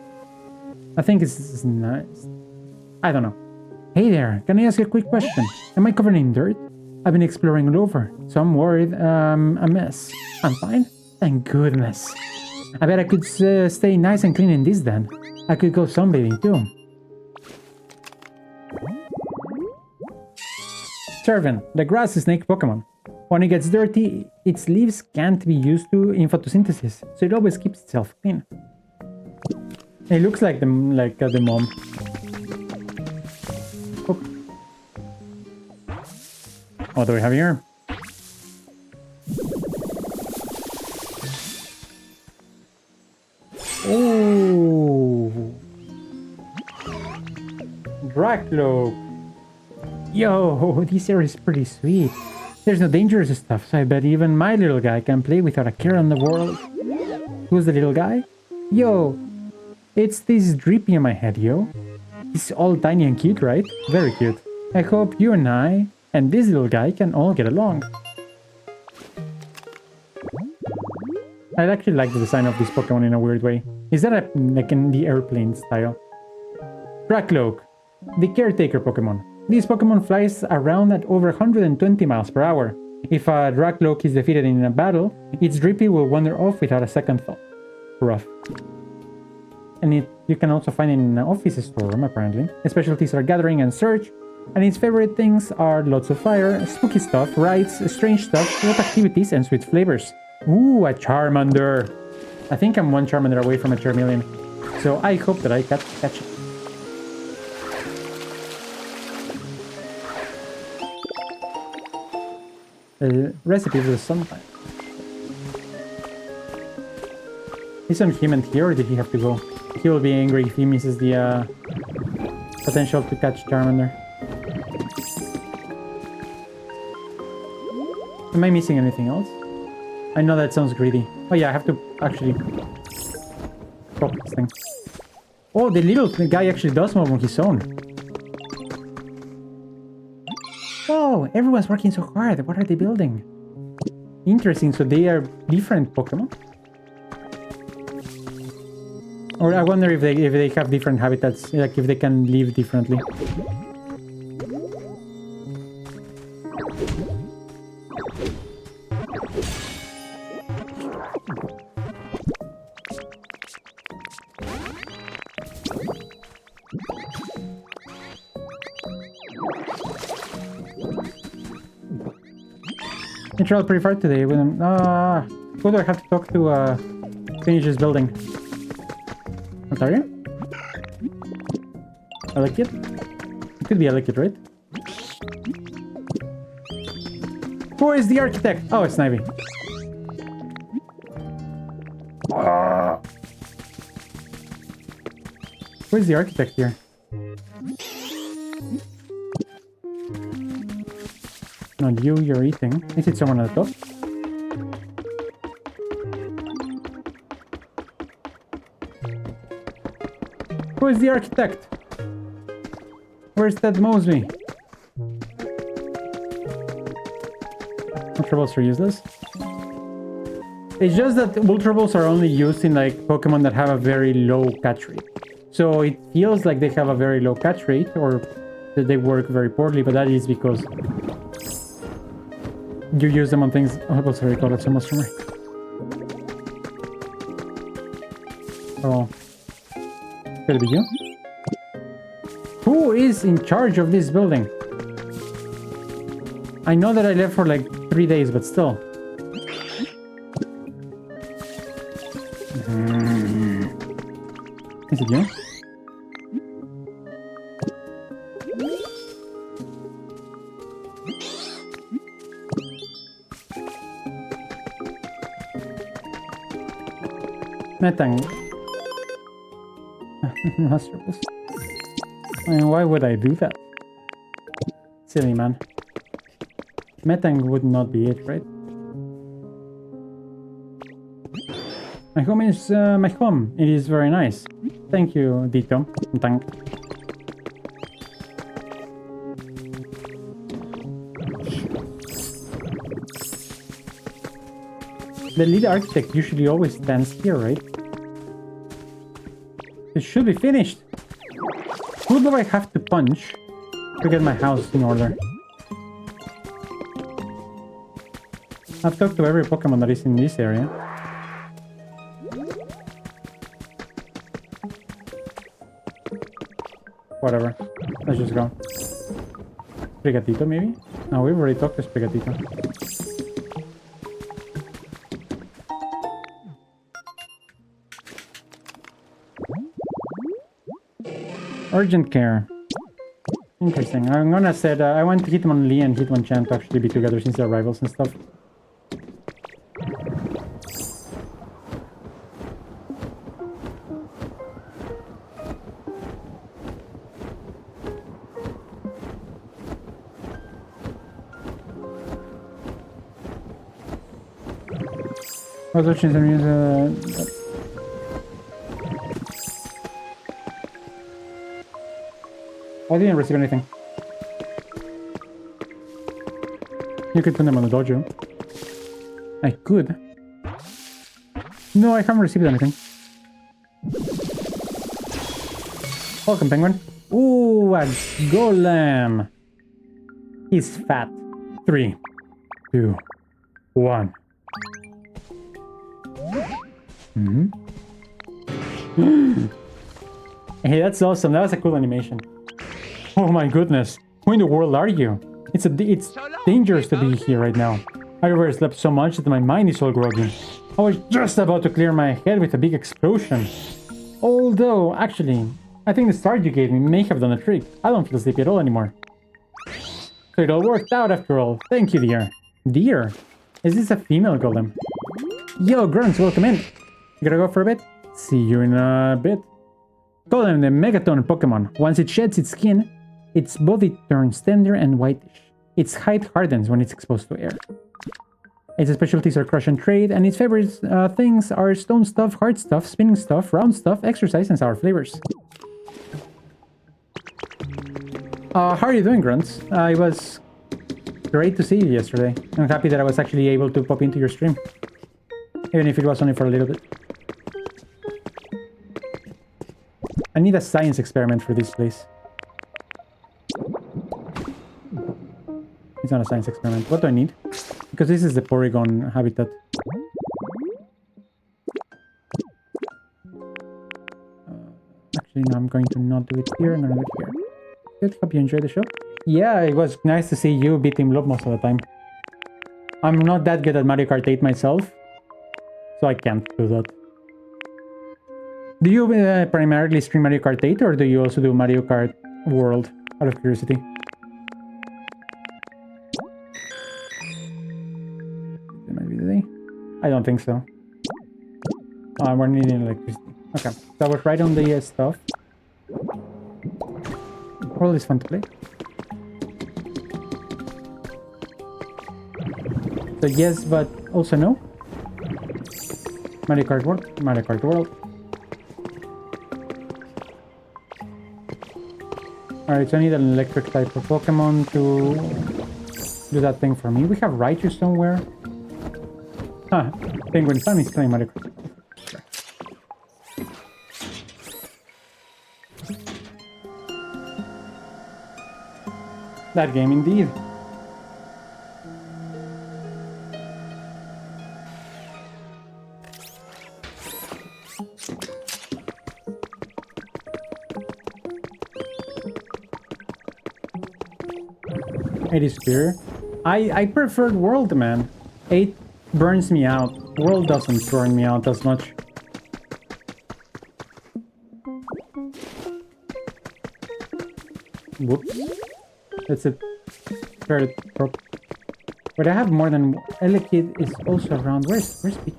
I think it's nice. I don't know. Hey there, can I ask you a quick question? Am I covered in dirt? I've been exploring all over, so I'm worried a mess. I'm fine? Thank goodness. I bet I could stay nice and clean in this then. I could go sunbathing too. Servin, the grass snake Pokemon. When it gets dirty, its leaves can't be used in photosynthesis, so it always keeps itself clean. It looks like the mom. Oh. What do we have here? Oh, Dracloak. Yo, this area is pretty sweet. There's no dangerous stuff, so I bet even my little guy can play without a care in the world. Who's the little guy? Yo, it's this drippy in my head, yo. He's all tiny and cute, right? Very cute. I hope you and I and this little guy can all get along. I actually like the design of this Pokemon in a weird way. Is that like in the airplane style? Dracloak, the caretaker Pokemon. This Pokemon flies around at over 120 miles per hour. If a Dracloak is defeated in a battle, its Drippy will wander off without a second thought. Rough. And you can also find it in an office storeroom, apparently. Its specialties are gathering and search, and its favorite things are lots of fire, spooky stuff, rides, strange stuff, lot activities, and sweet flavors. Ooh, a Charmander! I think I'm one Charmander away from a Charmeleon, so I hope that I catch it. Recipe for the sometime. Isn't him and here, or did he have to go? He will be angry if he misses the potential to catch Charmander. Am I missing anything else? I know that sounds greedy. Oh yeah, I have to actually stop this thing. Oh, the guy actually does move on his own. Oh, everyone's working so hard. What are they building? Interesting, so they are different Pokemon? Or I wonder if they have different habitats, like if they can live differently. I traveled pretty far today with him. Who do I have to talk to finish this building? What are you? Elekid? It could be Elekid, right? Who is the architect? Oh, it's Snivy. Who is the architect here? Not you, you're eating. Is it someone at the top? Who is the architect? Where's Ted Mosby? Ultra Balls are useless. It's just that Ultra Balls are only used in like Pokemon that have a very low catch rate. So it feels like they have a very low catch rate or that they work very poorly, but that is because you use them on things. Oh, sorry, God, that's so much for me. Oh. Could it be you? Who is in charge of this building? I know that I left for like 3 days, but still. Is it you? Metang. Masterpiece. I mean, why would I do that? Silly man. Metang would not be it, right? My home is my home. It is very nice. Thank you, Dito. Thank. The lead architect usually always stands here, right? It should be finished. Who do I have to punch to get my house in order? I've talked to every Pokemon that is in this area. Whatever. Let's just go. Sprigatito, maybe? No, we've already talked to Sprigatito. Urgent care. Interesting. I'm gonna set. I want Hitmonlee and Hitmonchan to actually be together since they're rivals and stuff. What's the chance? I didn't receive anything. You could put them on the dojo. I could. No, I haven't received anything. Welcome, penguin. Ooh, a golem. He's fat. 3. 2, 1. Hey, that's awesome. That was a cool animation. Oh my goodness. Who in the world are you? It's dangerous to be here right now. I overslept so much that my mind is all groggy. I was just about to clear my head with a big explosion. Although, actually, I think the start you gave me may have done a trick. I don't feel sleepy at all anymore. So it all worked out after all. Thank you, dear. Dear? Is this a female golem? Yo, Grunts, welcome in. You gotta go for a bit? See you in a bit. Golem, the Megaton Pokemon. Once it sheds its skin, its body turns tender and whitish. Its hide hardens when it's exposed to air. Its specialties are crush and trade, and its favorite things are stone stuff, hard stuff, spinning stuff, round stuff, exercise, and sour flavors. How are you doing, Grunts? It was great to see you yesterday. I'm happy that I was actually able to pop into your stream. Even if it was only for a little bit. I need a science experiment for this place. It's not a science experiment. What do I need? Because this is the Porygon habitat. Actually, no, I'm going to not do it here. I'm going to do it here. Good. Hope you enjoyed the show. Yeah, it was nice to see you beat Team Blob most of the time. I'm not that good at Mario Kart 8 myself, so I can't do that. Do you primarily stream Mario Kart 8, or do you also do Mario Kart World, out of curiosity? It might be the day. I don't think so. We're needing electricity. Okay, so I was right on the stuff. World is fun to play. So yes, but also no. Mario Kart World, Mario Kart World. Alright, so I need an electric type of Pokemon to do that thing for me. We have Raichu somewhere. Huh, Penguin Fan is playing Mario Kart. That game indeed. It is pure. I preferred World, man. 8 burns me out. World doesn't burn me out as much. Whoops. That's a third prop. But I have more than Elekid is also around. Where's Pete?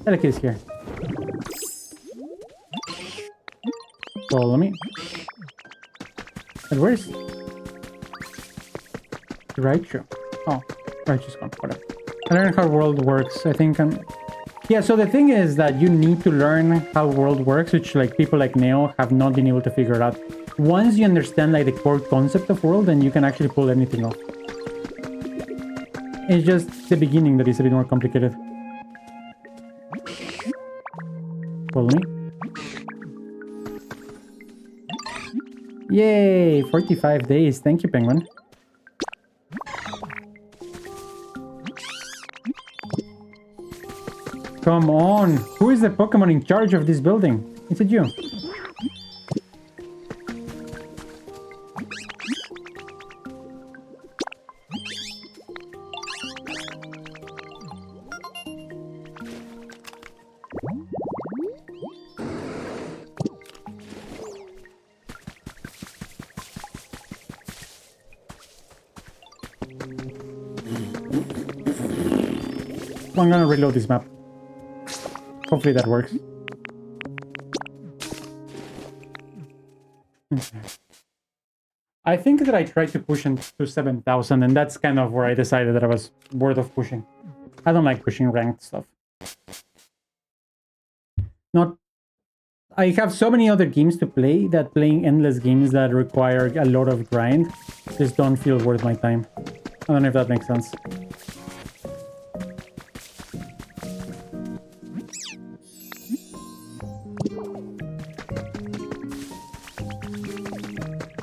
Elekid is here. Follow me. And where's Raichu? Oh, Raichu's gone. Whatever. I learned how world works. I think I'm... Yeah, so the thing is that you need to learn how world works, which like people like Neo have not been able to figure it out. Once you understand like the core concept of world, then you can actually pull anything off. It's just the beginning that is a bit more complicated. Follow me. Yay! 45 days. Thank you, Penguin. Come on! Who is the Pokemon in charge of this building? Is it you? I'm gonna reload this map. Hopefully that works. I think that I tried to push into 7,000, and that's kind of where I decided that I was bored of pushing. I don't like pushing ranked stuff. I have so many other games to play that playing endless games that require a lot of grind just don't feel worth my time. I don't know if that makes sense.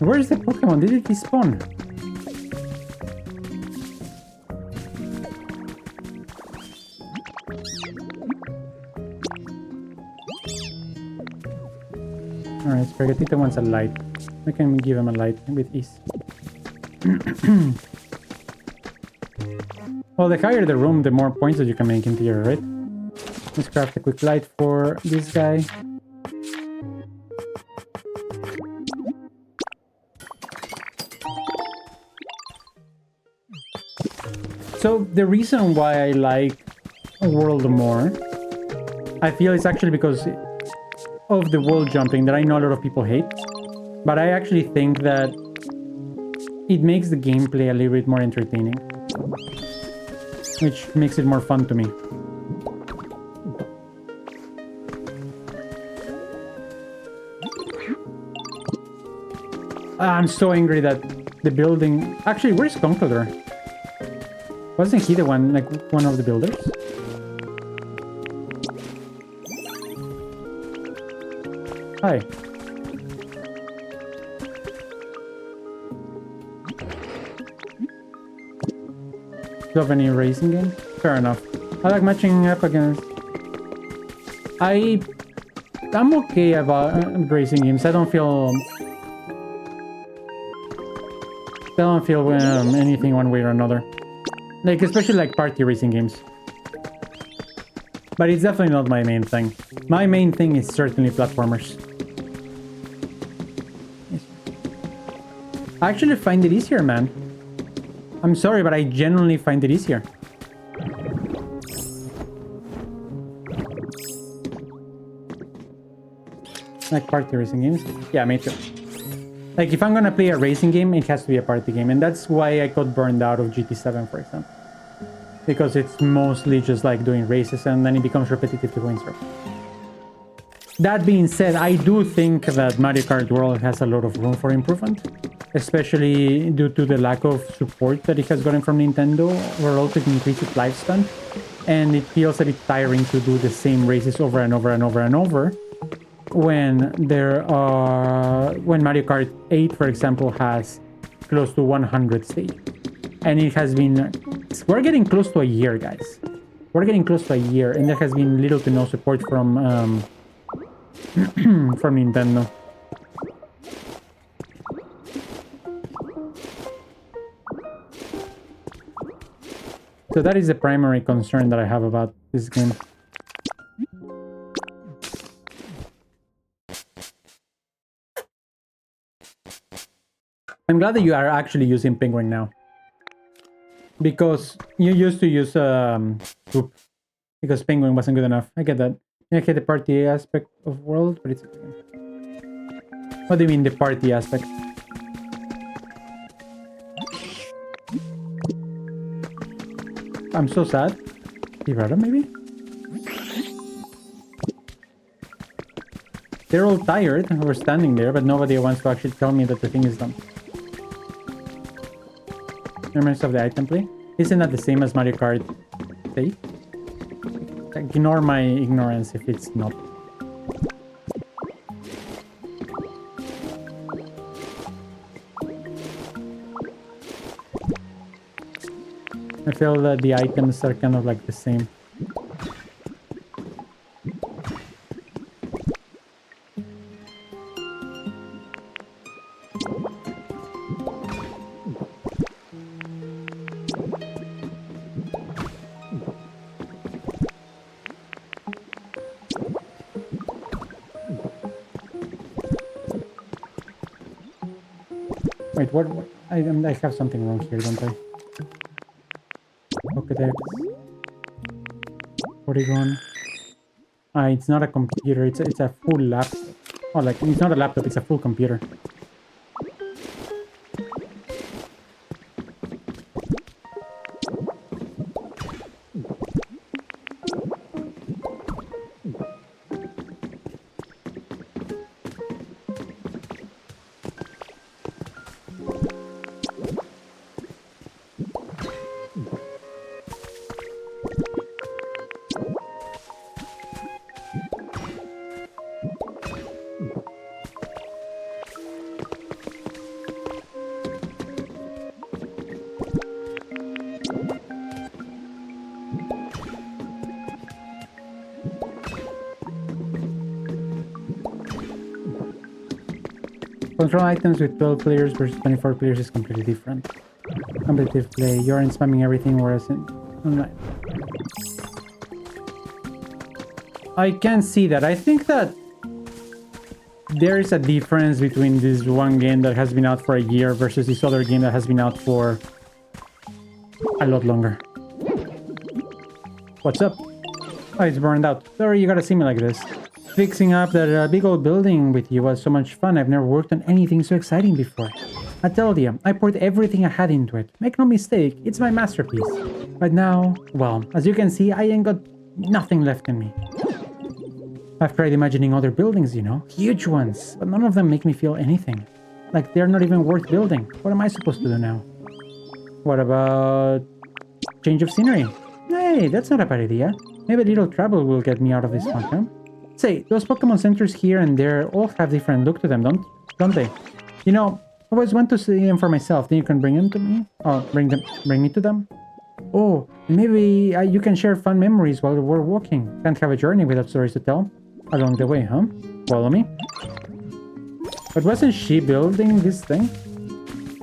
Where is the Pokemon? Did it despawn? Alright, Spaghettito wants a light. We can give him a light with ease. Well, the higher the room, the more points that you can make interior, right? Let's craft a quick light for this guy. So the reason why I like World more, I feel it's actually because of the wall jumping that I know a lot of people hate. But I actually think that it makes the gameplay a little bit more entertaining, which makes it more fun to me. I'm so angry that the building... Actually, where's Conqueror? Wasn't he the one, like, one of the builders? Hi. Do you have any racing game? Fair enough. I like matching up against... I'm okay about racing games. I don't feel anything one way or another. Like, especially like party racing games. But it's definitely not my main thing. My main thing is certainly platformers. I actually find it easier, man. I'm sorry, but I genuinely find it easier. Like party racing games? Yeah, me too. Like, if I'm gonna play a racing game, it has to be a party game. And that's why I got burned out of GT7, for example. Because it's mostly just like doing races and then it becomes repetitive to go in circles. That being said, I do think that Mario Kart World has a lot of room for improvement. Especially due to the lack of support that it has gotten from Nintendo, or also to increase its lifespan. And it feels a bit tiring to do the same races over and over and over and over. When Mario Kart 8, for example, has close to 100 stages. And it has been... We're getting close to a year, guys. We're getting close to a year, and there has been little to no support from from Nintendo. So that is the primary concern that I have about this game. I'm glad that you are actually using Penguin now. Because you used to use Poop. Because Penguin wasn't good enough. I get that. I get the party aspect of World, but it's... What do you mean, the party aspect? I'm so sad. Tirada, maybe? They're all tired. We're standing there, but nobody wants to actually tell me that the thing is done. Remnants of the item play? Isn't that the same as Mario Kart 8? Ignore my ignorance if it's not. I feel that the items are kind of like the same. Wait, what? I have something wrong here, don't I? Pokédex. Polygon. It's not a computer, it's a full laptop. Oh, like, it's not a laptop, it's a full computer. Control items with 12 players versus 24 players is completely different. Competitive play. You're in spamming everything, whereas in online. I can see that. I think that there is a difference between this one game that has been out for a year versus this other game that has been out for a lot longer. What's up? Oh, it's burned out. Sorry, you gotta see me like this. Fixing up that big old building with you was so much fun. I've never worked on anything so exciting before. I told you, I poured everything I had into it. Make no mistake, it's my masterpiece. But now, well, as you can see, I ain't got nothing left in me. I've tried imagining other buildings, you know, huge ones, but none of them make me feel anything. Like they're not even worth building. What am I supposed to do now? What about change of scenery? Hey, that's not a bad idea. Maybe a little travel will get me out of this funk, huh? Say, those Pokemon centers here and there all have different look to them, don't they? You know, I always want to see them for myself. Then you can bring them to me. Oh, bring me to them. Oh, maybe you can share fun memories while we're walking. Can't have a journey without stories to tell along the way, huh? Follow me. But wasn't she building this thing?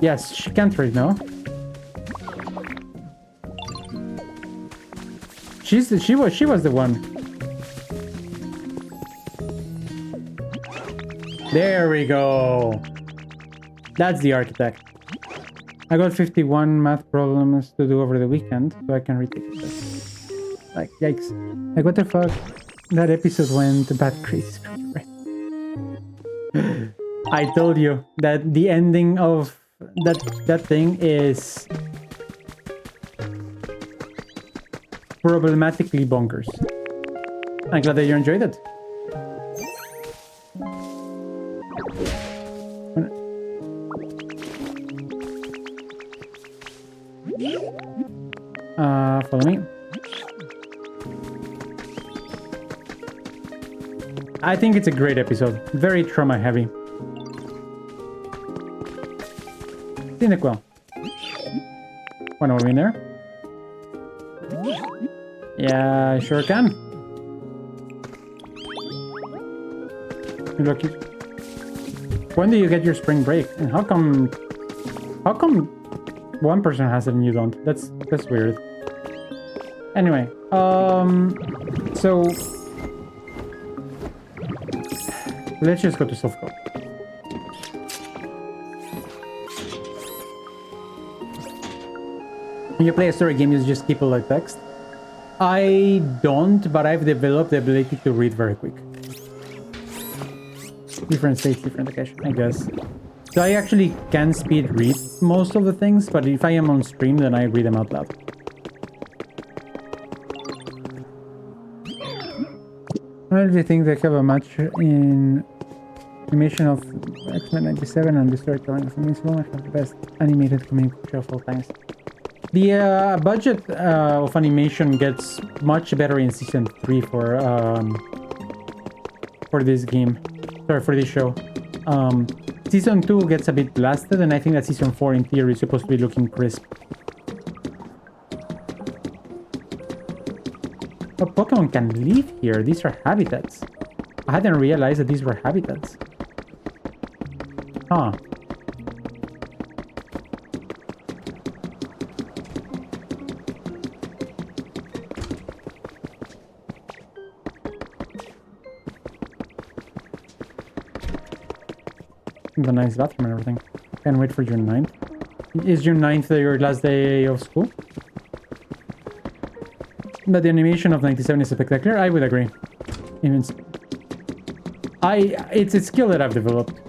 Yes, she can't right now. She was the one. There we go. That's the architect. I got 51 math problems to do over the weekend, so I can retake it. Like, yikes. Like, what the fuck? That episode went bad crazy. I told you that the ending of that thing is problematically bonkers. I'm glad that you enjoyed it. Follow me. I think it's a great episode. Very trauma heavy. Cynical. Wanna win there? Yeah, sure can. Look, when do you get your spring break? And how come one person has it and you don't? That's weird. Anyway, so let's just go to self-code. When you play a story game, you just keep a light text. I don't, but I've developed the ability to read very quick. Different states, different location, I guess. So I actually can speed read most of the things, but if I am on stream, then I read them out loud. Why do you think they have a match in animation of X-Men 97 and the storytelling of this one have the best animated comic show of all times? The budget of animation gets much better in season 3 for this game. Sorry, for this show. Season 2 gets a bit blasted, and I think that season 4 in theory is supposed to be looking crisp. Oh, Pokemon can live here. These are habitats. I hadn't realized that these were habitats. Huh. The nice bathroom and everything. Can't wait for June 9th. Is June 9th your last day of school? But the animation of 97 is spectacular. I would agree. Even it's a skill that I've developed.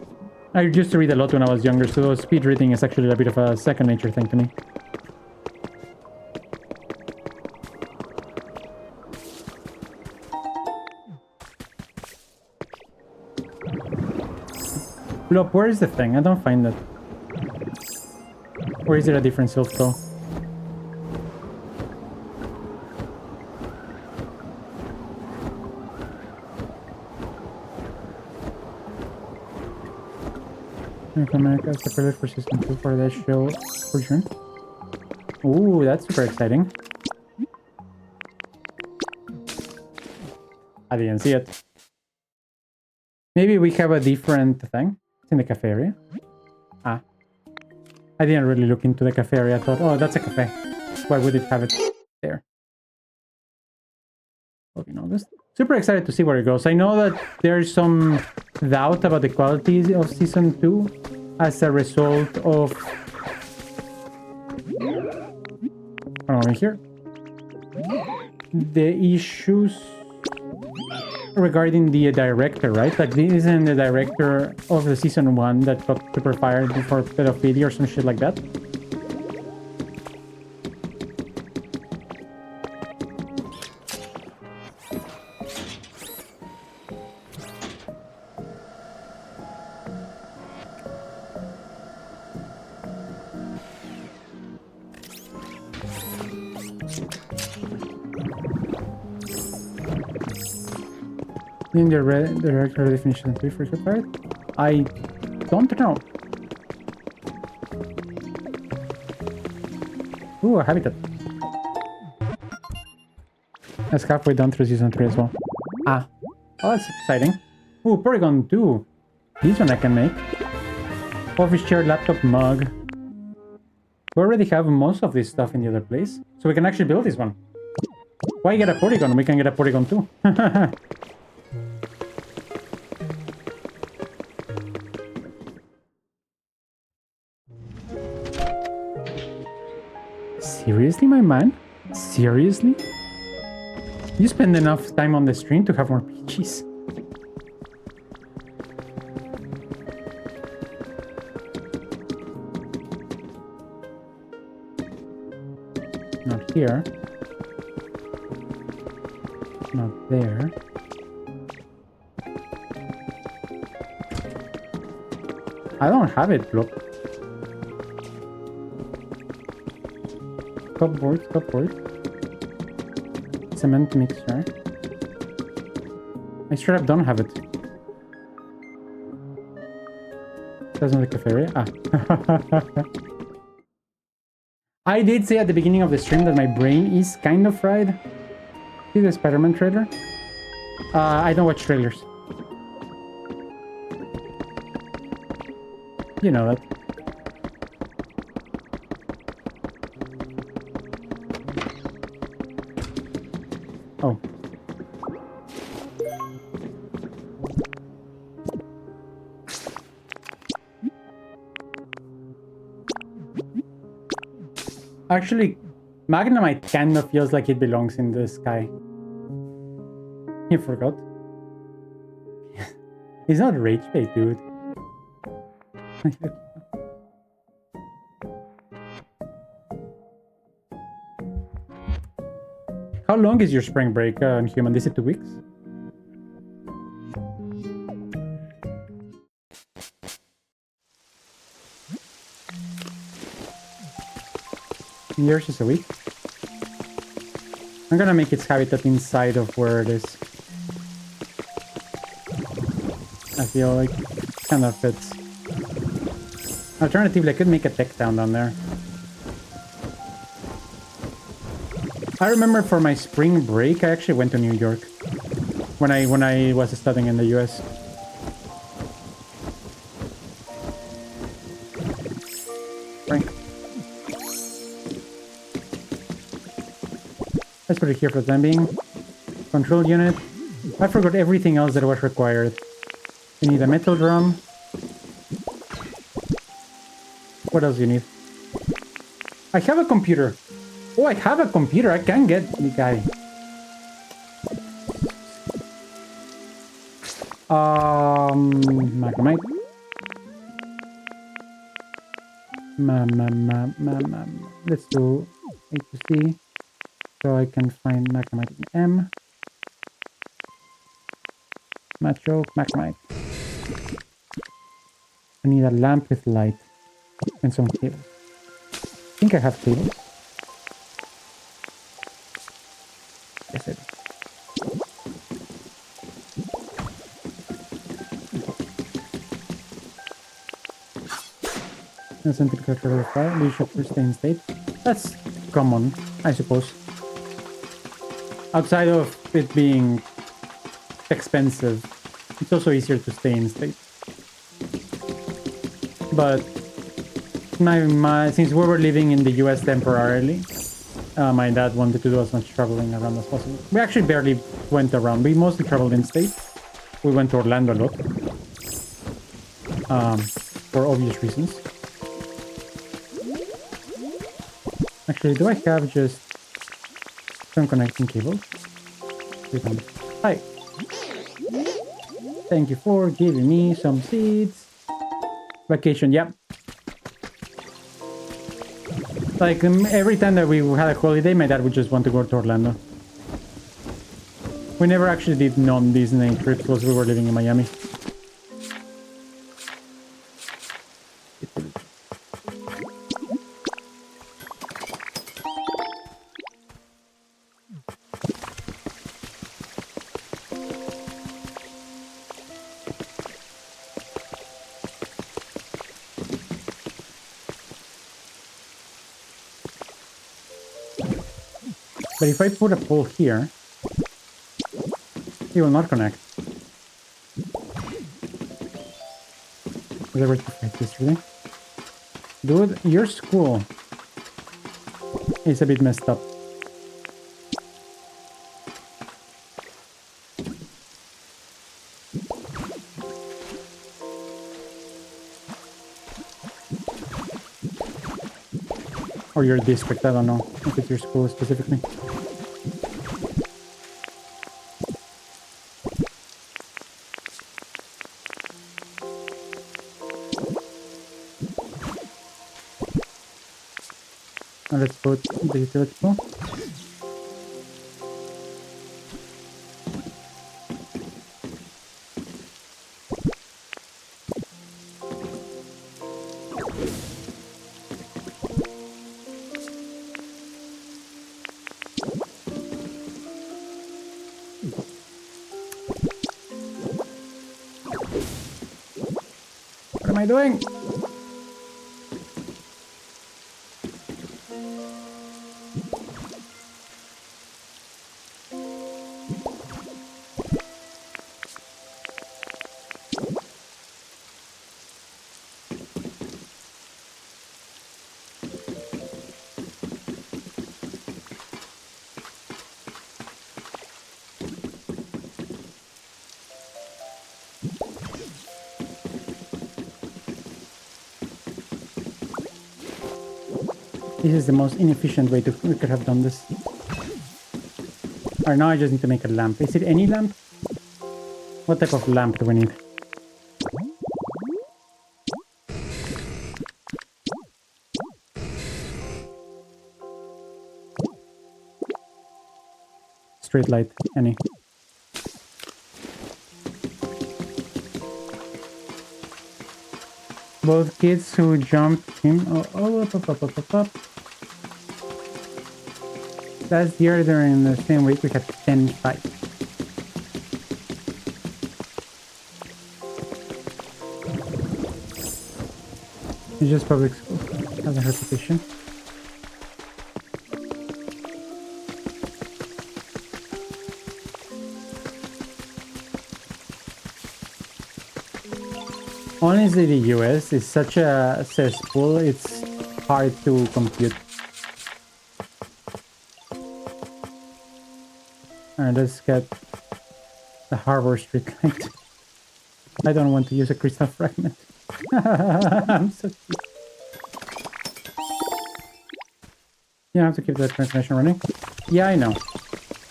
I used to read a lot when I was younger, so speed reading is actually a bit of a second nature thing to me. Flop, where is the thing? I don't find it. Or is it a different self-go? North America is prepared for season 2 for that show for June. Ooh, that's super exciting. I didn't see it. Maybe we have a different thing. in the cafe area. Ah. I didn't really look into the cafe area. I thought, oh, that's a cafe. Why would it have it there? Well, you know, just super excited to see where it goes. I know that there's some doubt about the quality of Season 2 as a result of... over here. The issues regarding the director, right? Like, this isn't the director of the Season 1 that got super fired for pedophilia or some shit like that. In the director definition 3 for part? I don't know. Ooh, a habitat. That's halfway done through Season 3 as well. Ah. Oh, that's exciting. Ooh, Porygon 2. This one I can make. Office chair, laptop, mug. We already have most of this stuff in the other place. So we can actually build this one. Why get a Porygon? We can get a Porygon 2. Seriously, my man? Seriously? You spend enough time on the stream to have more peaches. Not here. Not there. I don't have it blocked. Cupboard. Cement mixer. I straight up don't have it. Doesn't look cafe area. Ah. I did say at the beginning of the stream that my brain is kind of fried. See the Spider-Man trailer? I don't watch trailers. You know that. Oh. Actually, Magnemite kind of feels like it belongs in the sky. You forgot? It's not rage bait, dude. How long is your spring break, Human? Is it 2 weeks? Yours is a week. I'm gonna make its habitat inside of where it is. I feel like it kind of fits. Alternatively, I could make a tech town down there. I remember for my spring break, I actually went to New York when I was studying in the US. Frank. Let's put it here for the time being. Control unit. I forgot everything else that was required. You need a metal drum. What else do you need? I have a computer. Oh, I have a computer. I can get the guy. Magnemite. Let's do A to C. So I can find Magnemite in M. Macho, Magnemite. I need a lamp with light. And some cables. I think I have cables. Yes, I do. And something to control the fire. Bishop to stay in state. That's common, I suppose. Outside of it being expensive, it's also easier to stay in state. But since we were living in the US temporarily, my dad wanted to do as much traveling around as possible. We actually barely went around. We mostly traveled in state. We went to Orlando a lot. For obvious reasons. Actually, do I have just some connecting cables? Hi. Thank you for giving me some seeds. Vacation, yep. Like every time that we had a holiday, my dad would just want to go to Orlando. We never actually did non-Disney trips because we were living in Miami. But if I put a pole here, it will not connect. Was I right to fight this, really? Dude, your school is a bit messed up. Or your district, I don't know if it's your school specifically. Now let's put the utility pole. What am I doing? This is the most inefficient way we could have done this. Alright, now I just need to make a lamp. Is it any lamp? What type of lamp do we need? Street light, any. Both kids who jumped him. Up. Last year, during the same week, we had 10 fights. It's just public school. Has a reputation. Honestly, the US is such a cesspool, it's hard to compute. Alright, let's get the harbor street light. I don't want to use a crystal fragment. I'm so cute. You have to keep that transmission running. Yeah, I know.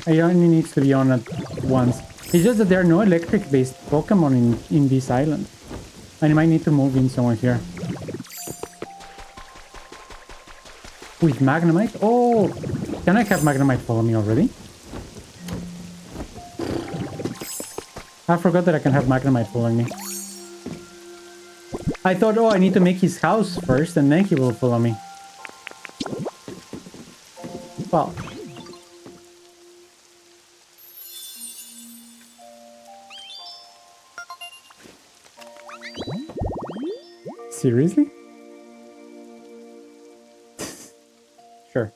It only needs to be on at once. It's just that there are no electric-based Pokemon in this island. And I might need to move in somewhere here. With Magnemite? Oh! Can I have Magnemite follow me already? I forgot that I can have Magnemite following me. I thought, oh, I need to make his house first and then he will follow me. Well. Seriously? Sure.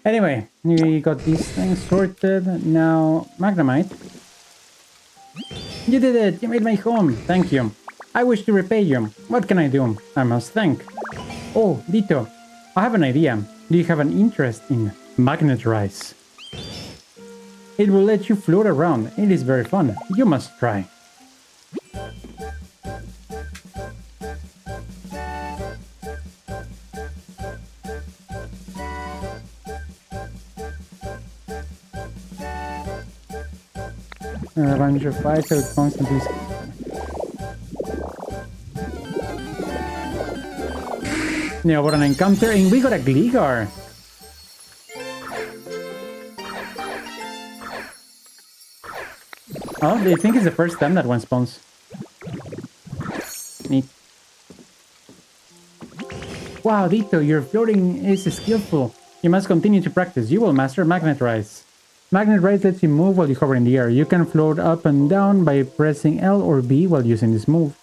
Anyway, we got these things sorted. Now, Magnemite. You did it! You made my home! Thank you. I wish to repay you. What can I do? I must thank. Oh, Dito, I have an idea. Do you have an interest in magnet rice? It will let you float around. It is very fun. You must try. A bunch of fights, so it constantly. Yeah, what an encounter, and we got a Gligar. Oh, they think it's the first time that one spawns. Neat. Wow, Dito, your floating is skillful. You must continue to practice. You will master Magnet Rise. Magnet Rise lets you move while you hover in the air. You can float up and down by pressing L or B while using this move.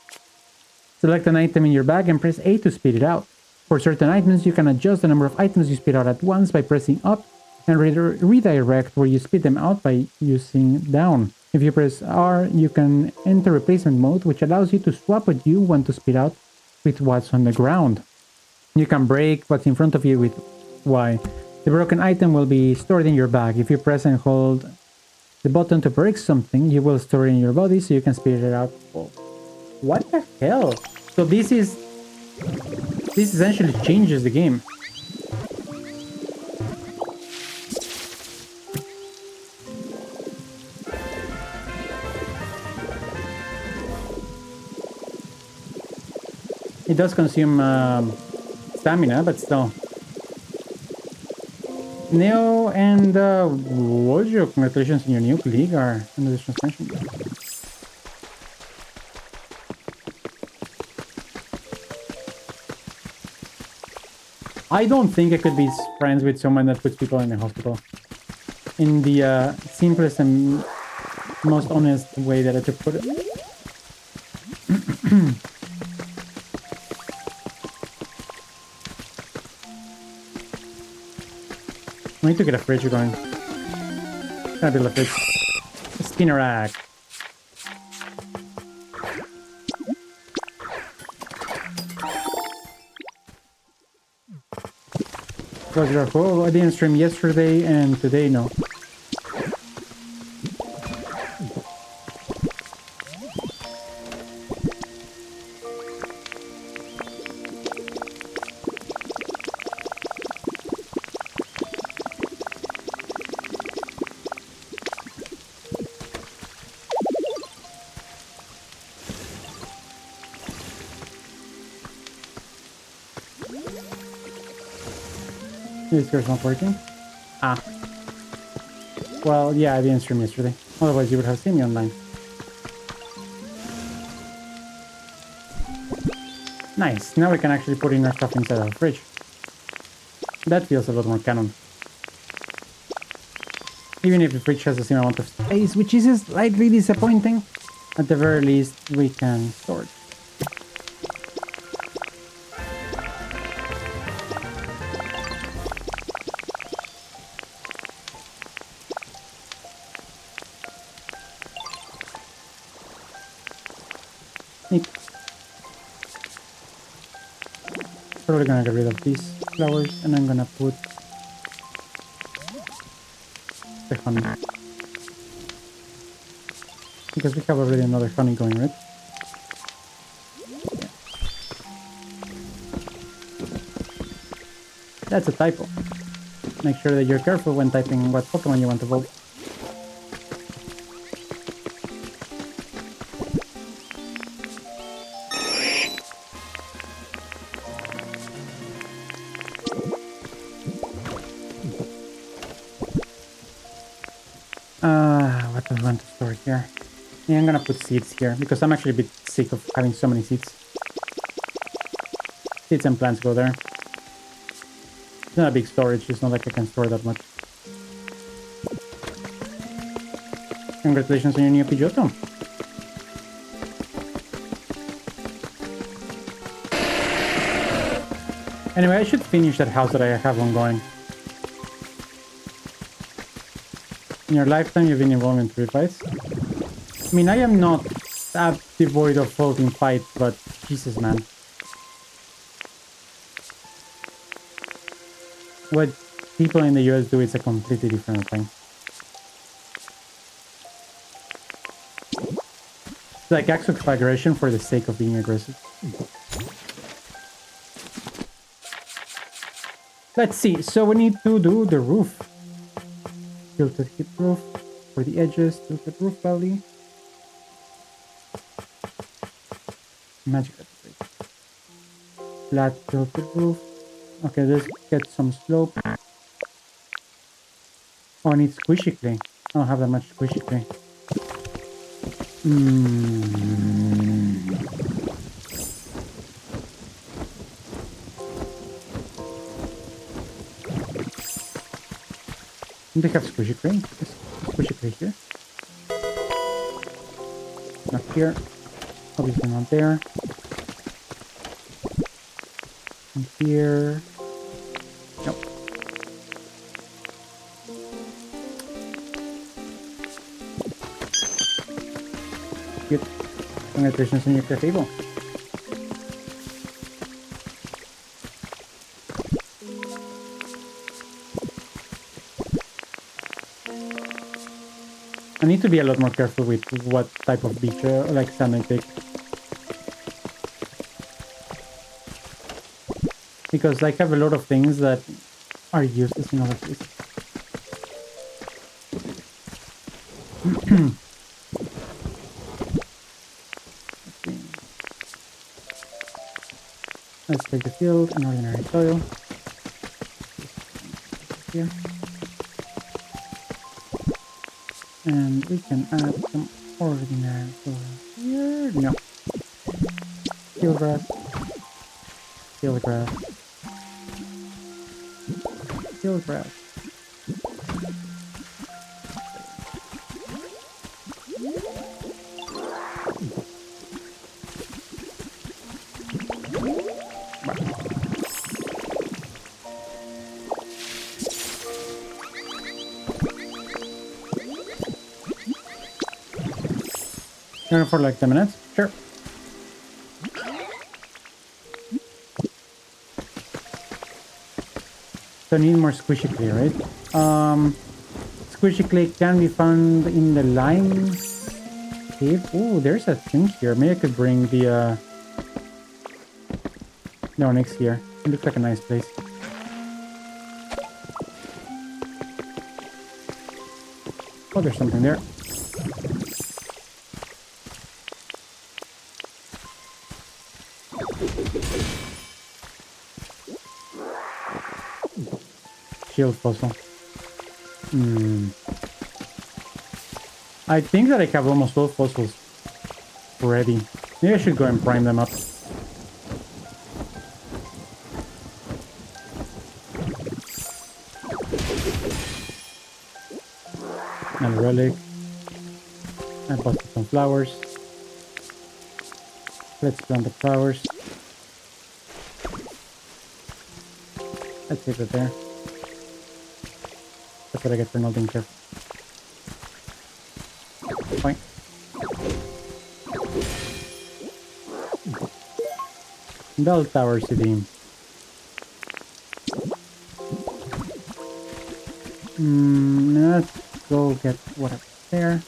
Select an item in your bag and press A to speed it out. For certain items, you can adjust the number of items you spit out at once by pressing up and redirect where you spit them out by using down. If you press R, you can enter replacement mode, which allows you to swap what you want to spit out with what's on the ground. You can break what's in front of you with Y. The broken item will be stored in your bag. If you press and hold the button to break something, you will store it in your body so you can spit it out. Oh, what the hell? So this essentially changes the game. It does consume stamina, but still. Neo and Wojo, congratulations on your new Gligar and the suspension. I don't think I could be friends with someone that puts people in the hospital. In the simplest and most honest way that I could put it. I need to get a fridge going. Gotta build a fridge. A spinner rack. Oh, I didn't stream yesterday and today, no. This gear's not working. Ah. Well, yeah, I didn't stream yesterday. Otherwise, you would have seen me online. Nice. Now we can actually put in our stuff inside our fridge. That feels a lot more canon. Even if the fridge has the same amount of space, which is slightly disappointing, at the very least, we can store it. Probably gonna get rid of these flowers and I'm gonna put the honey. Because we have already another honey going, right? Yeah. That's a typo. Make sure that you're careful when typing what Pokemon you want to vote. What do I want to store here? Yeah, I'm gonna put seeds here because I'm actually a bit sick of having so many seeds. Seeds and plants go there. It's not a big storage, it's not like I can store that much. Congratulations on your new Pidgeotto. Anyway, I should finish that house that I have ongoing. In your lifetime, you've been involved in 3 fights. I mean, I am not devoid of floating fights, but Jesus, man. What people in the US do is a completely different thing. It's like acts of aggression for the sake of being aggressive. Let's see. So we need to do the roof. Tilted hip roof for the edges. Tilted roof belly. Magic upgrade. Flat tilted roof. Okay, let's get some slope. Oh, I need squishy clay. I don't have that much squishy clay. They have squishy clay. Yes, squishy clay here. Not here. Obviously not there. And here. Nope. Good. Congratulations on your table. I need to be a lot more careful with what type of beach, like sand I take. Because I have a lot of things that are useless in other places. Okay. Let's take the field and ordinary soil. Here. And we can add some ordinary soil here. No. Field grass. Field grass. Field grass. Turn for like 10 minutes? Sure. So I need more squishy clay, right? Squishy clay can be found in the lime cave. Oh, there's a thing here. Maybe I could bring the no, next here. It looks like a nice place. Oh, there's something there. Shield fossil. I think that I have almost all fossils ready. Maybe I should go and prime them up. And a relic. I busted some flowers. Let's plant the flowers. Let's take it there. That's what I get for not being careful. Point. Bell Tower City. Let's go get whatever there.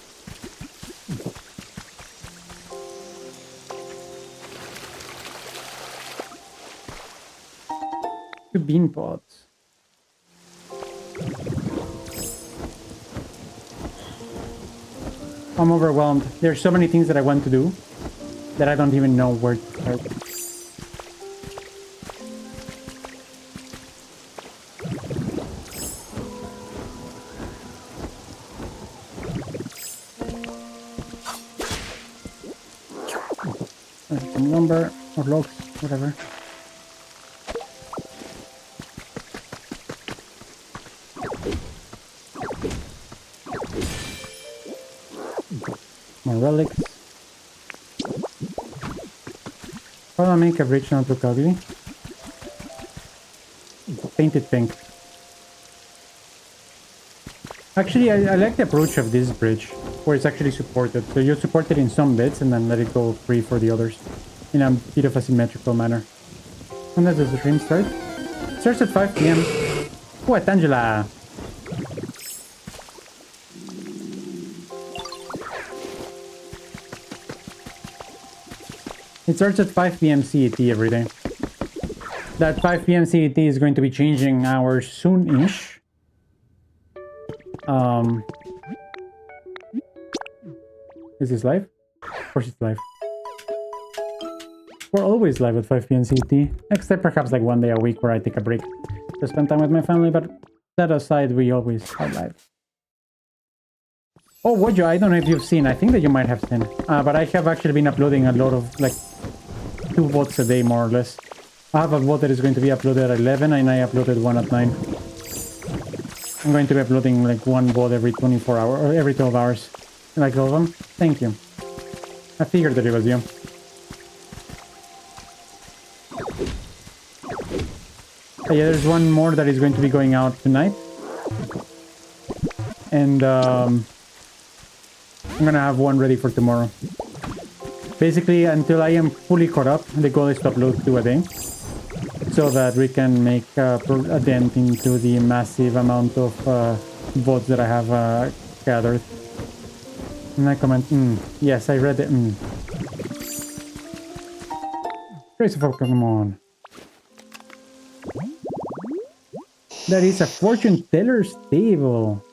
Two bean pods. I'm overwhelmed. There's so many things that I want to do that I don't even know where to start. Some lumber or logs, whatever. More relics. How do I make a bridge now to Calgary? Paint it pink. Actually, I like the approach of this bridge, where it's actually supported. So you support it in some bits and then let it go free for the others, in a bit of a symmetrical manner. When does the stream start? It starts at 5 p.m. What, Angela? It starts at 5 p.m. CET every day. That 5 p.m. CET is going to be changing hours soon-ish. Is this live? Of course it's live. We're always live at 5 p.m. CET, except perhaps like one day a week where I take a break to spend time with my family, but that aside, we always are live. Oh, Wojo, I don't know if you've seen, I think that you might have seen, but I have actually been uploading a lot of, like, 2 VODs a day, more or less. I have a VOD that is going to be uploaded at 11, and I uploaded one at 9. I'm going to be uploading, like, one VOD every 24 hours, or every 12 hours. You like all of them? Thank you. I figured that it was you. But yeah, there's one more that is going to be going out tonight. And, I'm gonna have one ready for tomorrow. Basically, until I am fully caught up, the goal is to upload 2 a day. So that we can make a dent into the massive amount of VODs that I have gathered. And I comment, yes, I read it, Trace of Pokemon. That is a fortune teller's table.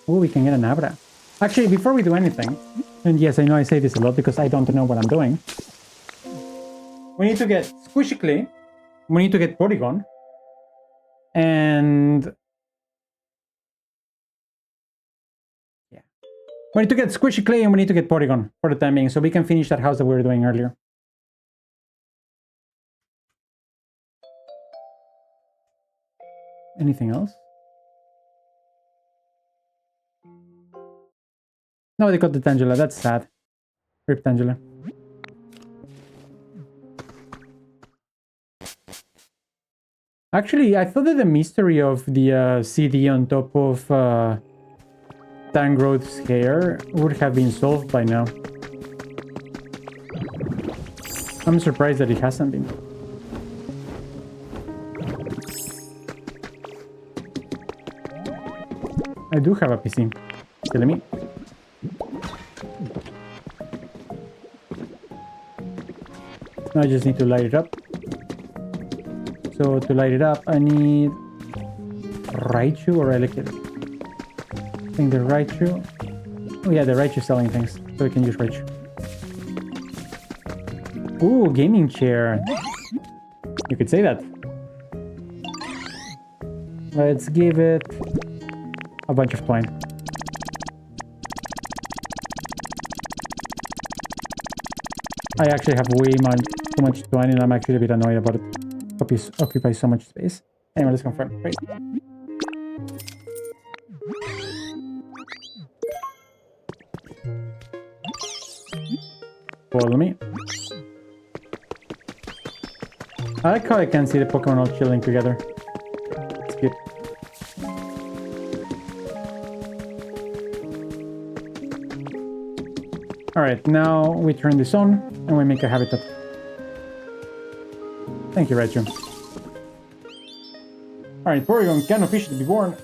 Oh, we can get an Abra. Actually, before we do anything, and yes, I know I say this a lot because I don't know what I'm doing. We need to get Squishy Clay. We need to get Porygon. And... yeah. We need to get Squishy Clay and we need to get Porygon for the time being, so we can finish that house that we were doing earlier. Anything else? No, they got the Tangela. That's sad. Rip Tangela. Actually, I thought that the mystery of the CD on top of Tangroth's hair would have been solved by now. I'm surprised that it hasn't been. I do have a PC. Telling me. Now I just need to light it up. So to light it up, I need Raichu or Elekid. I think the Raichu. Oh yeah, the Raichu selling things, so we can use Raichu. Ooh, gaming chair. You could say that. Let's give it a bunch of twine. I actually have way too much twine and I'm actually a bit annoyed about it. Occupies so much space. Anyway, let's confirm. Great. Follow me. I like how I can see the Pokemon all chilling together. It's cute. Alright, now we turn this on and we make a habitat. Thank you, Raichu. Alright, Porygon can officially be born.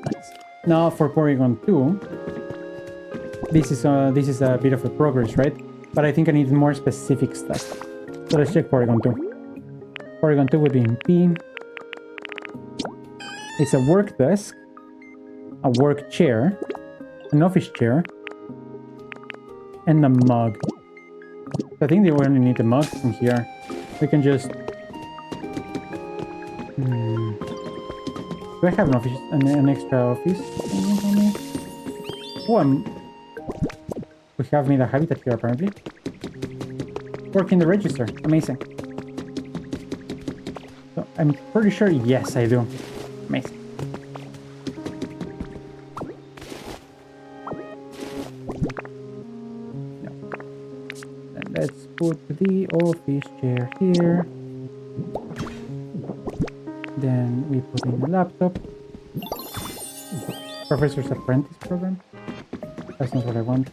Nice. Now for Porygon 2, this is a bit of a progress, right? But I think I need more specific stuff. So let's check Porygon 2. Porygon 2 would be in P. It's a work desk, a work chair, an office chair, and a mug. I think they only need the mug from here. We can just... Do I have an office, an extra office? Oh, we have made a habitat here apparently. Work in the register. Amazing. So I'm pretty sure, yes, I do. Amazing. Let's put the office chair here. Then we put in the laptop. Professor's Apprentice program. That's not what I want.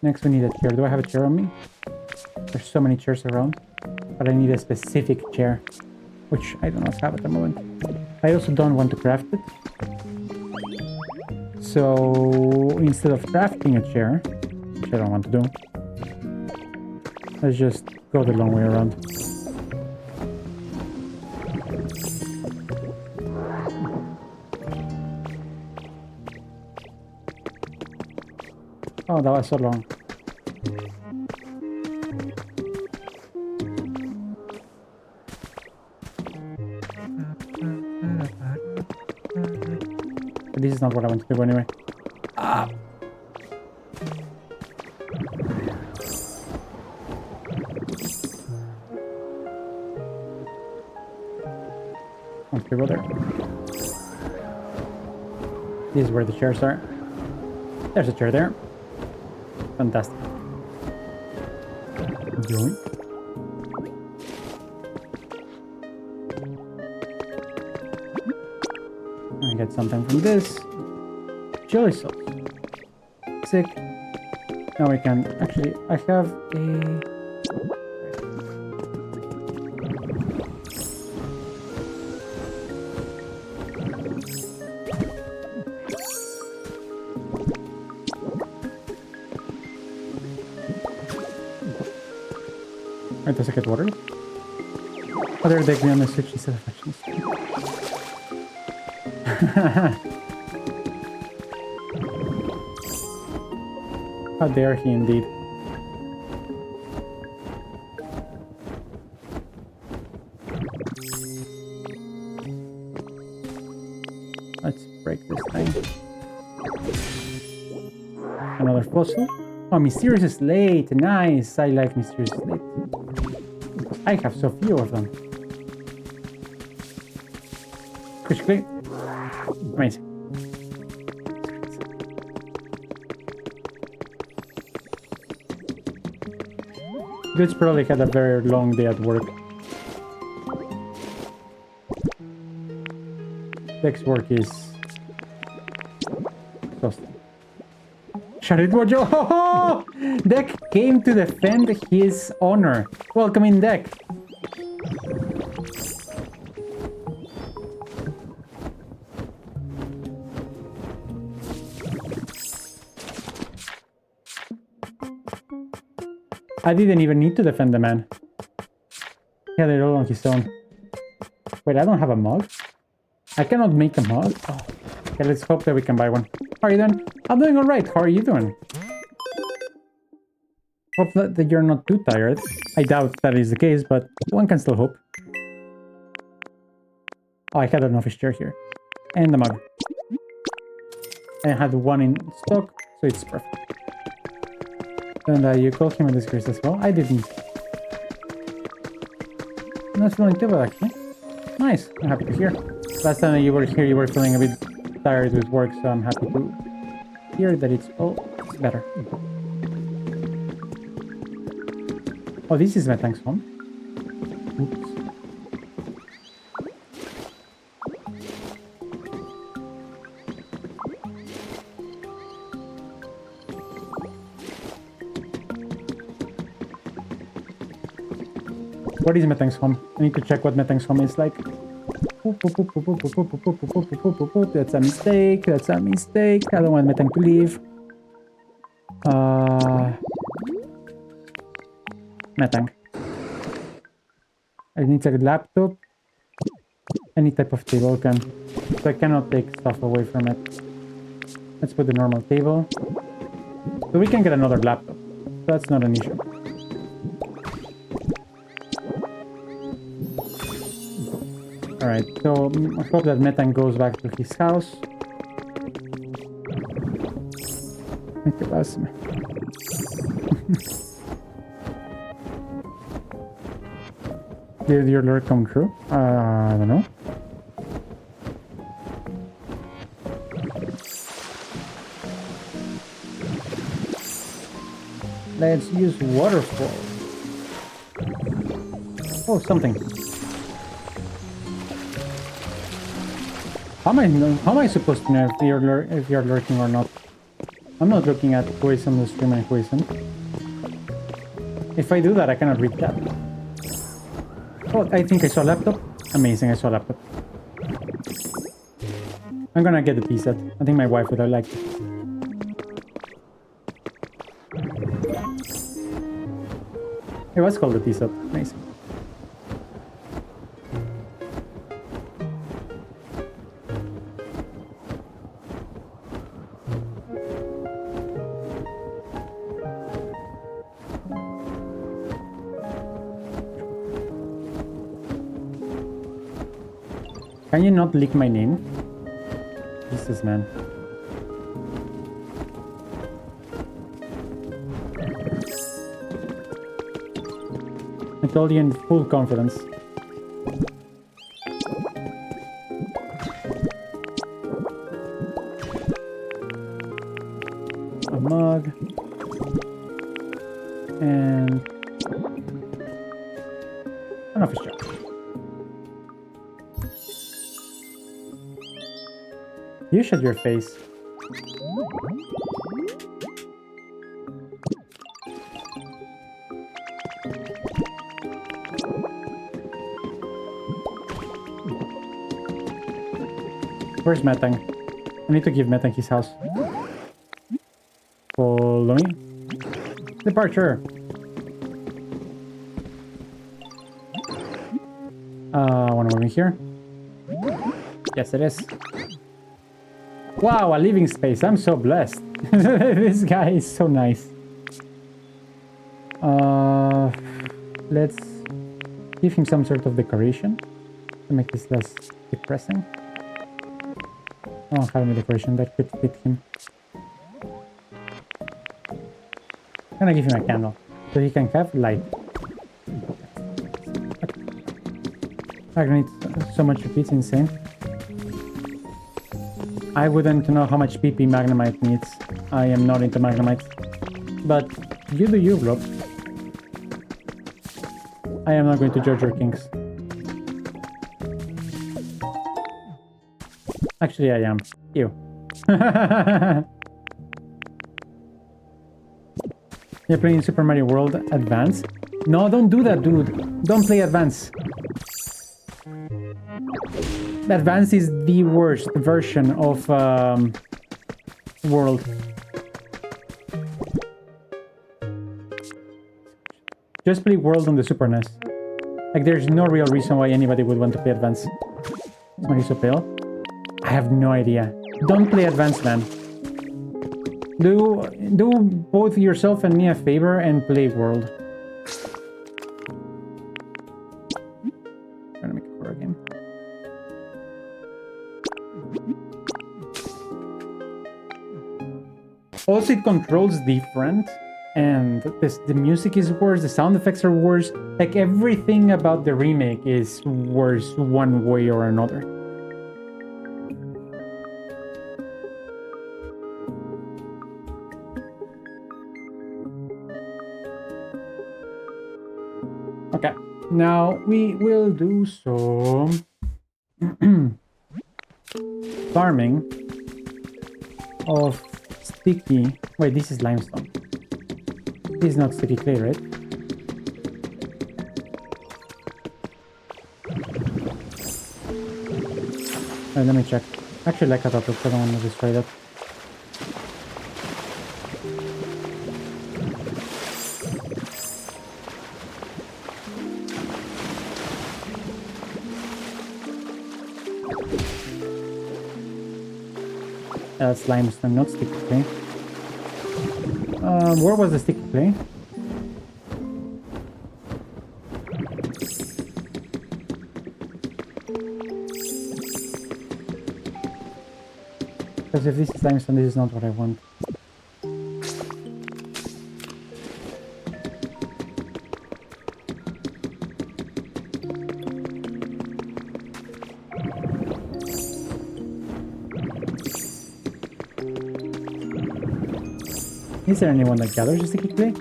Next we need a chair. Do I have a chair on me? There's so many chairs around. But I need a specific chair, which I do not have at the moment. I also don't want to craft it. So instead of crafting a chair, which I don't want to do, let's just go the long way around. Oh, that was so long. But this is not what I want to do anyway. Ah! Let's go there. This is where the chairs are. There's a chair there. Fantastic. Doing. I get something from this. Chili sauce. Sick. Now we can actually. I have a. Wait, does it get water? Other deck me on the switch instead of actions. How dare he indeed. Let's break this thing. Another fossil. Oh, Mysterious Slate. Nice. I like Mysterious Slate. I have so few of them. Quickly. Amazing. Dude's probably had a very long day at work. Deck's work is exhausting. Sharidwajo! Oh, Deck came to defend his honor. Welcome in, Deck. I didn't even need to defend the man. He had it all on his own. Wait, I don't have a mug? I cannot make a mug? Oh. Okay, let's hope that we can buy one. How are you doing? I'm doing alright. How are you doing? Hope that you're not too tired. I doubt that is the case, but one can still hope. Oh, I had an office chair here. And the mug. I had one in stock, so it's perfect. And you called him a disgrace as well? I didn't. I'm not feeling too bad, actually. Nice. I'm happy to hear. Last time you were here, you were feeling a bit tired with work, so I'm happy to hear that it's all better. Oh, this is my tank's home. Oops. What is Metang's home? I need to check what Metang's home is like. That's a mistake. That's a mistake. I don't want Metang to leave. Metang. I need a laptop. Any type of table can. So I cannot take stuff away from it. Let's put the normal table. So we can get another laptop. That's not an issue. Alright, so I hope that Metang goes back to his house. Did your lure come true? I don't know. Let's use waterfall. Oh, something. How am I supposed to know if you're lurking or not? I'm not looking at who is on the stream and who isn't. If I do that, I cannot read that. Oh, I think I saw a laptop. Amazing, I saw a laptop. I'm gonna get the tea set. I think my wife would have liked it. It was called the tea set. Nice. Can you not leak my name? Jesus, man. I told you in full confidence. A mug. And an office job. You shut your face. Where's Metang? I need to give Metang his house. Follow me. Departure. One more here. Yes, it is. Wow, a living space. I'm so blessed. This guy is so nice. Let's give him some sort of decoration to make this less depressing. I don't have any decoration that could fit him. I'm gonna give him a candle so he can have light. I don't need so much PP, it's insane. I wouldn't know how much PP Magnemite needs. I am not into Magnemite. But you do you, bro. I am not going to judge your kings. Actually, I am. You. You're playing Super Mario World Advance? No, don't do that, dude. Don't play Advance. Advance is the worst version of World. Just play World on the Super NES. Like, there's no real reason why anybody would want to play Advance. Why is so pale? I have no idea. Don't play Advance, man. Do both yourself and me a favor and play World. I'm gonna make a horror game. Also, it controls different, and the music is worse, the sound effects are worse. Like, everything about the remake is worse one way or another. Okay, now we will do some farming of sticky... Wait, this is limestone. This is not sticky clay, right? Let me check. Actually, like I thought, I don't want to destroy that. That's limestone, not sticky clay. Where was the sticky clay? Because if this is limestone, this is not what I want. Is there anyone that gathers a sticky clay?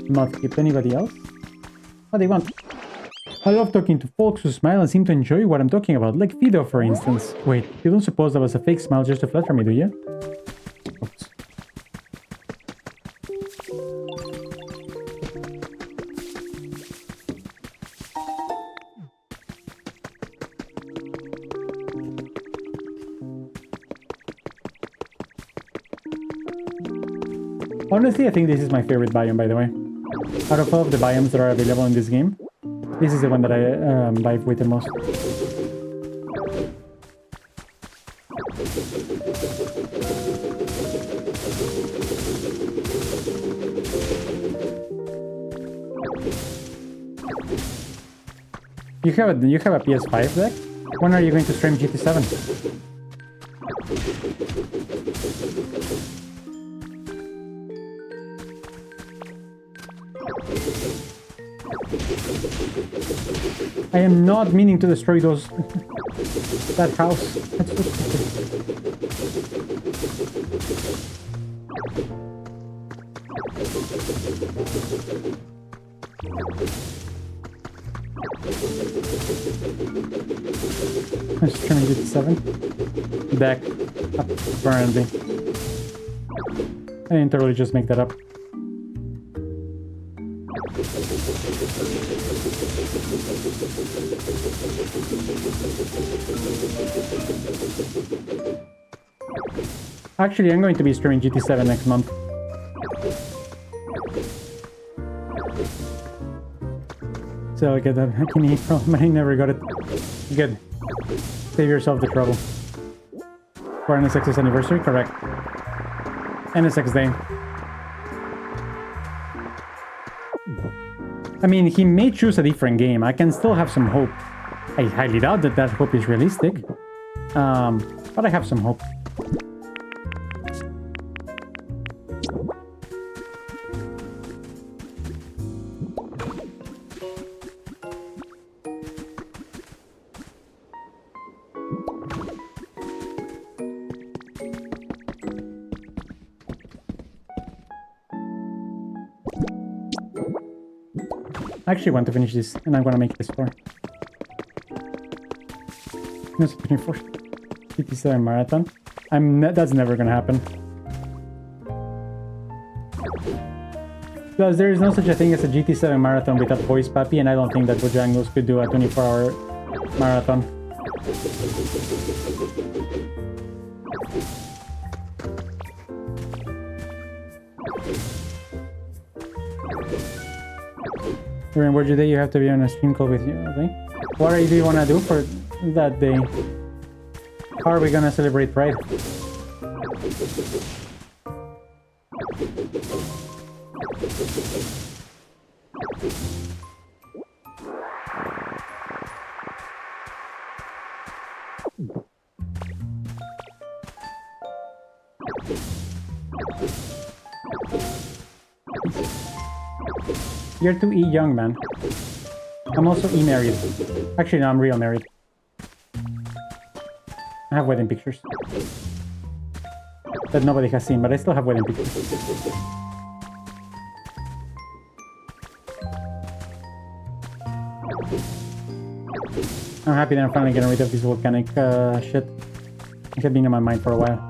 Not keep anybody else? What do they want? I love talking to folks who smile and seem to enjoy what I'm talking about, like Fido, for instance. Wait, you don't suppose that was a fake smile just to flatter me, do you? Oops. Honestly, I think this is my favorite biome, by the way. Out of all of the biomes that are available in this game, this is the one that I vibe with the most. You have a PS5 deck? When are you going to stream GT7? I am not meaning to destroy those... that house. That's so stupid. Let's try and get 7. Back. Apparently. I didn't totally just make that up. Actually, I'm going to be streaming GT7 next month. So I get that back in April, but I never got it. Good. Save yourself the trouble. For NSX's anniversary? Correct. NSX Day. I mean, he may choose a different game. I can still have some hope. I highly doubt that that hope is realistic. But I have some hope. I actually want to finish this, and I'm gonna make this score. No, 24. 57 marathon. That's never gonna happen. Plus, there is no such a thing as a GT7 marathon without voice Papi, and I don't think that Bojangles could do a 24-hour marathon. During World Day, you have to be on a stream call with you, okay? What do you want to do for that day? How are we gonna celebrate Pride? You're too young, man. I'm also married. Actually, no, I'm real married. I have wedding pictures. That nobody has seen, but I still have wedding pictures. I'm happy that I'm finally getting rid of this volcanic shit. It had been in my mind for a while.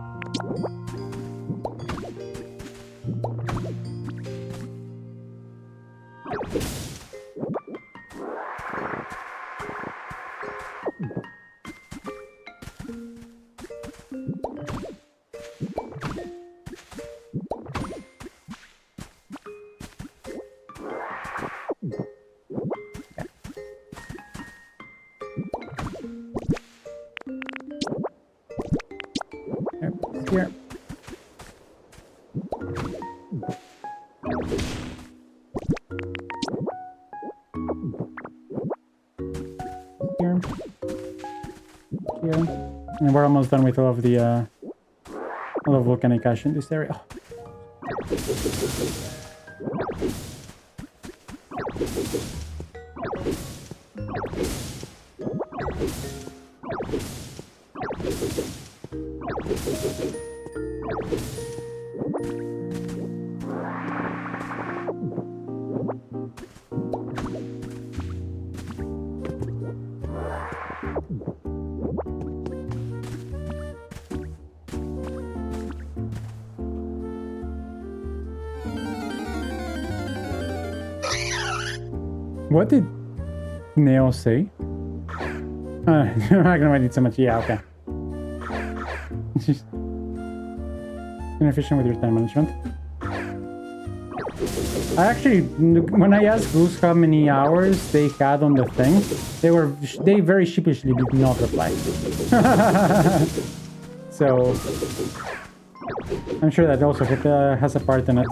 Here. Here. Here. And we're almost done with all of the volcanic ash in this area. Oh. What did Neo say? I'm not gonna edit so much. Yeah, okay. Just inefficient with your time management. I actually, when I asked Goose how many hours they had on the thing, they very sheepishly did not reply. So I'm sure that also has a part in it.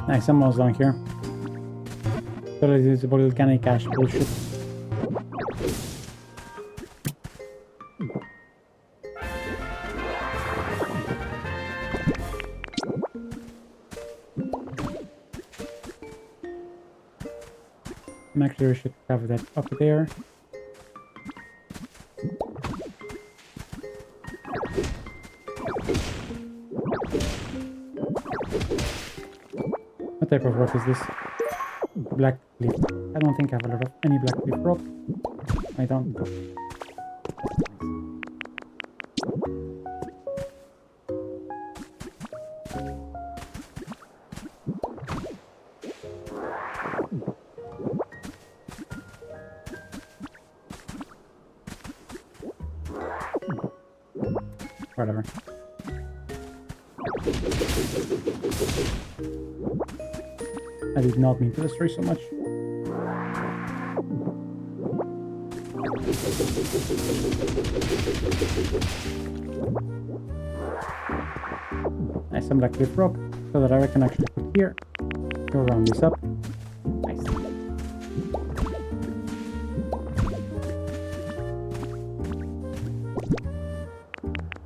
Nice, I'm almost done here. Totally usable volcanic cash bullshit. I'm actually should cover that up there. What type of rock is this? Black leaf. I don't think I have a lot of any black leaf rock. I don't. Whatever. I did not mean to destroy so much. Nice, some black leaf rock, so that I can actually put here. Go round this up. Nice.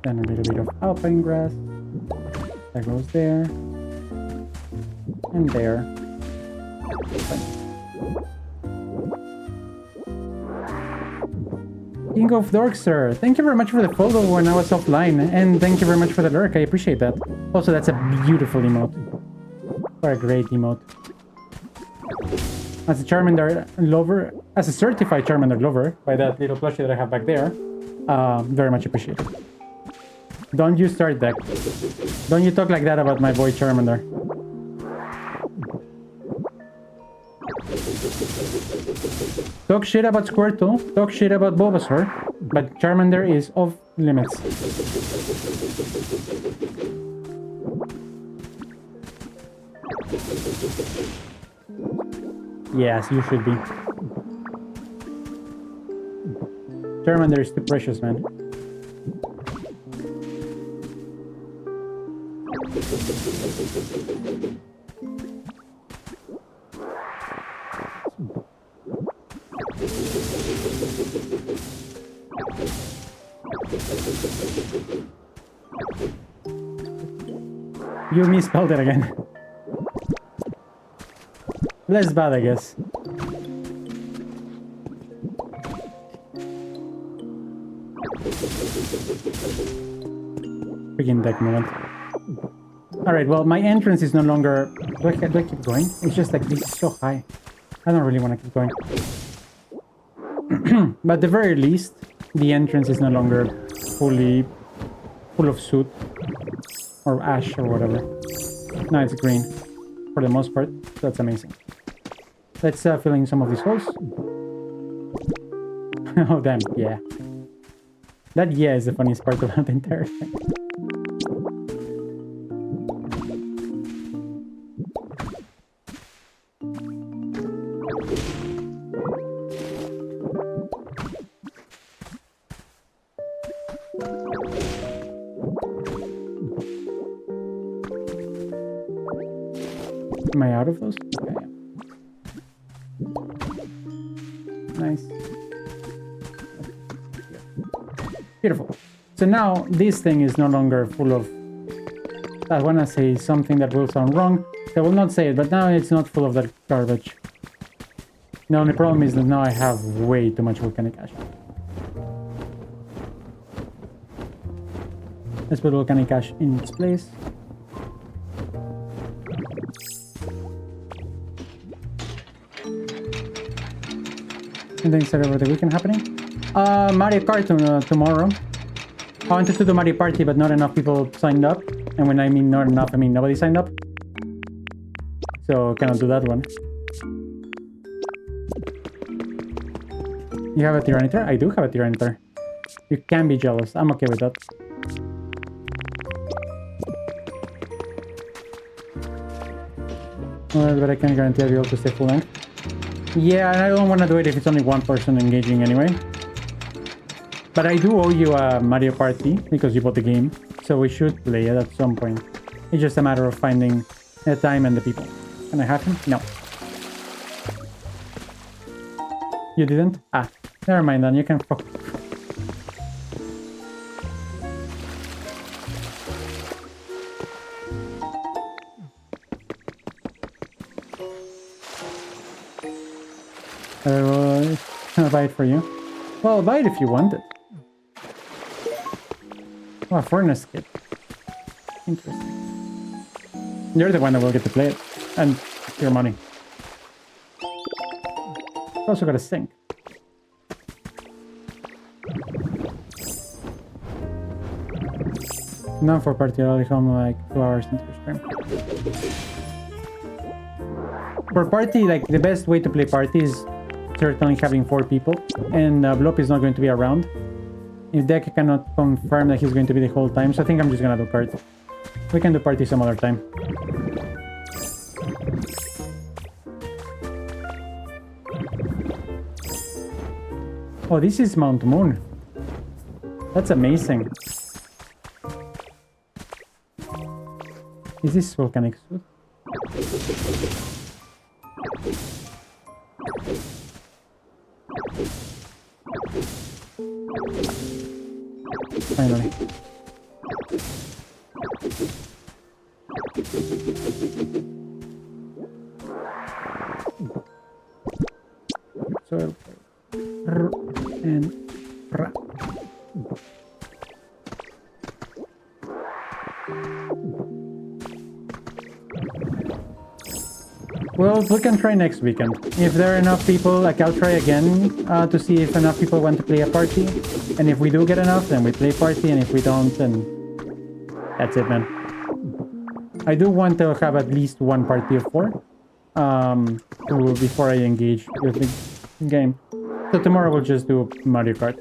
Then a little bit of alpine grass. That goes there. And there. King of Dork, sir. Thank you very much for the follow when I was offline. And thank you very much for the lurk. I appreciate that. Also, that's a beautiful emote. What a great emote. As a Charmander lover, as a certified Charmander lover, by that little plushie that I have back there, very much appreciated. Don't you start that. Don't you talk like that about my boy Charmander. Talk shit about Squirtle, talk shit about Bulbasaur, but Charmander is off limits. Yes, you should be. Charmander is too precious, man. You misspelled it again. Less bad, I guess. Freaking deck moment. Alright, well, my entrance is no longer... Do I keep going? It's just like, this is so high. I don't really want to keep going. But at the very least, the entrance is no longer full of soot. Or ash or whatever. No, it's green. For the most part. So that's amazing. Let's fill in some of these holes. Oh, damn. Yeah. That yeah is the funniest part about the entire thing. Am I out of those? Okay. Nice. Beautiful. So now this thing is no longer full of... I want to say something that will sound wrong. I will not say it, but now it's not full of that garbage. The only problem is that now I have way too much volcanic ash. Let's put volcanic ash in its place. And then start over the weekend happening. Mario Kart tomorrow. I wanted to do Mario Party, but not enough people signed up. And when I mean not enough, I mean nobody signed up. So cannot do that one. You have a Tyranitar? I do have a Tyranitar. You can be jealous. I'm okay with that. Well, but I can guarantee I'll be able to stay full length. Yeah, and I don't want to do it if it's only one person engaging anyway. But I do owe you a Mario Party because you bought the game. So we should play it at some point. It's just a matter of finding the time and the people. Can I have him? No. You didn't? Ah, never mind then. You can fuck. I'll buy it for you. Well, I'll buy it if you want it. Oh, a furnace kit. Interesting. You're the one that will get to play it. And your money. Also got a sink. Not for party, I'll be home like 2 hours into the stream. For party, like the best way to play party is certainly having 4 people, and Blop is not going to be around. If Deck cannot confirm that he's going to be the whole time, so I think I'm just gonna do party. We can do party some other time. Oh, this is Mount Moon. That's amazing. Is this volcanic suit? Finally. So and well, we can try next weekend. If there are enough people, like I'll try again to see if enough people want to play a party. And if we do get enough, then we play party. And if we don't, then that's it, man. I do want to have at least one party of 4 before I engage with the game. So tomorrow we'll just do Mario Kart.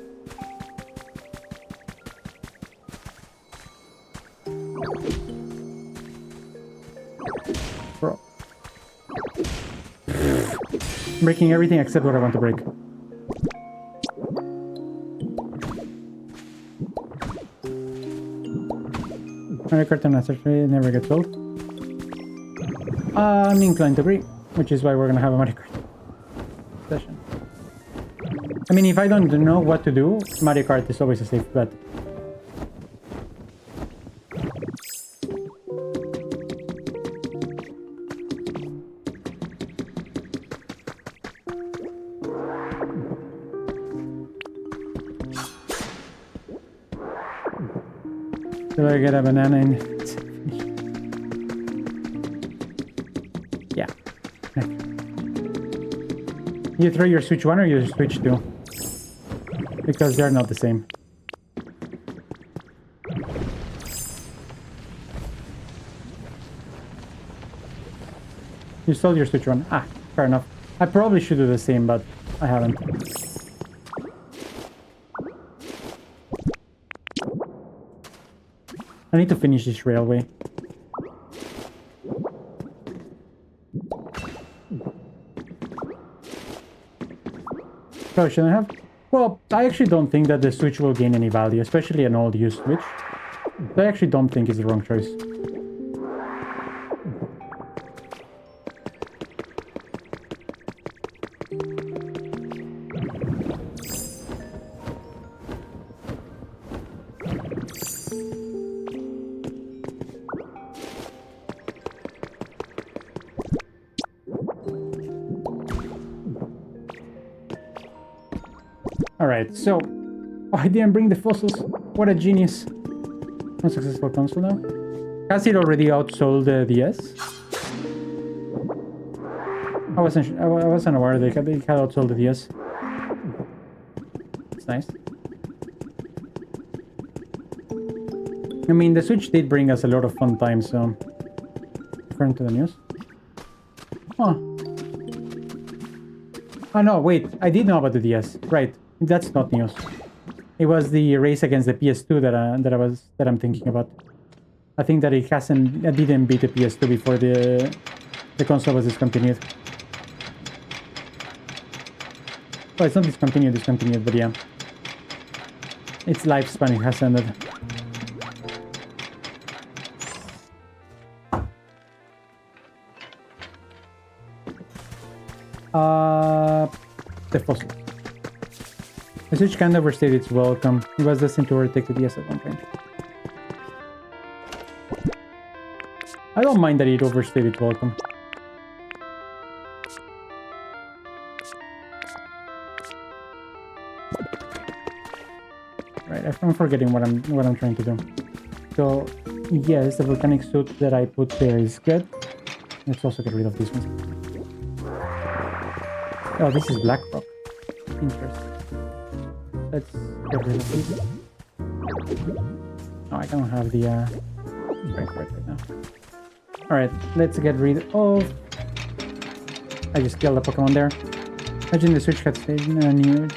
Bro. Breaking everything except what I want to break. Mario Kart and Assassin's never get built. I'm inclined to agree, which is why we're gonna have a Mario Kart session. I mean, if I don't know what to do, Mario Kart is always a safe bet. Do I get a banana in? Yeah. You throw your Switch 1 or your Switch 2? Because they're not the same. You sold your Switch 1. Ah, fair enough. I probably should do the same, but I haven't. I need to finish this railway. Probably shouldn't have. Well, I actually don't think that the Switch will gain any value, especially an old used Switch. I actually don't think it's the wrong choice. Alright, so... Oh, I didn't bring the fossils. What a genius. Unsuccessful console now. Has it already outsold the DS? I wasn't aware they had outsold the DS. It's nice. I mean, the Switch did bring us a lot of fun times, so... According to the news. Huh. Oh no, wait. I did know about the DS. Right. That's not news. It was the race against the PS2 that I'm thinking about. I think that it didn't beat the PS2 before the console was discontinued. Well, it's not discontinued, but yeah. Its lifespan has ended. The fossil. The Switch kind of overstayed its welcome. It was destined to overtake the DS at one point. I don't mind that it overstayed its welcome. Right, I'm forgetting what I'm trying to do. So yes, the volcanic suit that I put there is good. Let's also get rid of this one. Oh, this is black rock. Interesting. Let's get rid of this. Oh, I don't have the strength right now. Alright, let's get rid of... I just killed a Pokemon there. Imagine the Switch had stayed in a new...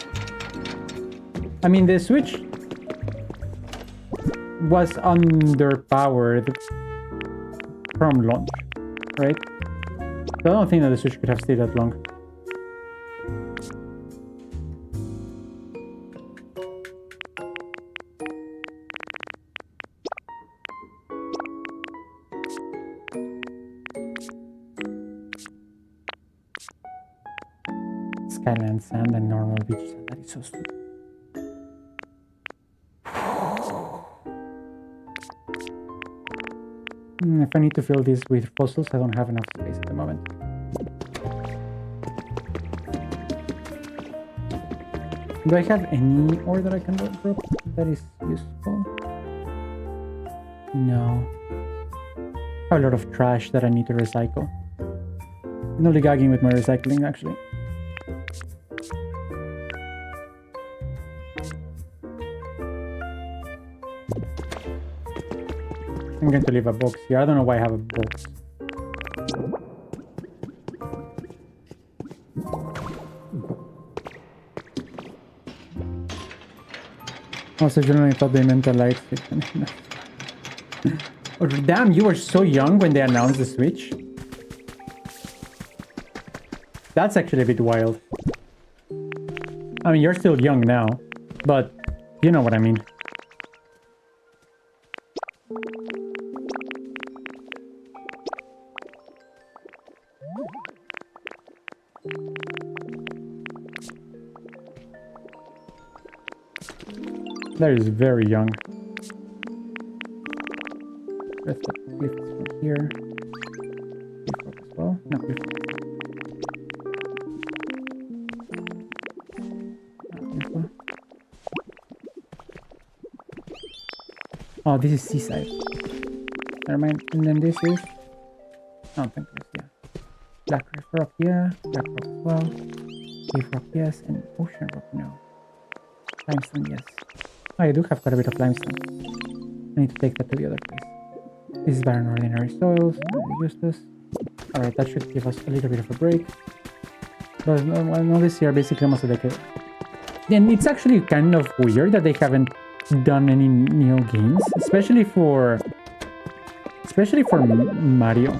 I mean, the Switch was underpowered from launch, right? So I don't think that the Switch could have stayed that long. Skyland sand and normal beach sand. That is so stupid. If I need to fill this with fossils, I don't have enough space at the moment. Do I have any ore that I can drop that is useful? No. I have a lot of trash that I need to recycle. I'm only gagging with my recycling, actually. I'm going to leave a box here. I don't know why I have a box. Also, generally thought they meant a light switch. Oh, damn, you were so young when they announced the Switch. That's actually a bit wild. I mean, you're still young now, but you know what I mean. That is very young. Let's lift this from here. Lift up as well. No, lift. Oh, this is seaside. Never mind. And then this is... Oh, thank you. Yeah. Black Reef Rock, yeah. Black Rock as well. Cave Rock, yes. And Ocean Rock, no. Limestone, yes. Oh, I do have quite a bit of limestone. I need to take that to the other place. This is barren ordinary soils. Useless. Alright, that should give us a little bit of a break. But no, this year basically almost a decade. And it's actually kind of weird that they haven't done any new games, especially for Mario.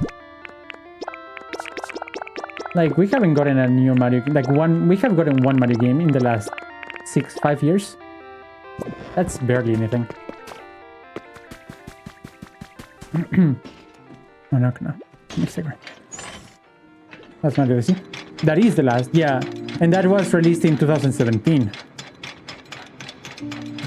Like, we haven't gotten a new Mario, we have gotten one Mario game in the last 5 years. That's barely anything. Oh, no. Instagram. That's not Odyssey. That is the last, yeah. And that was released in 2017.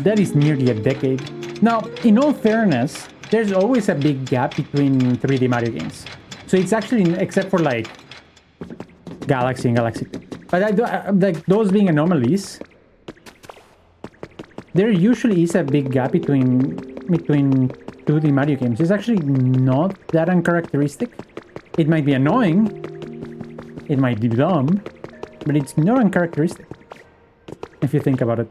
That is nearly a decade. Now, in all fairness, there's always a big gap between 3D Mario games. So it's actually, except for like Galaxy and Galaxy 2. But like those being anomalies, there usually is a big gap between 2D Mario games. It's actually not that uncharacteristic. It might be annoying, it might be dumb, but it's not uncharacteristic if you think about it.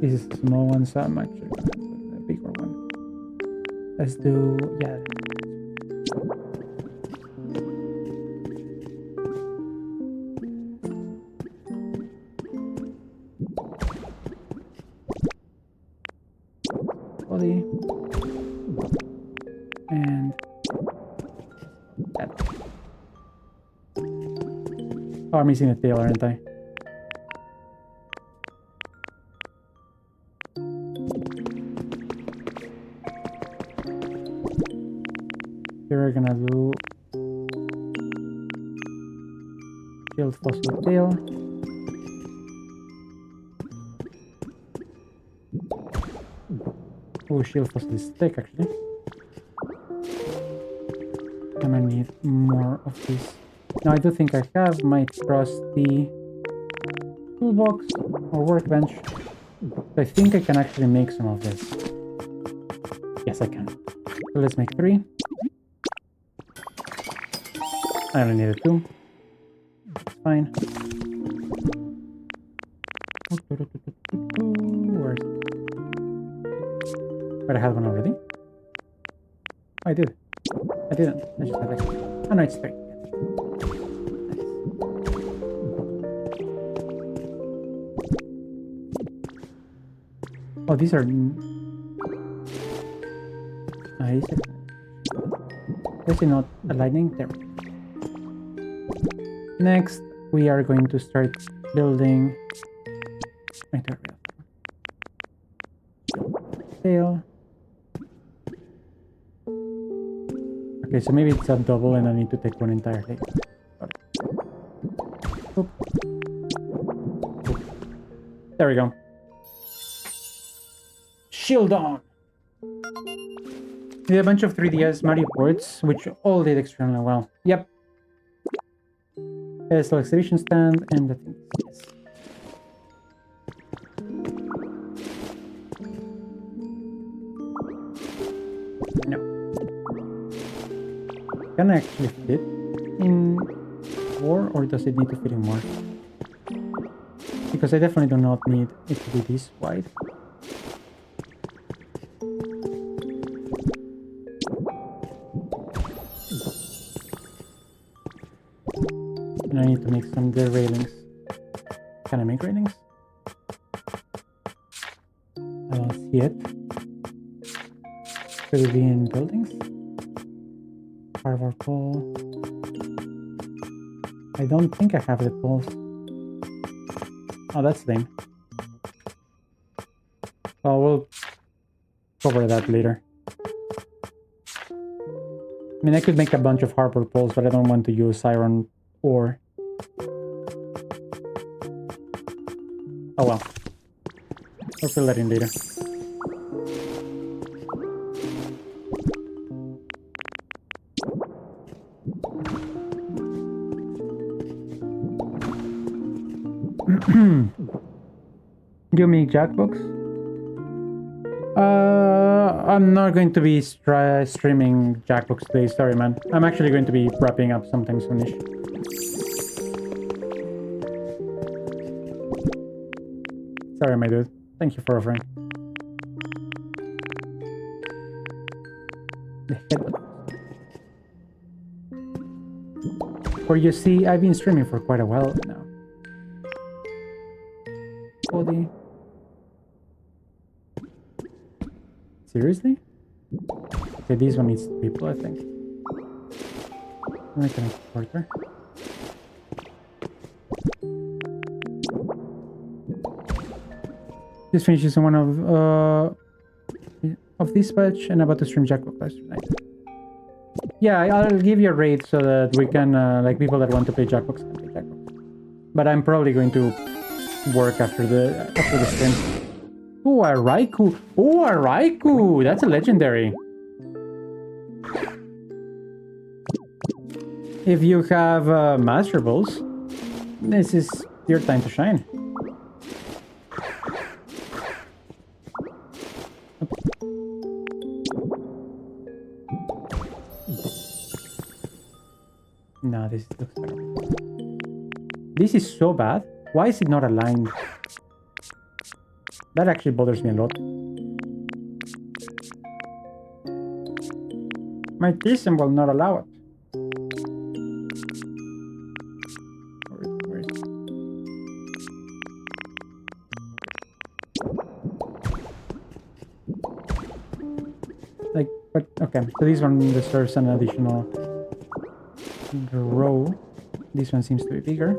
This is a small one, so I'm actually gonna put a bigger one. Let's do, yeah. Body. And that. Oh, I'm missing a tail, aren't I? We're gonna do shield fossil tail. Oh, shield fossil is thick actually. I'm gonna need more of this. Now I do think I have my trusty toolbox or workbench. So I think I can actually make some of this. Yes, I can. So let's make 3. I only needed 2. It's fine. Where's it? But I had one already. Oh, I did. I didn't. I just had extra. Oh no, it's 3. Nice. Oh, these are nice. Is it not a lightning? There we go. Next, we are going to start building tail. Okay, so maybe it's a double and I need to take one entirely. Oop. Oop. There we go. Shield on! We have a bunch of 3DS Mario ports, which all did extremely well. Yep. Pedestal exhibition stand, and the thing is, yes. No. Can I actually fit in 4, or does it need to fit in more? Because I definitely do not need it to be this wide. And I need to make some good railings. Can I make railings? I don't see it. Could it be in buildings? Harbor pole. I don't think I have the poles. Oh, that's lame. Oh, we'll cover that later. I mean, I could make a bunch of harbor poles, but I don't want to use iron ore. Oh well. We'll fill that in later. You make Jackbox? I'm not going to be streaming Jackbox today, sorry man. I'm actually going to be wrapping up sometime soonish. Sorry my dude. Thank you for offering. The head. Or you see, I've been streaming for quite a while now. Body. Seriously? Okay, this one needs people, I think. I can support her. Just finishes one of this batch and about to stream Jackbox last night. Yeah, I'll give you a rate so that we can, like people that want to play Jackbox can play Jackbox. But I'm probably going to work after the stream. Oh, a Raikou! Oh, a Raikou! That's a legendary. If you have Master Balls, this is your time to shine. No, this looks terrible. This is so bad. Why is it not aligned? That actually bothers me a lot. My system will not allow it. Where is it? Like, but okay. So this one deserves an additional row. This one seems to be bigger.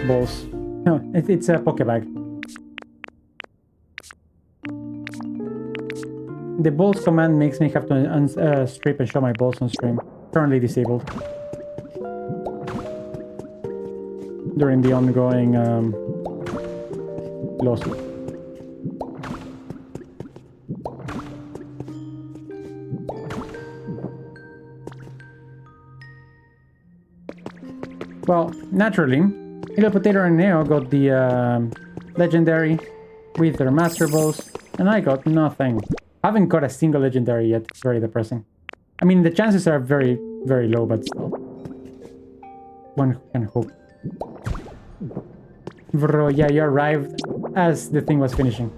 Balls. No, it's a Pokebag. The balls command makes me have to strip and show my balls on stream. Currently disabled. During the ongoing lawsuit. Well, naturally, Little Potato and Neo got the legendary with their Master Balls, and I got nothing. I haven't got a single legendary yet. It's very depressing. I mean, the chances are very, very low, but still. One can hope. Bro, yeah, you arrived as the thing was finishing.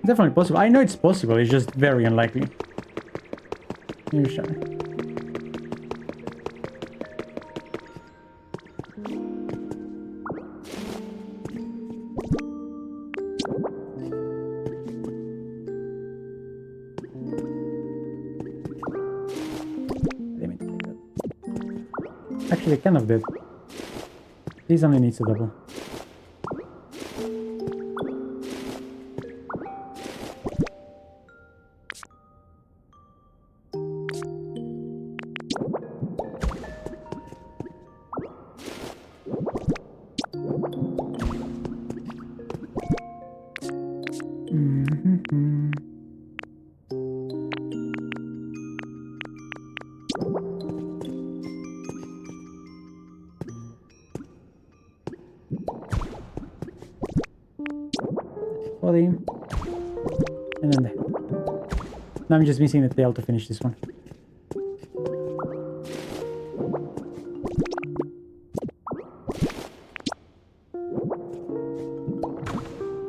Definitely possible. I know it's possible, it's just very unlikely. You sure? Actually, kind of did. This only needs a double. Body. And then now I'm just missing the tail to finish this one.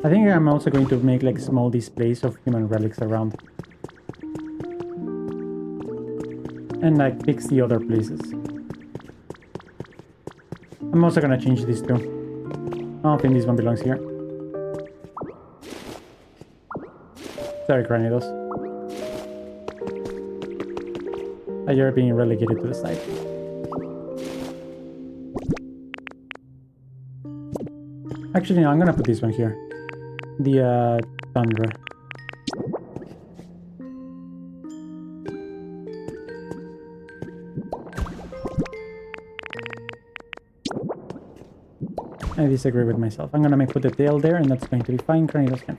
I think I'm also going to make like small displays of human relics around. And like fix the other places. I'm also gonna change this too. I don't think this one belongs here. Sorry, Cranidos. You're being relegated to the side. Actually, no, I'm gonna put this one here. The Tundra. I disagree with myself. I'm gonna put the tail there, and that's going to be fine. Cranidos can.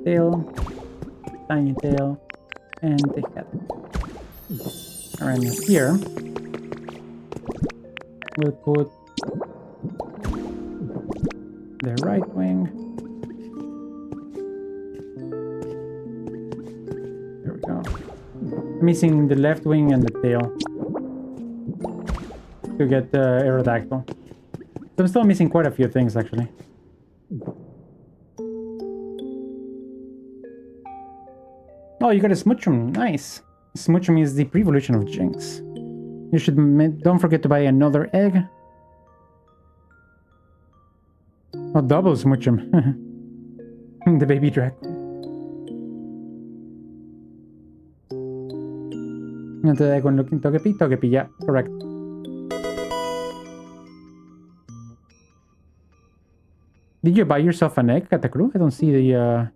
Tail, tiny tail, and the head. Around here, we'll put the right wing. There we go. Missing the left wing and the tail to get the Aerodactyl. So I'm still missing quite a few things actually. Oh, you got a Smoochum. Nice. Smoochum is the pre-evolution of Jinx. You should don't forget to buy another egg. Oh, double Smoochum. The baby dragon. And the egg one looking Togepi? Togepi, yeah, correct. Did you buy yourself an egg, Katakuru? I don't see the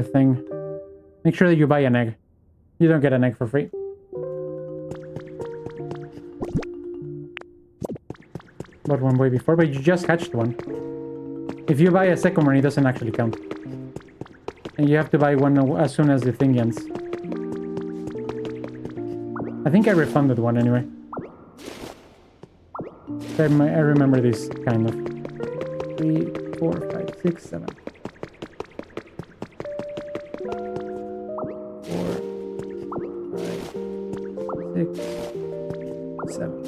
thing. Make sure that you buy an egg. You don't get an egg for free. Bought one way before, but you just hatched one. If you buy a second one, it doesn't actually count. And you have to buy one as soon as the thing ends. I think I refunded one anyway. I remember this kind of. 3, 4, 5, 6, 7. 4, 5, 6, 7.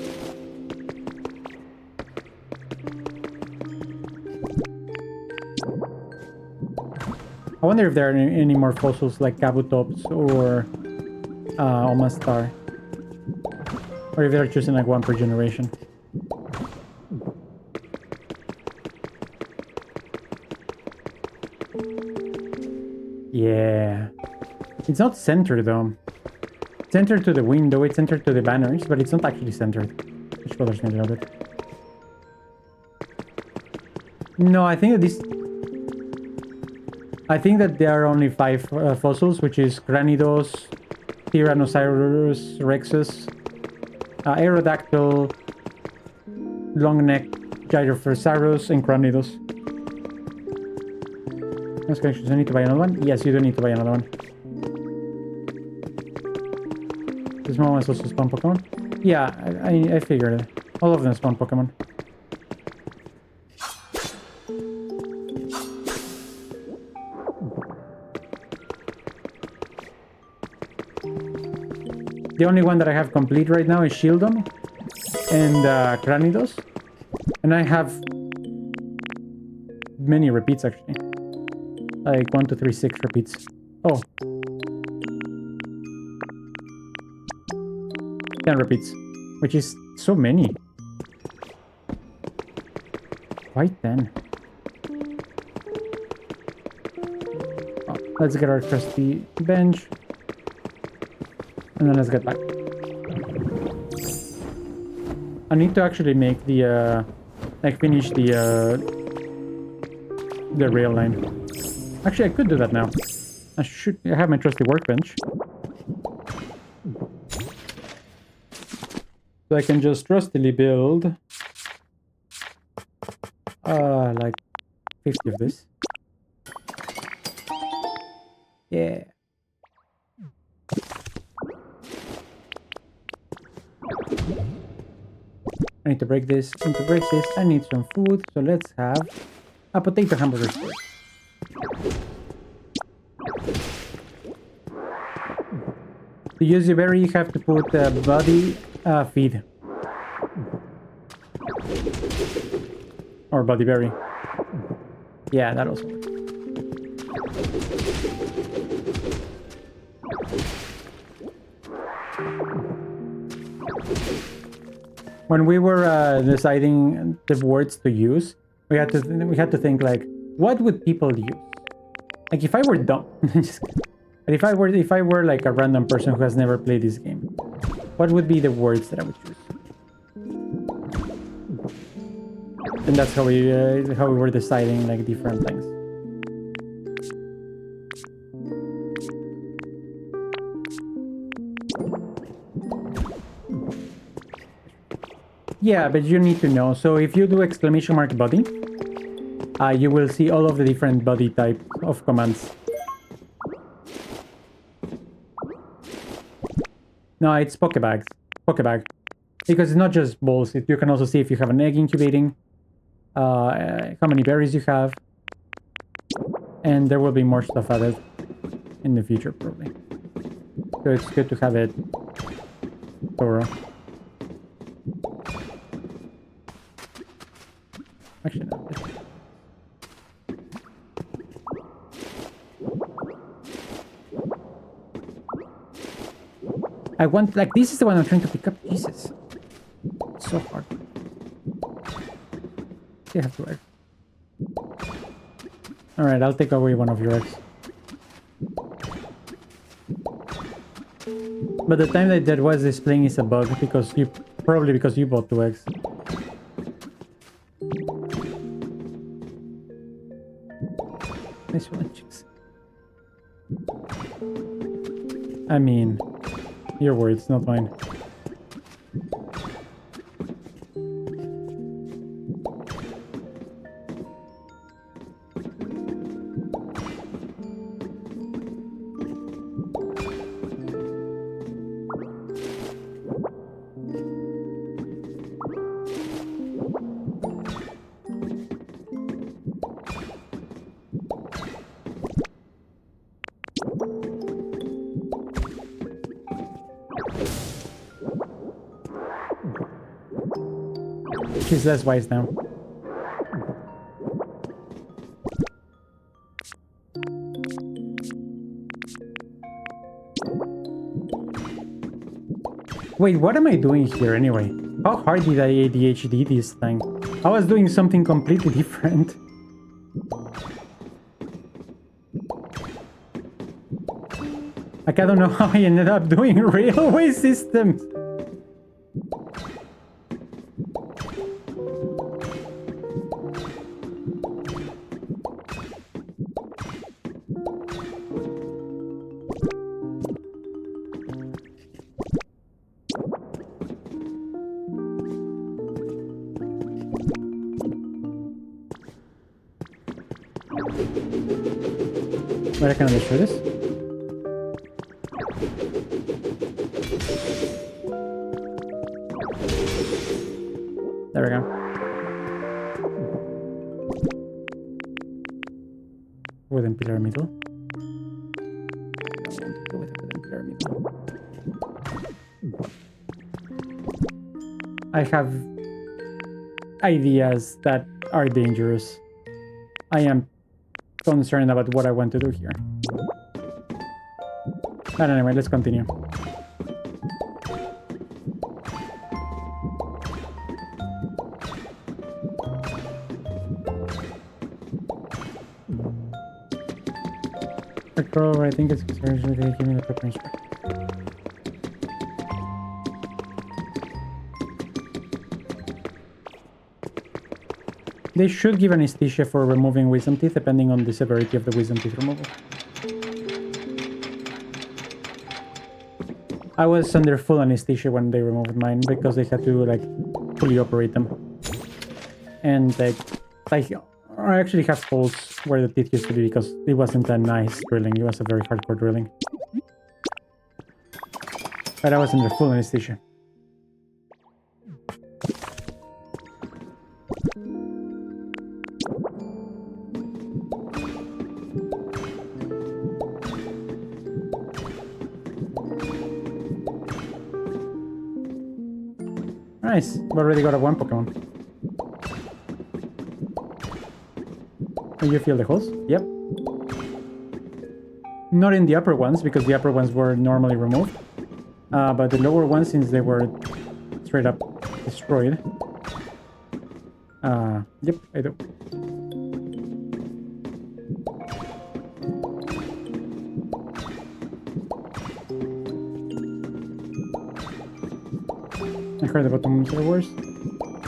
I wonder if there are any more fossils like Kabutops or Omastar. Or if they're choosing like one per generation. Yeah. It's not centered though. It's centered to the window, it's centered to the banners, but it's not actually centered. Which bothers me a little bit. No, I think that this... I think that there are only 5 fossils, which is Granidos, Tyrannosaurus Rexus, Aerodactyl, Longneck, Gyrophorsaurus, and Granidos. Connections. I need to buy another one? Yes, you do need to buy another one. This one is also spawn Pokemon? Yeah, I figured it. All of them spawn Pokemon. The only one that I have complete right now is Shieldon and Granidos. And I have many repeats actually. Like 1, 2, 3, 6 repeats. Oh. 10 repeats. Which is so many. Why 10? Oh, let's get our trusty bench. And then let's get back. I need to actually make the like finish the rail line. Actually, I could do that now. I have my trusty workbench. So I can just trustily build like 50 of this. Yeah. I need to break this. I need to break this. I need some food. So let's have a potato hamburger first. To use the berry, you have to put body feed. Or body berry. Yeah, that also works. When we were deciding the words to use, we had to think like, what would people use? Like if I were dumb, but if I were like a random person who has never played this game, what would be the words that I would choose? And that's how we were deciding like different things. Yeah, but you need to know. So if you do exclamation mark body, you will see all of the different body types of commands. No, it's Pokebags. Pokebag. Because it's not just balls. You can also see if you have an egg incubating, how many berries you have, and there will be more stuff added in the future probably. So it's good to have it thorough. Actually, no. I want, like, this is the one I'm trying to pick up. Jesus. It's so hard. You have 2 eggs. Alright, I'll take away one of your eggs. But the time that was displaying is a bug because probably because you bought 2 eggs. Nice one, chicks. I mean, your words, not mine. She's less wise now. Wait, what am I doing here anyway? How hard did I ADHD this thing? I was doing something completely different. Like, I don't know how I ended up doing railway systems. Where can I destroy this? There we go. Wooden pillar middle. I want to go with a wooden pillar middle. I have ideas that are dangerous. I am concerned about what I want to do here. But anyway, let's continue. Bro, I think it's because they give me the proper instructions. They should give anesthesia for removing wisdom teeth, depending on the severity of the wisdom teeth removal. I was under full anesthesia when they removed mine because they had to like fully operate them, and like I actually have holes where the teeth used to be because it wasn't a nice drilling. It was a very hardcore drilling, but I was under full anesthesia. Nice, we already got a 1 Pokemon. You feel the holes? Yep. Not in the upper ones, because the upper ones were normally removed. But the lower ones, since they were straight up destroyed. Yep, I do. I heard the bottom are worse.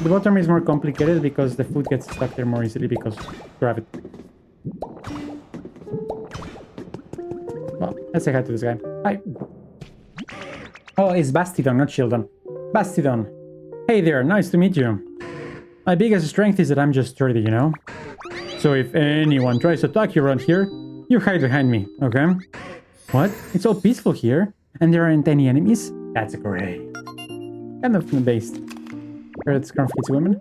The bottom is more complicated because the food gets stuck there more easily because of gravity. Well, let's say hi to this guy. Hi. Oh, it's Bastidon, not Shieldon. Bastidon. Hey there, nice to meet you. My biggest strength is that I'm just sturdy, you know? So if anyone tries to attack you around here, you hide behind me, okay? What? It's all peaceful here, and there aren't any enemies? That's great. Kind of based. Heard Scrum feeds women?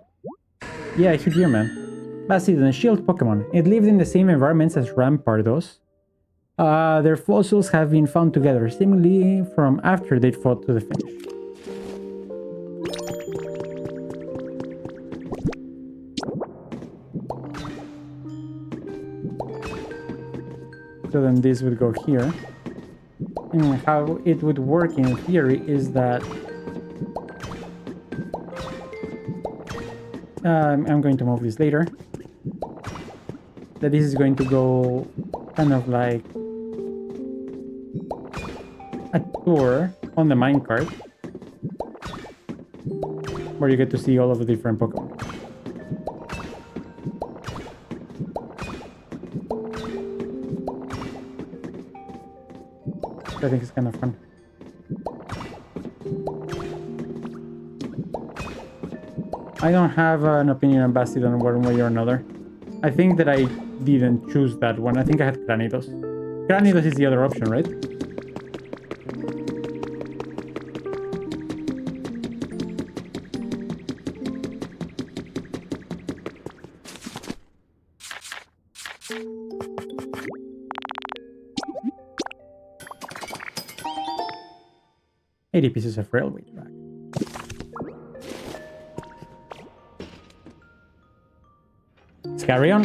Yeah, I heard you, man. Bastidon, a shield Pokemon. It lived in the same environments as Rampardos. Their fossils have been found together, seemingly from after they'd fought to the finish. So then this would go here. And how it would work in theory is that I'm going to move this later. That this is going to go kind of like a tour on the minecart, where you get to see all of the different Pokemon. I think it's kind of fun. I don't have an opinion on Bastiodon one way or another. I think that I didn't choose that one. I think I had Granidos. Granidos is the other option, right? Pieces of railway track. Let's carry on.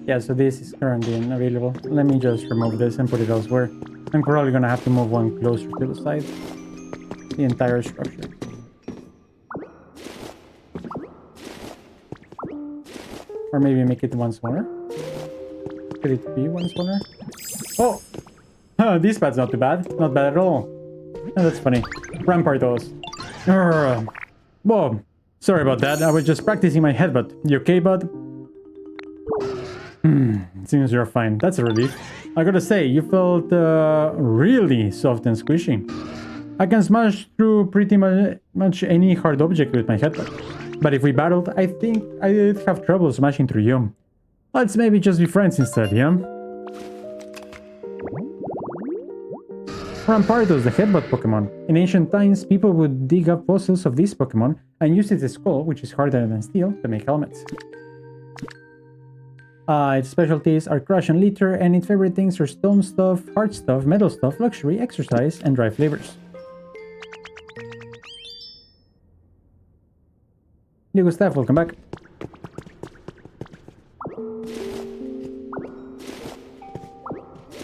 Yeah, so this is currently unavailable. Let me just remove this and put it elsewhere. I'm probably gonna have to move one closer to the side. The entire structure. Or maybe make it one smaller. Could it be one smaller? Oh! This pad's not too bad. Not bad at all. Oh, that's funny. Rampardos. Whoa. Sorry about that. I was just practicing my headbutt. You okay, bud? Seems you're fine. That's a relief. I gotta say, you felt really soft and squishy. I can smash through pretty much any hard object with my headbutt. But if we battled, I think I'd have trouble smashing through you. Let's maybe just be friends instead, yeah? Rampardos, the headbutt Pokemon. In ancient times, people would dig up fossils of these Pokemon and use its skull, which is harder than steel, to make helmets. Its specialties are crush and litter, and its favorite things are stone stuff, hard stuff, metal stuff, luxury, exercise, and dry flavors. Hey Gustav, welcome back.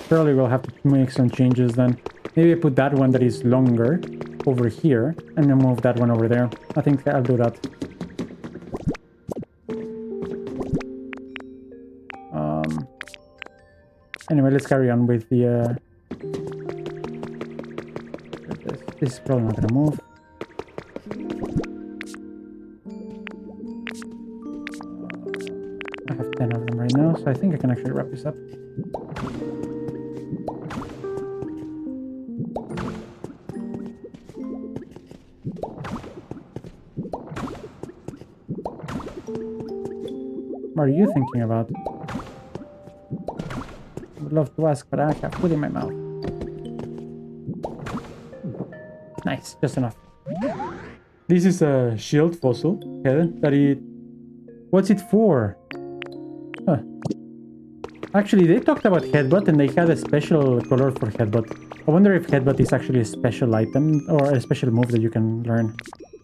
Probably we'll have to make some changes then. Maybe I put that one that is longer over here and then move that one over there. I think I'll do that. Anyway, let's carry on with the... This is probably not gonna move. I have 10 of them right now, so I think I can actually wrap this up. What are you thinking about? I would love to ask, but I have food in my mouth. Nice, just enough. This is a shield fossil, that it... What's it for? Huh. Actually, they talked about Headbutt and they had a special color for Headbutt. I wonder if Headbutt is actually a special item or a special move that you can learn.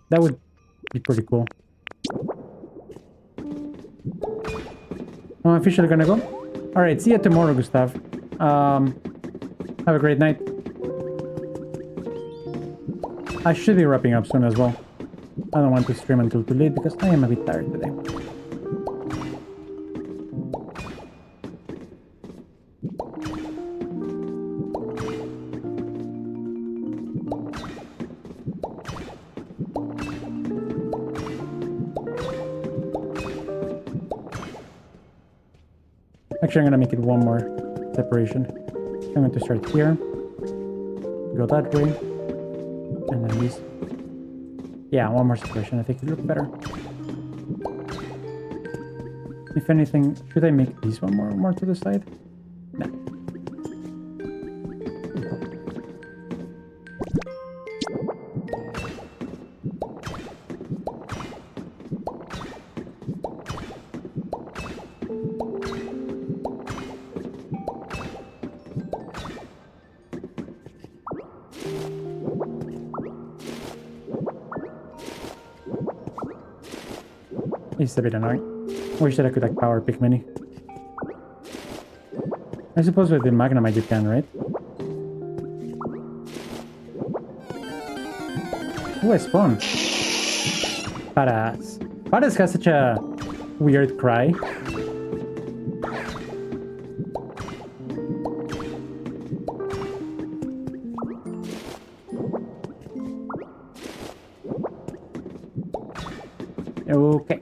That would be pretty cool. I'm officially gonna go. Alright, see you tomorrow, Gustav. Have a great night. I should be wrapping up soon as well. I don't want to stream until too late because I am a bit tired today. Actually, I'm gonna make it one more separation. I'm going to start here, go that way, and then this. Yeah, one more separation. I think it looks better. If anything, should I make this one more to the side? No. It's a bit annoying. Wish that I could like power pick mini. I suppose with the Magnemite you can, right? Ooh, I spawned. Badass. Badass has such a weird cry. Okay.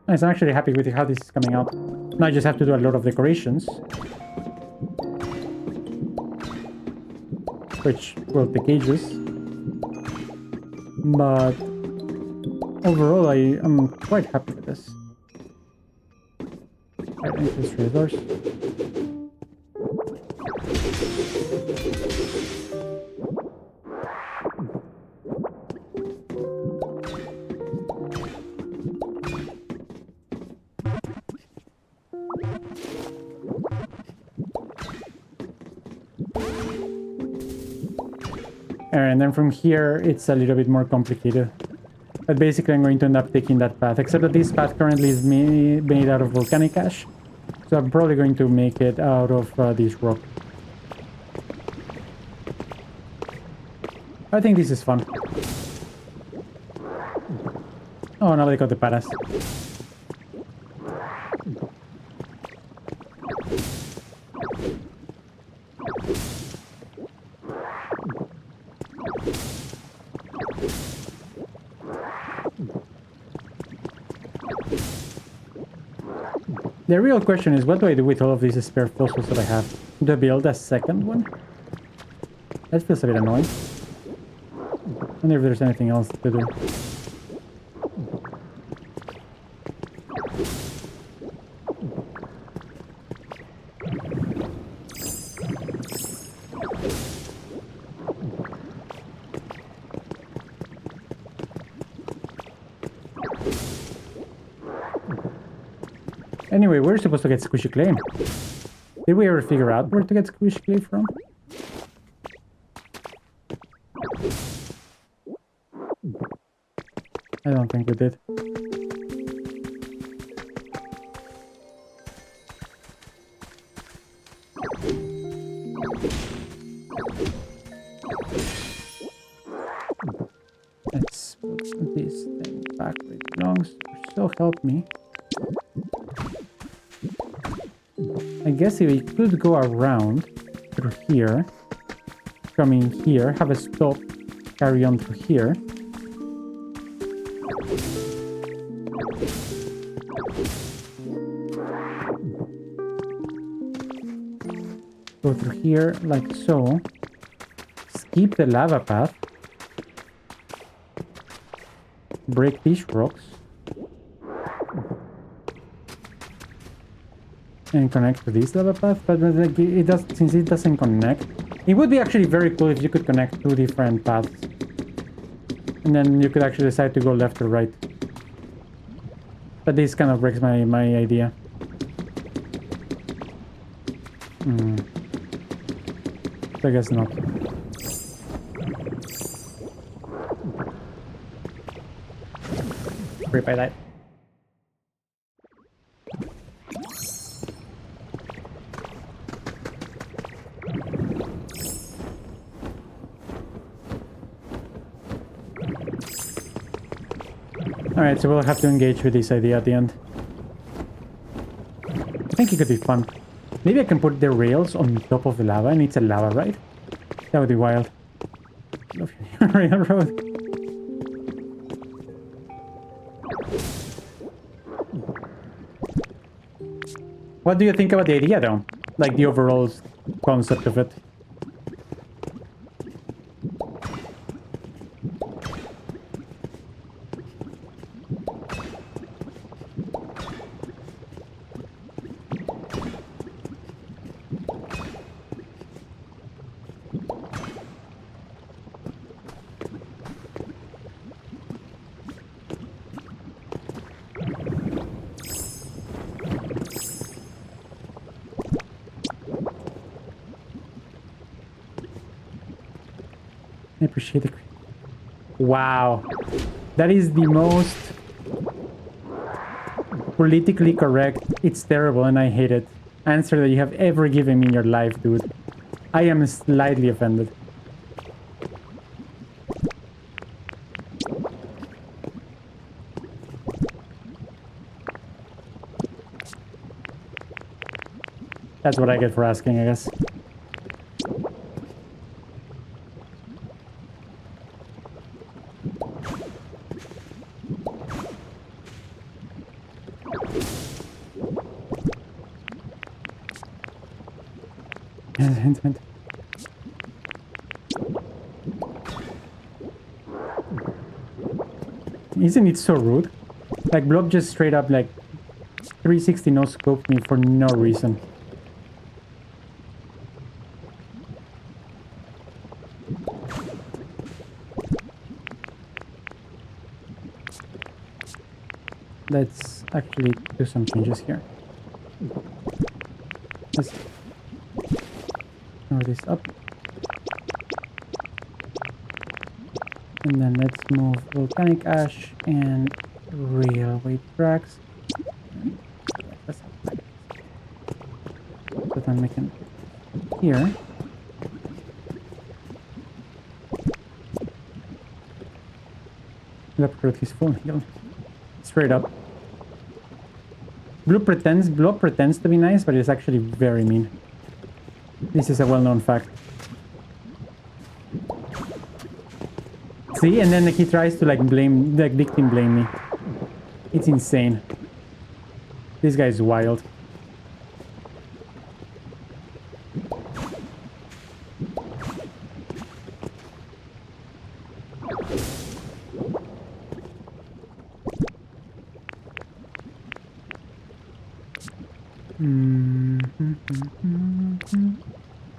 Nice, I'm actually happy with how this is coming out. Now I just have to do a lot of decorations. Which will take ages. But overall, I am quite happy with this. Right, into these three doors. And then from here, it's a little bit more complicated. But basically, I'm going to end up taking that path. Except that this path currently is made out of volcanic ash. So I'm probably going to make it out of this rock. I think this is fun. Oh, now they got the paras. The real question is, what do I do with all of these spare fossils that I have? Do I build a second one? That feels a bit annoying. I wonder if there's anything else to do. Anyway, we're supposed to get squishy clay. Did we ever figure out where to get squishy clay from? I don't think we did. Let's put this thing back where it belongs. So help me. I guess we could go around through here, come in here, have a stop, carry on through here. Go through here like so. Skip the lava path. Break these rocks. And connect to this lava path, but it does, since it doesn't connect, it would be actually very cool if you could connect two different paths, and then you could actually decide to go left or right. But this kind of breaks my idea. I guess not. Rip by that. Alright, so we'll have to engage with this idea at the end. I think it could be fun. Maybe I can put the rails on top of the lava and it's a lava ride. That would be wild. Love your railroad. What do you think about the idea though? Like the overall concept of it? I appreciate it. Wow. That is the most politically correct, it's terrible and I hate it, answer that you have ever given me in your life, dude. I am slightly offended. That's what I get for asking, I guess. Isn't it so rude? Like, Blob just straight up, like, 360 no-scoped me for no reason. Let's actually do some changes here. Let's move this up. And then let's move volcanic ash and railway tracks. But I'm making here. Leopard is full heal. Straight up. Blob pretends to be nice, but it's actually very mean. This is a well-known fact. See, and then he tries to like victim blame me. It's insane. This guy is wild.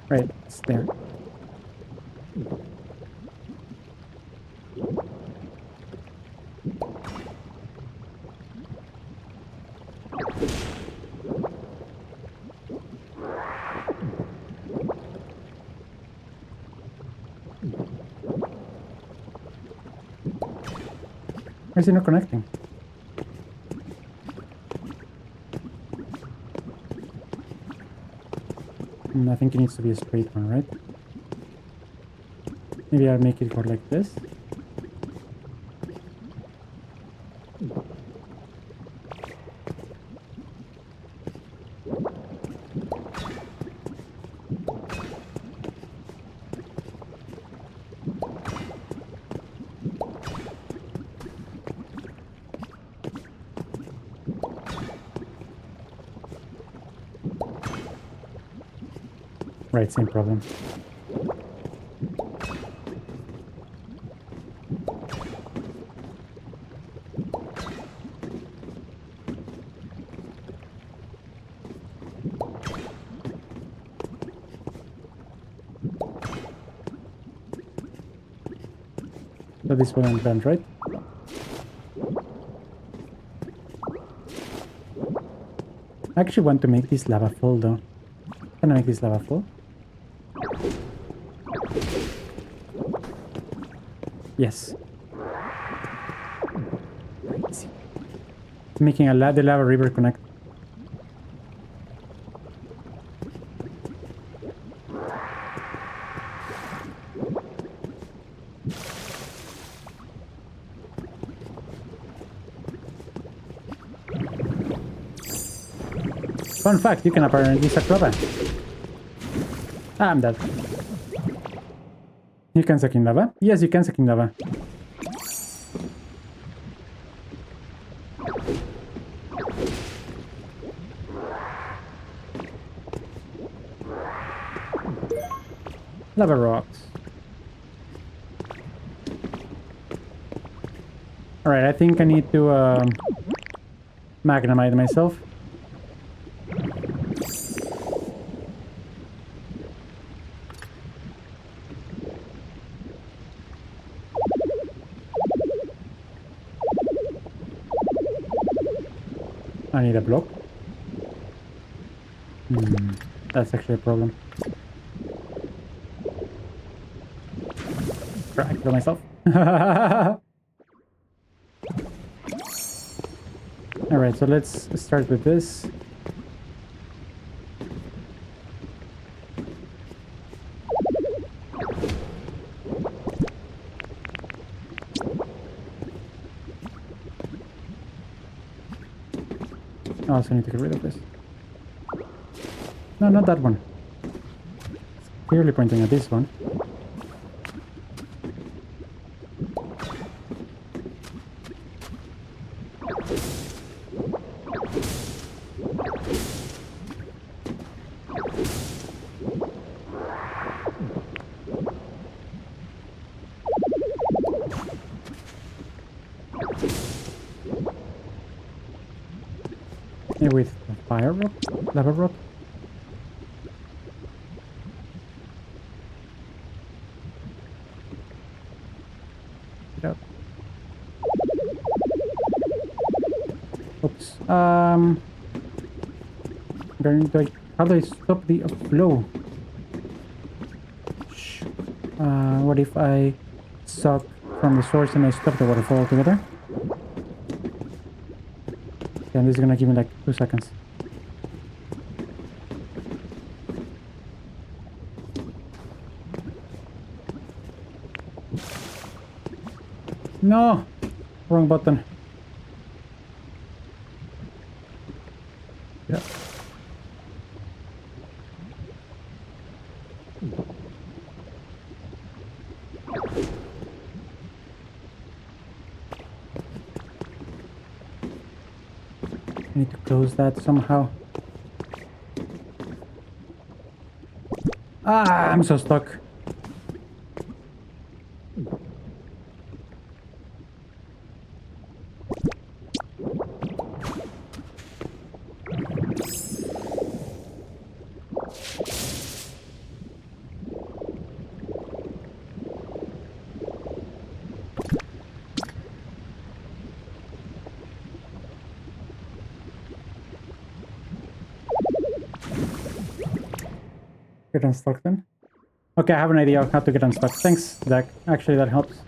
Right, it's there. Why is it not connecting? I think it needs to be a straight one, right? Maybe I'll make it go like this. Right, same problem. So this one bent, right? I actually want to make this lava full though. Can I make this lava full? Yes. Crazy. Making the lava river connect. Fun fact, you can apparently suck lava. Ah, I'm dead. You can suck in lava? Yes, you can suck in lava. Lava rocks. Alright, I think I need to magnamite myself. I need a block. That's actually a problem. I kill myself. Alright, so let's start with this. I also need to get rid of this. No, not that one. It's clearly pointing at this one. Maybe with a fire rock? Lava rock? Get out. Oops. How do I stop the flow? What if I suck from the source and I stop the waterfall altogether? Okay, and this is gonna give me like 2 seconds. No! Wrong button. Yeah. I need to close that somehow. Ah, I'm so stuck. Get unstuck then. Okay, I have an idea of how to get unstuck. Thanks, Zach. Actually, that helps.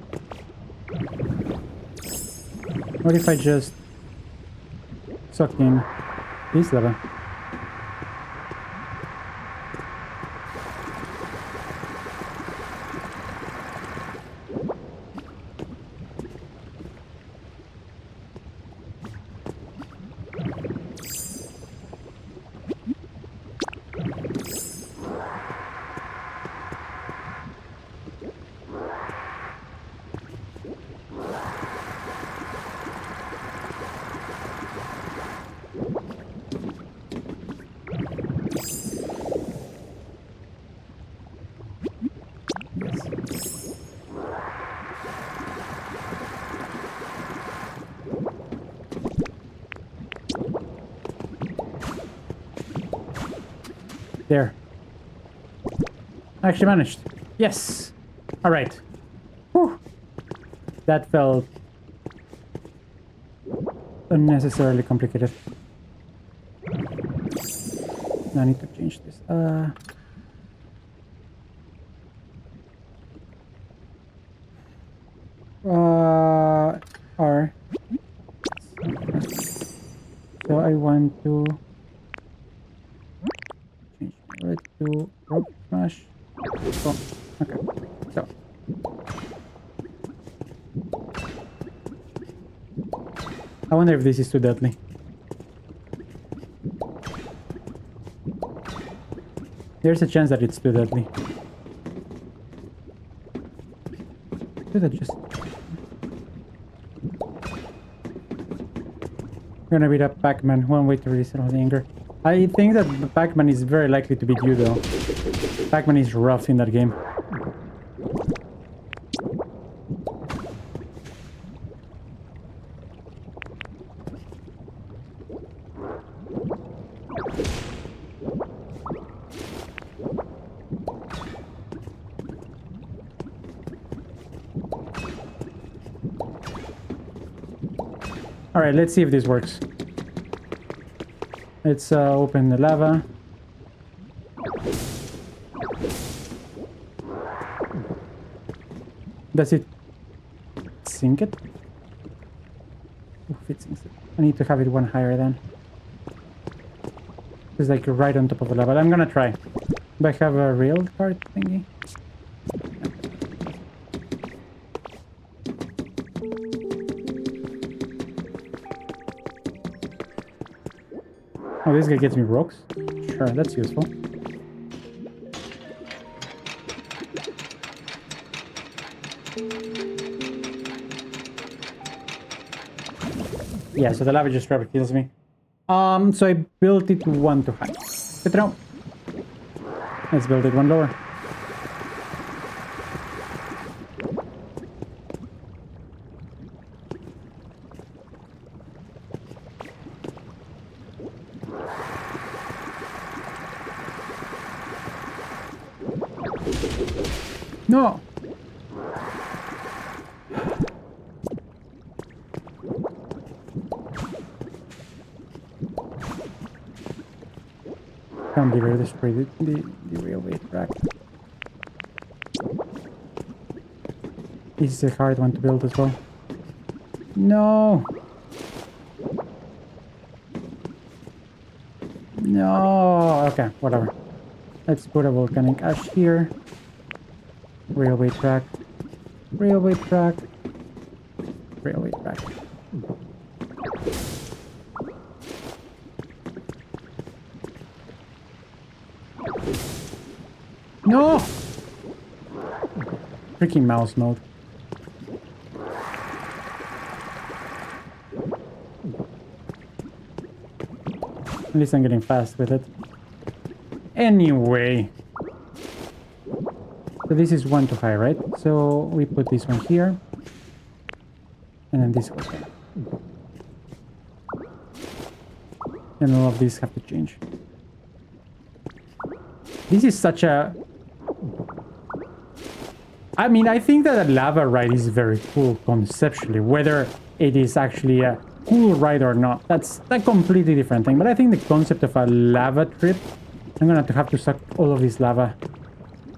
What if I just suck in this lava? There. I actually managed. Yes! Alright. Whew. That felt unnecessarily complicated. Now I need to change this. R. So I want to change it to rope smash. Oh, okay. So I wonder if this is too deadly. There's a chance that it's too deadly. Should I just... I'm gonna beat up Pac-Man. One way to release all the anger. I think that Pac-Man is very likely to beat you though. Pac-Man is rough in that game. Alright, let's see if this works. Let's open the lava. Does it sink it? Oof, it sinks it. I need to have it one higher then. It's like right on top of the lava. I'm gonna try. Do I have a rail cart thingy? Oh, this guy gets me rocks? Sure, that's useful. Yeah, so the lava just rapid kills me. So I built it one too high. But no. Let's build it one lower. No! Can't be very destroyed the railway track. This is a hard one to build as well. No! No! Okay, whatever. Let's put a volcanic ash here. Railway track. Railway track. Railway track. No! Freaking mouse mode. At least I'm getting fast with it. Anyway. So this is one too high, right? So we put this one here. And then this goes there. And all of these have to change. This is such a... I mean, I think that a lava ride is very cool conceptually. Whether it is actually a cool ride or not, that's a completely different thing. But I think the concept of a lava trip, I'm gonna have to suck all of this lava.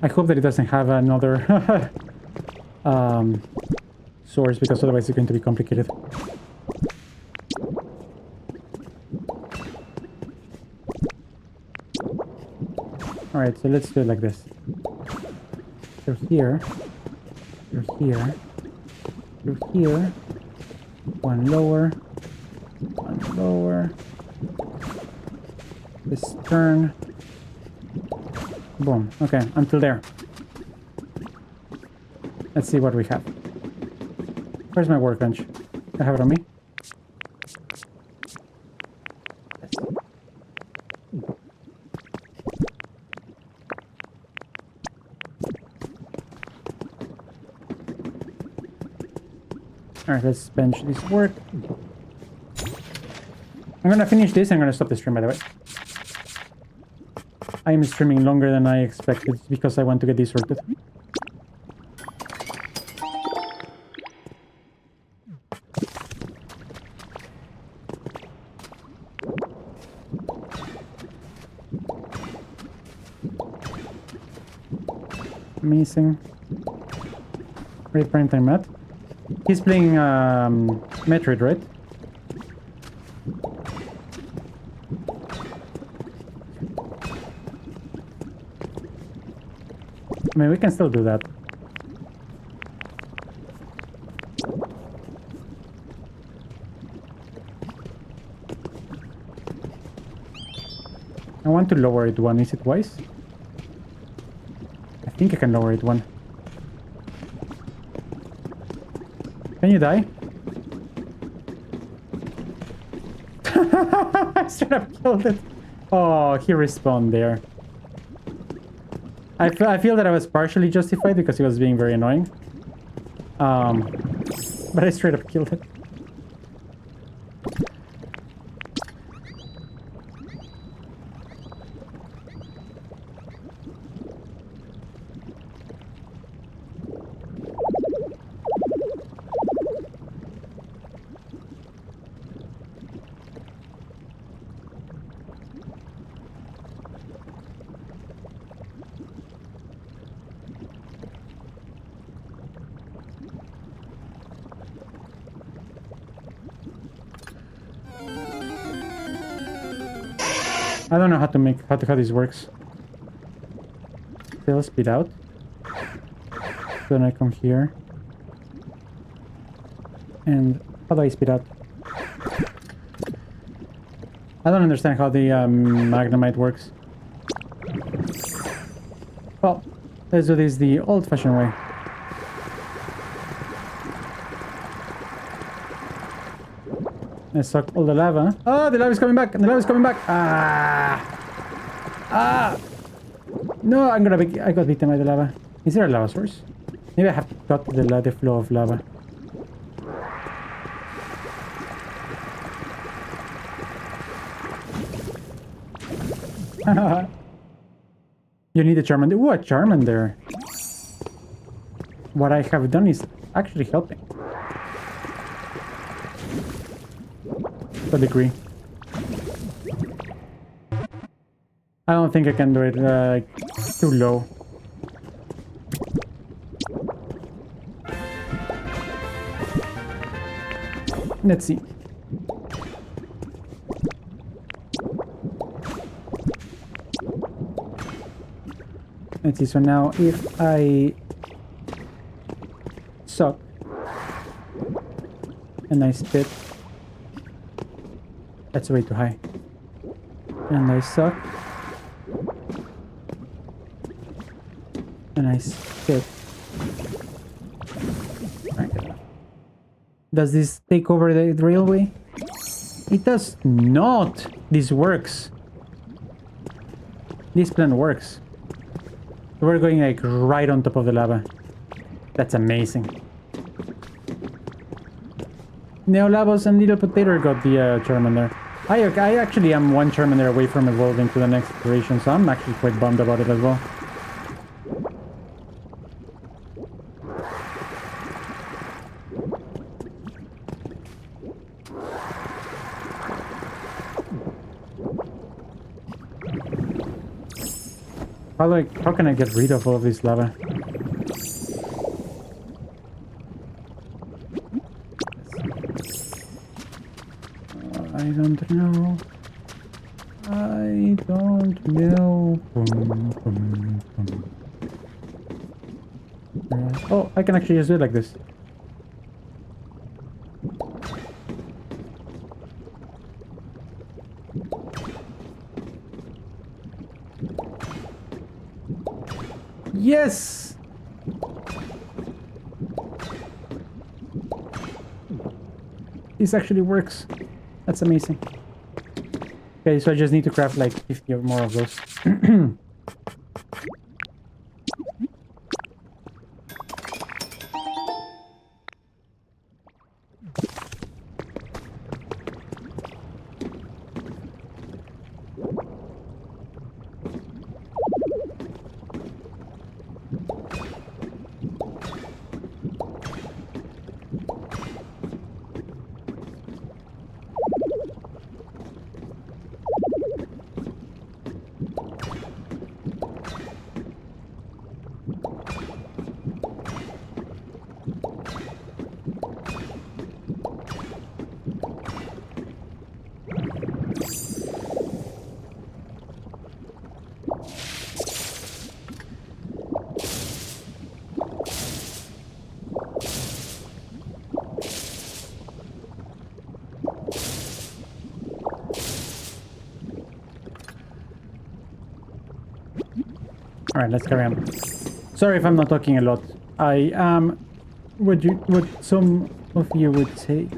I hope that it doesn't have another source, because otherwise it's going to be complicated. Alright, so let's do it like this. Through here. Through here. Through here. One lower. One lower. This turn. Boom. Okay, until there. Let's see what we have. Where's my workbench? I have it on me. Alright, let's bench this work. I'm gonna finish this. I'm gonna stop the stream, by the way. I am streaming longer than I expected because I want to get this sorted. Amazing. Great prime time, Matt. He's playing Metroid, right? I mean, we can still do that. I want to lower it one. Is it wise? I think I can lower it one. Can you die? I should have killed it. Oh, he respawned there. I feel that I was partially justified because he was being very annoying. But I straight up killed it. I don't know how how this works. Still speed out. Then I come here. And how do I speed out? I don't understand how the Magnemite works. Well, let's do this the old-fashioned way. I suck all the lava. Oh, the lava is coming back. The lava is coming back. Ah. Ah. No, I got beaten by the lava. Is there a lava source? Maybe I have to cut the flow of lava. You need a Charmander. Ooh, a Charmander. What I have done is actually helping. To a degree. I don't think I can do it too low. Let's see. Let's see, so now if I suck and I spit, that's way too high. And I suck and I spit. Does this take over the railway? It does not. This works. This plan works. We're going like right on top of the lava. That's amazing. Neolabos and Little Potato got the Charmander. I actually am one Charmander away from evolving to the next iteration, so I'm actually quite bummed about it as well. How can I get rid of all of this lava? I don't know. I don't know. Oh, I can actually just do it like this. Yes! This actually works. That's amazing. Okay, so I just need to craft like 50 or more of those. Alright, let's carry on. Sorry if I'm not talking a lot. I am what some of you would say.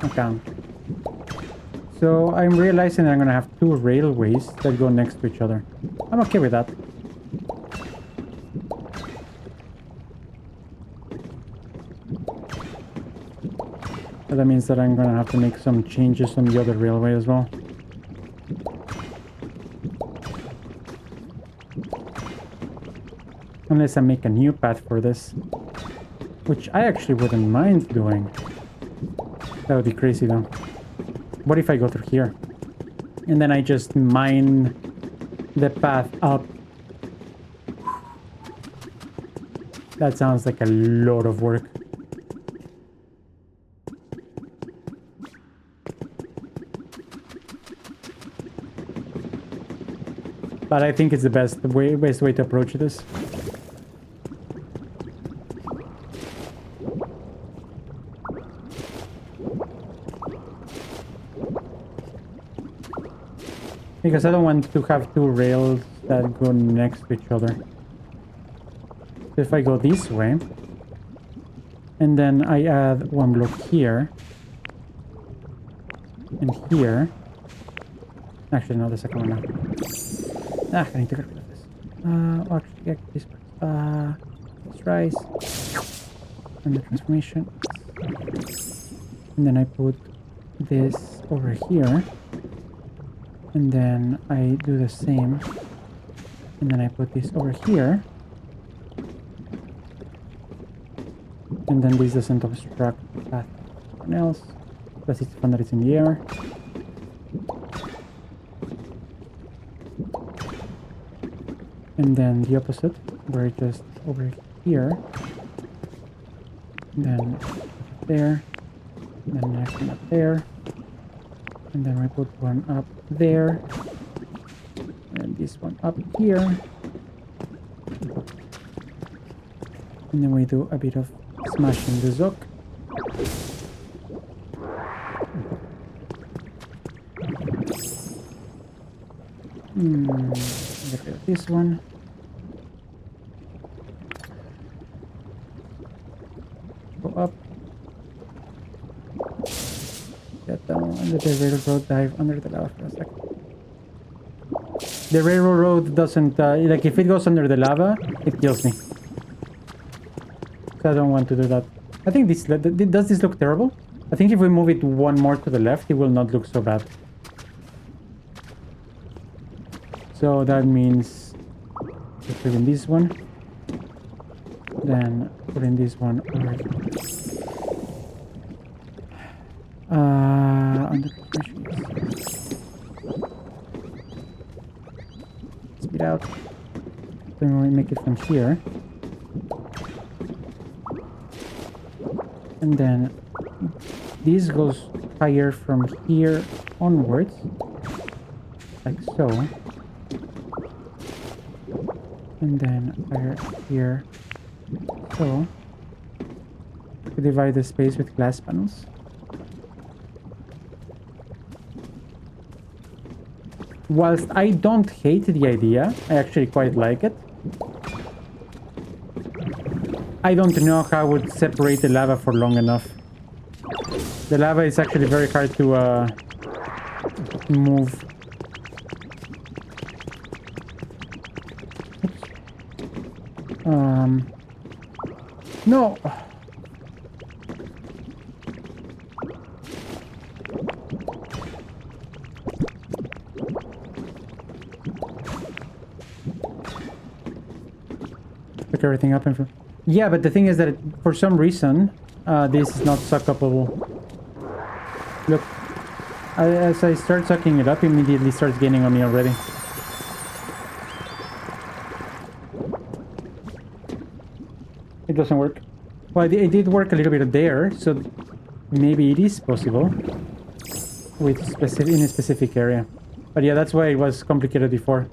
Okay. So I'm realizing that I'm gonna have two railways that go next to each other. I'm okay with that. But that means that I'm gonna have to make some changes on the other railway as well. Unless I make a new path for this. Which I actually wouldn't mind doing. That would be crazy though. What if I go through here? And then I just mine the path up. That sounds like a lot of work. But I think it's the best way to approach this. Because I don't want to have two rails that go next to each other. So if I go this way, and then I add one block here, and here. Actually, no, the second one now. I need to get rid of this. Actually, get this part. Let's rise. And the transformation. And then I put this over here. And then I do the same. And then I put this over here. And then this doesn't obstruct the path of anyone else. Plus it's fun that it's in the air. And then the opposite, where it just over here. And then there. And then the next one up there. And then we put one up there. And this one up here. And then we do a bit of smashing the zook. Get rid of this one. Go up. Get down under the railroad, dive under the lava for a second. The railroad doesn't, like if it goes under the lava, it kills me. So I don't want to do that. I think this, does this look terrible? I think if we move it one more to the left, it will not look so bad. So that means put in this one, then put in this one over here. Under pressure. Speed out. Then we make it from here. And then this goes higher from here onwards, like so. And then higher here, so. We divide the space with glass panels. Whilst I don't hate the idea, I actually quite like it. I don't know how I would separate the lava for long enough. The lava is actually very hard to move. No. Pick everything up in front. Yeah, but the thing is that for some reason, this is not suckable. Look, as I start sucking it up, it immediately starts gaining on me already. It doesn't work. Well, it did work a little bit there, so maybe it is possible with in a specific area. But yeah, that's why it was complicated before.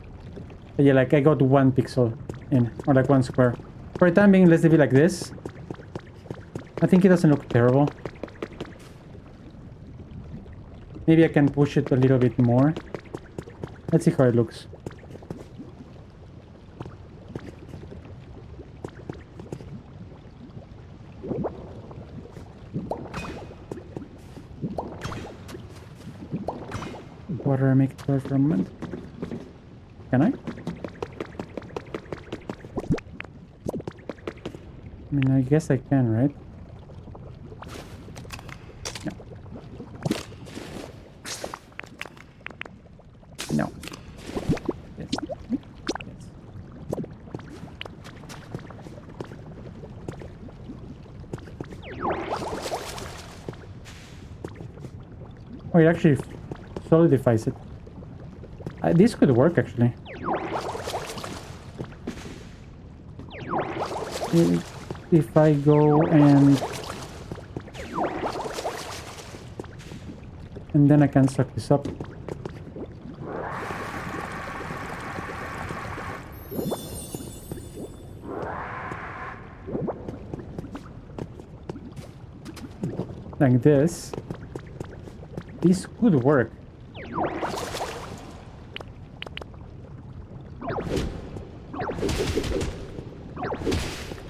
But yeah, like I got 1 pixel in, or like 1 square. For the time being, let's leave it like this. I think it doesn't look terrible. Maybe I can push it a little bit more. Let's see how it looks. Water, make it clear for a moment. Can I? I mean, I guess I can, right? No. No. Yes. Yes. Oh, it actually solidifies it. This could work, actually. If I go and then I can suck this up. Like this. This could work.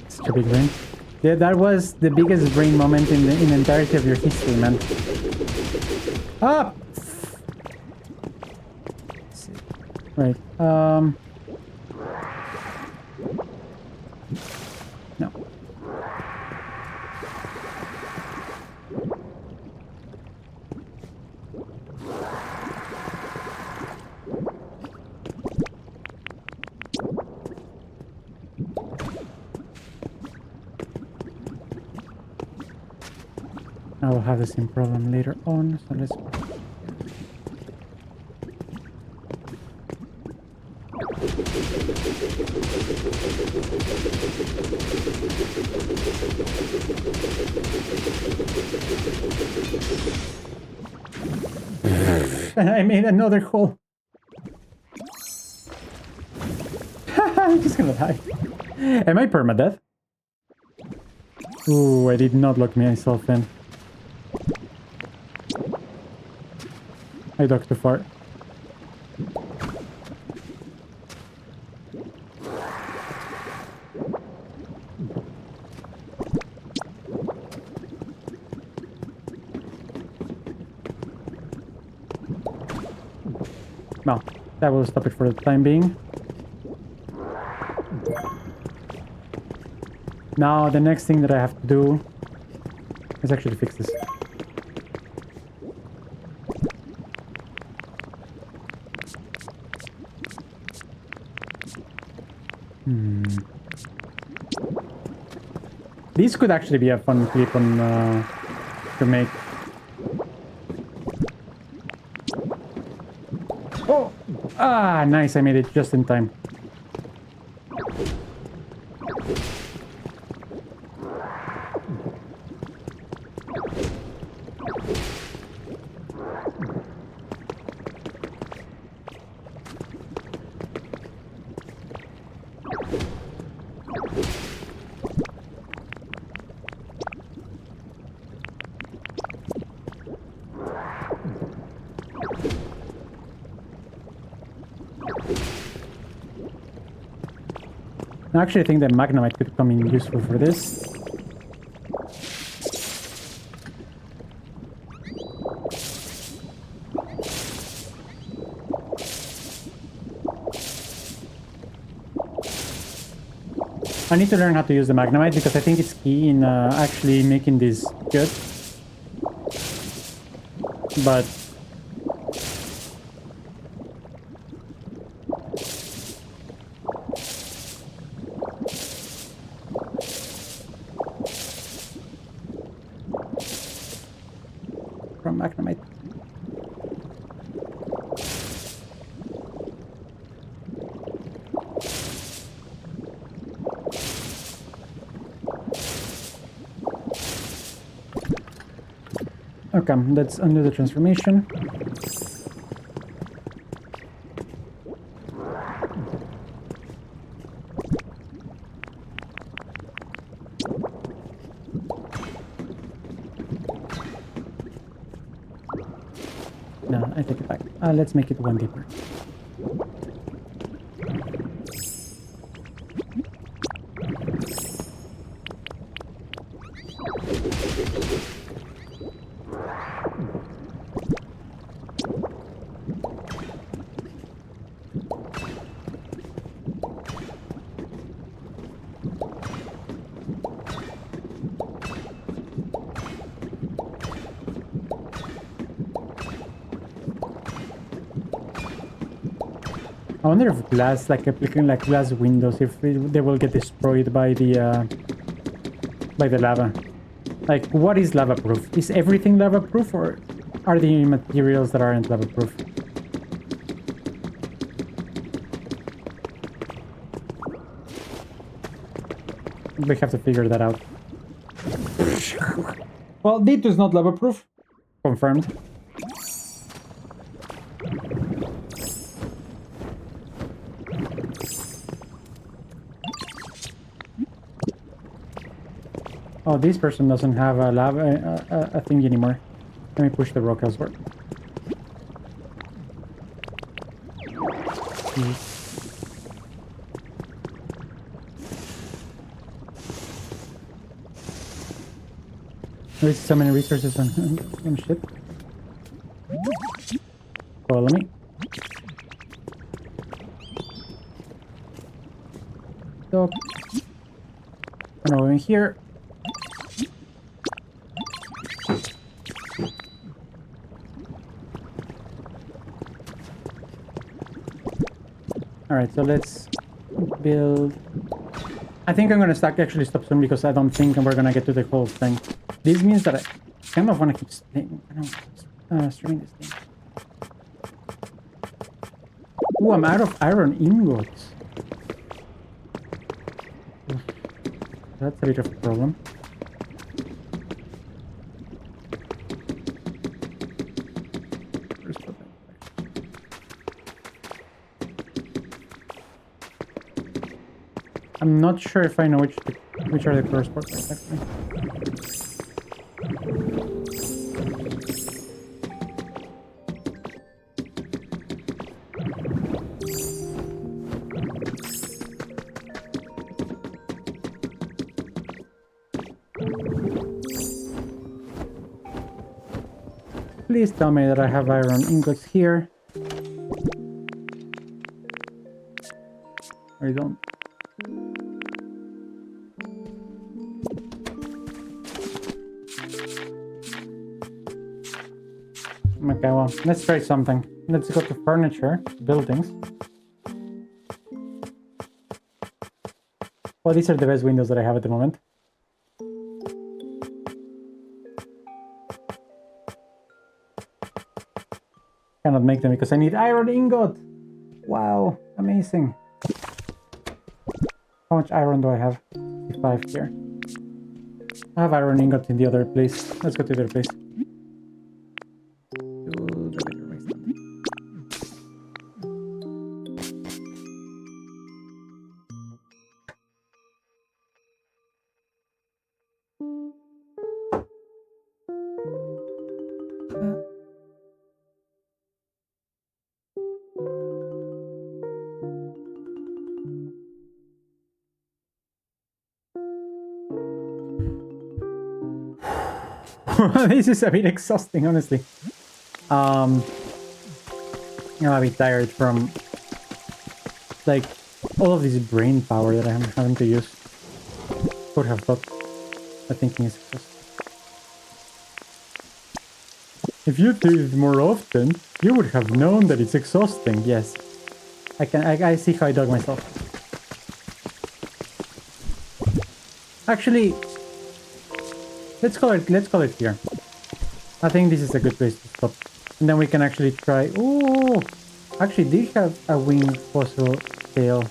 Such a big brain. Yeah, that was the biggest brain moment in the entirety of your history, man. Ah! Right. No. I will have the same problem later on, so let's... I made another hole. I'm just gonna die. Am I permadeath? Ooh, I did not lock myself in. I ducked too far. No, that will stop it for the time being. Now, the next thing that I have to do is actually fix this. This could actually be a fun clip on to make. Oh! Ah, nice, I made it just in time. I actually think that Magnemite could come in useful for this. I need to learn how to use the Magnemite because I think it's key in actually making this good. But from Magnemite. Okay, let's undo the transformation. No, I take it back. Let's make it one deeper. I wonder if glass, like applying like glass windows, if they will get destroyed by the lava. Like, what is lava proof? Is everything lava proof, or are there materials that aren't lava proof? We have to figure that out. Well, D2 is not lava proof. Confirmed. Oh, this person doesn't have a lava a thing anymore. Let me push the rock elsewhere. Waste so many resources on shit. Follow me. Stop. And over here. Alright, so let's build... I think I'm gonna actually stop soon because I don't think we're gonna get to the whole thing. This means that I kind of want to keep streaming this game. Ooh, I'm out of iron ingots. That's a bit of a problem. I'm not sure if I know which are the first parts actually. Please tell me that I have iron ingots here. I don't. Okay, well, let's try something. Let's go to furniture, buildings. Well, these are the best windows that I have at the moment. Cannot make them because I need iron ingot. Wow, amazing. How much iron do I have? 55 here. I have iron ingot in the other place. Let's go to the other place. This is a bit exhausting, honestly. I'm a bit tired from like all of this brain power that I'm having to use. Could have thought that thinking is exhausting. If you did it more often, you would have known that it's exhausting. Yes, I see how I dug myself. Actually, let's call it here. I think this is a good place to stop. And then we can actually try... Oh! Actually, they have a winged fossil tail.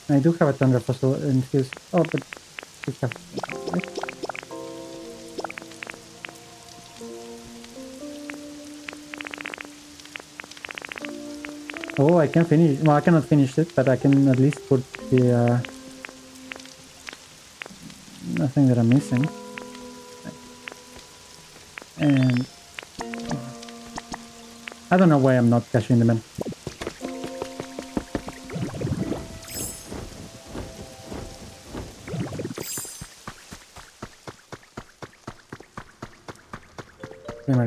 I do have a thunder fossil in his... Oh, but... We have... Right? Oh, I can finish... Well, I cannot finish it, but I can at least put the... Nothing that I'm missing. And... I don't know why I'm not cashing them in.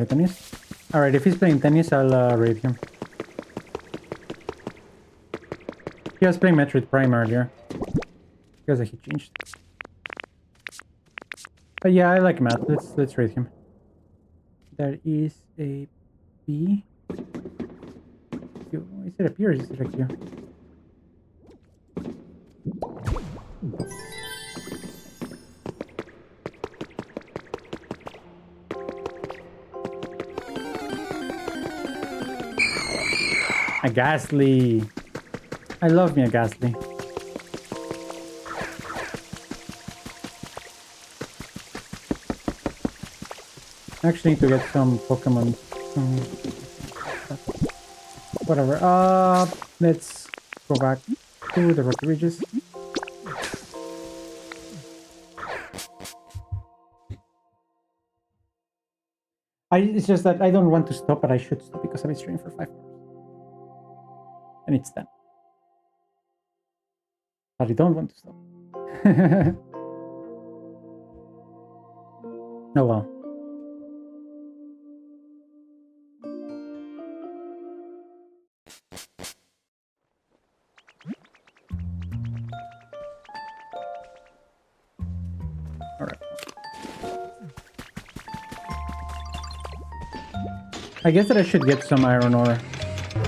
Tennis. Alright, if he's playing tennis, I'll raid him. He was playing Metroid Prime earlier. Because he changed. But yeah, I like Matt. Let's raid him. There is a B. Q. Is it a P or is it a Q? A Ghastly. I love me a Ghastly. I actually need to get some Pokemon. Whatever. Let's go back to the Rocky Ridges. It's just that I don't want to stop, but I should stop because I've been streaming for 5 hours. And it's 10. But I don't want to stop. Oh well. Alright. I guess that I should get some iron ore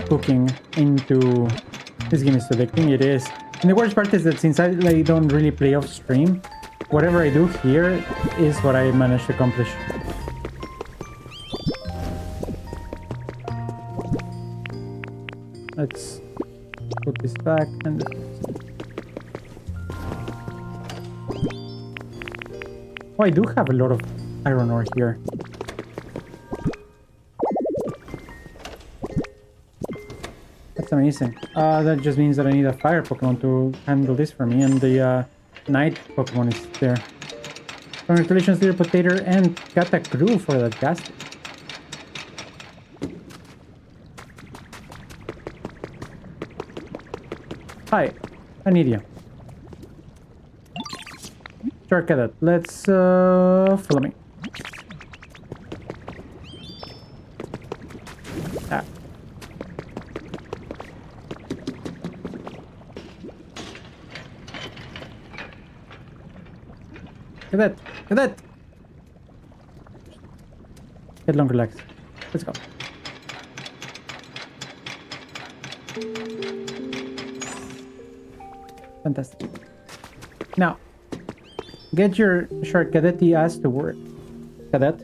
cooking into... This game is too addicting, it is. And the worst part is that since I don't really play off stream, whatever I do here is what I managed to accomplish. Let's put this back and this. Oh, I do have a lot of iron ore here. That's amazing. That just means that I need a fire Pokemon to handle this for me, and the night Pokemon is there. Congratulations, Little Potato and Katakru for that gas. Hi, I need you. Sure, Cadet. Let's follow me. Ah. Cadet! Cadet! Get long, relax. Let's go. Fantastic. Now, get your short cadety ass to work. Cadet.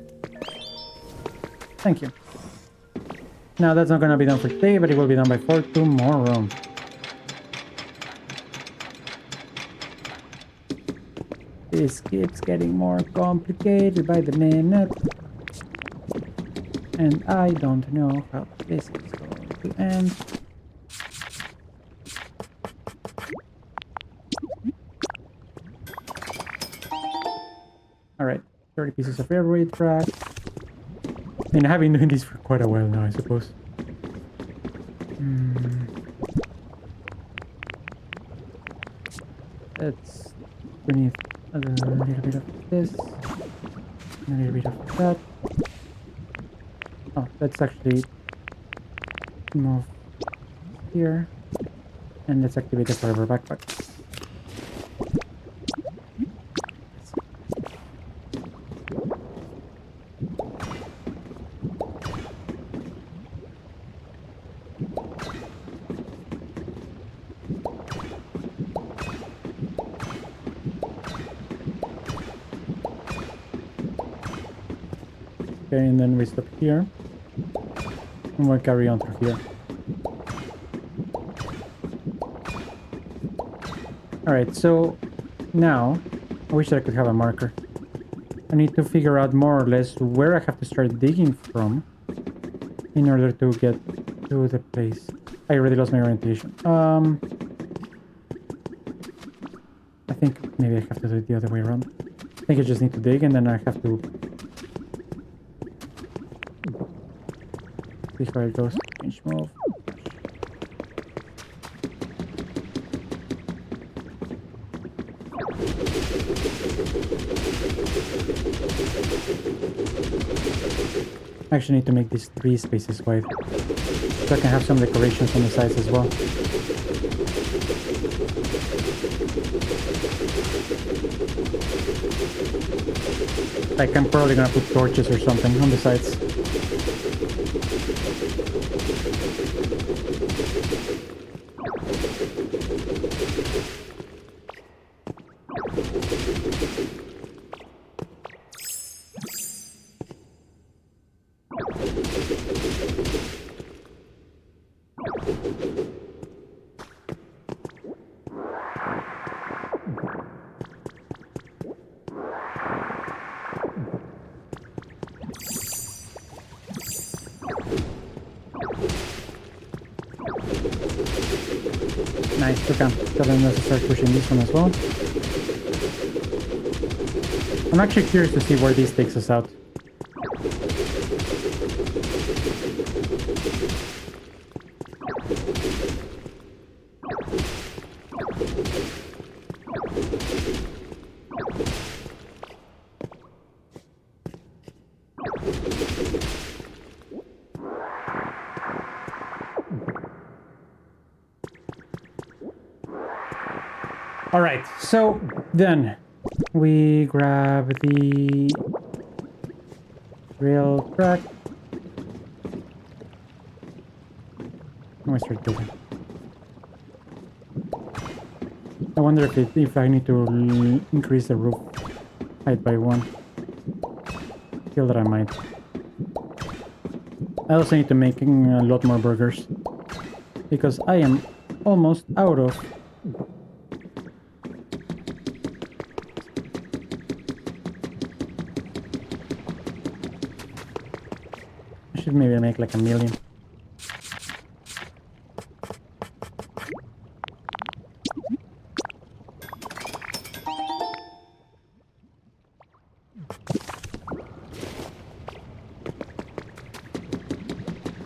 Thank you. Now, that's not gonna be done for today, but it will be done by tomorrow. This keeps getting more complicated by the minute. And I don't know how this is going to end. Alright, 30 pieces of railway track. And I've been doing this for quite a while now, I suppose. Let's beneath a little bit of this. And a little bit of that. Oh, let's actually move here. And let's activate the forever backpack. Okay, and then we stop here. And we'll carry on through here. Alright, so now I wish that I could have a marker. I need to figure out more or less where I have to start digging from in order to get to the place. I already lost my orientation. I think maybe I have to do it the other way around. I think I just need to dig and then I have to see where it goes. Change move. I actually need to make these 3 spaces wide so I can have some decorations on the sides as well. Like I'm probably gonna put torches or something on the sides. Nice, okay. So then let's start pushing this one as well. I'm actually curious to see where this takes us out. All right, so then we grab the rail track. What do I start doing? I wonder if I need to increase the roof height by 1. Feel that I might. I also need to make a lot more burgers because I am almost out of. I should maybe make like 1,000,000.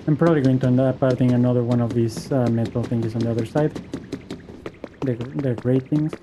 I'm probably going to end up adding another one of these metal things on the other side. The gratings.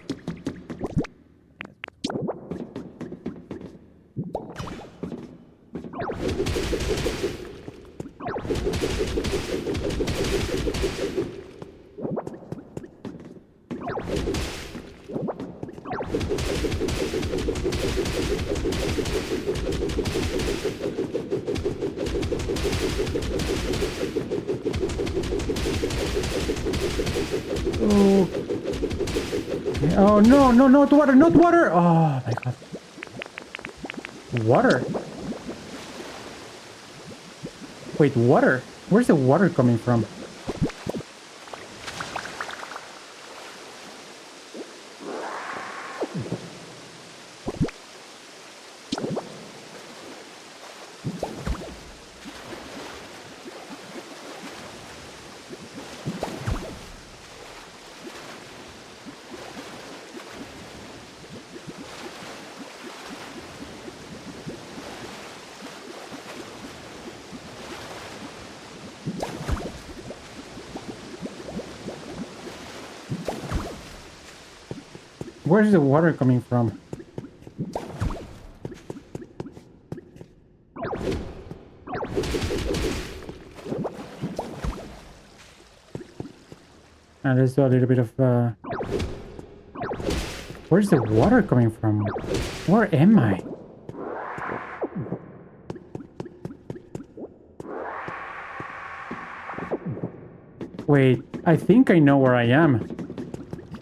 Oh no, no, not water, not water! Oh my god. Water? Wait, water? Where's the water coming from? Where's the water coming from? And let's do a little bit of where's the water coming from? Where am I? Wait, I think I know where I am.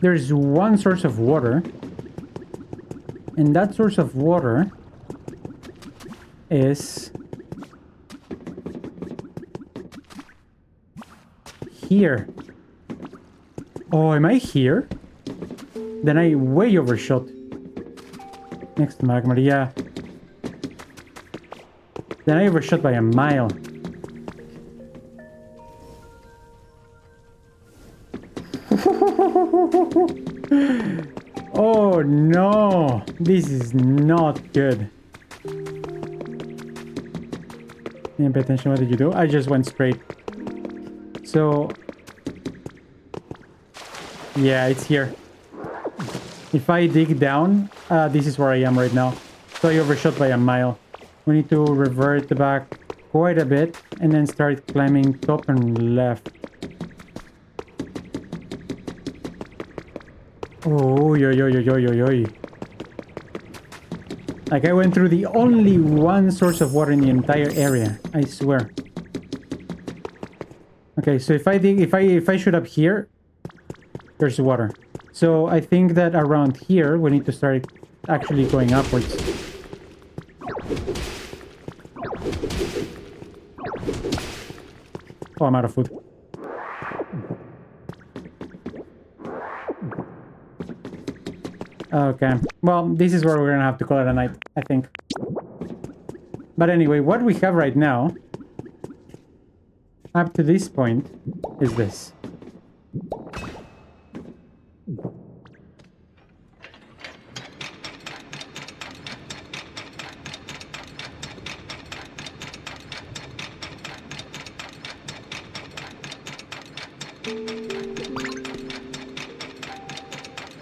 There's one source of water, and that source of water is here. Oh, am I here? Then I way overshot. Next to magma, yeah. Then I overshot by a mile. Oh no, this is not good. Yeah, pay attention, what did you do? I just went straight. So, yeah, it's here. If I dig down, this is where I am right now. So I overshot by a mile. We need to revert back quite a bit and then start climbing top and left. Oh, yo, yo, yo, yo, yo, yo. Like, I went through the only one source of water in the entire area. I swear. Okay, so if I shoot up here, there's water. So I think that around here, we need to start actually going upwards. Oh, I'm out of food. Okay, well, this is where we're gonna have to call it a night, I think. But anyway, what we have right now, up to this point, is this.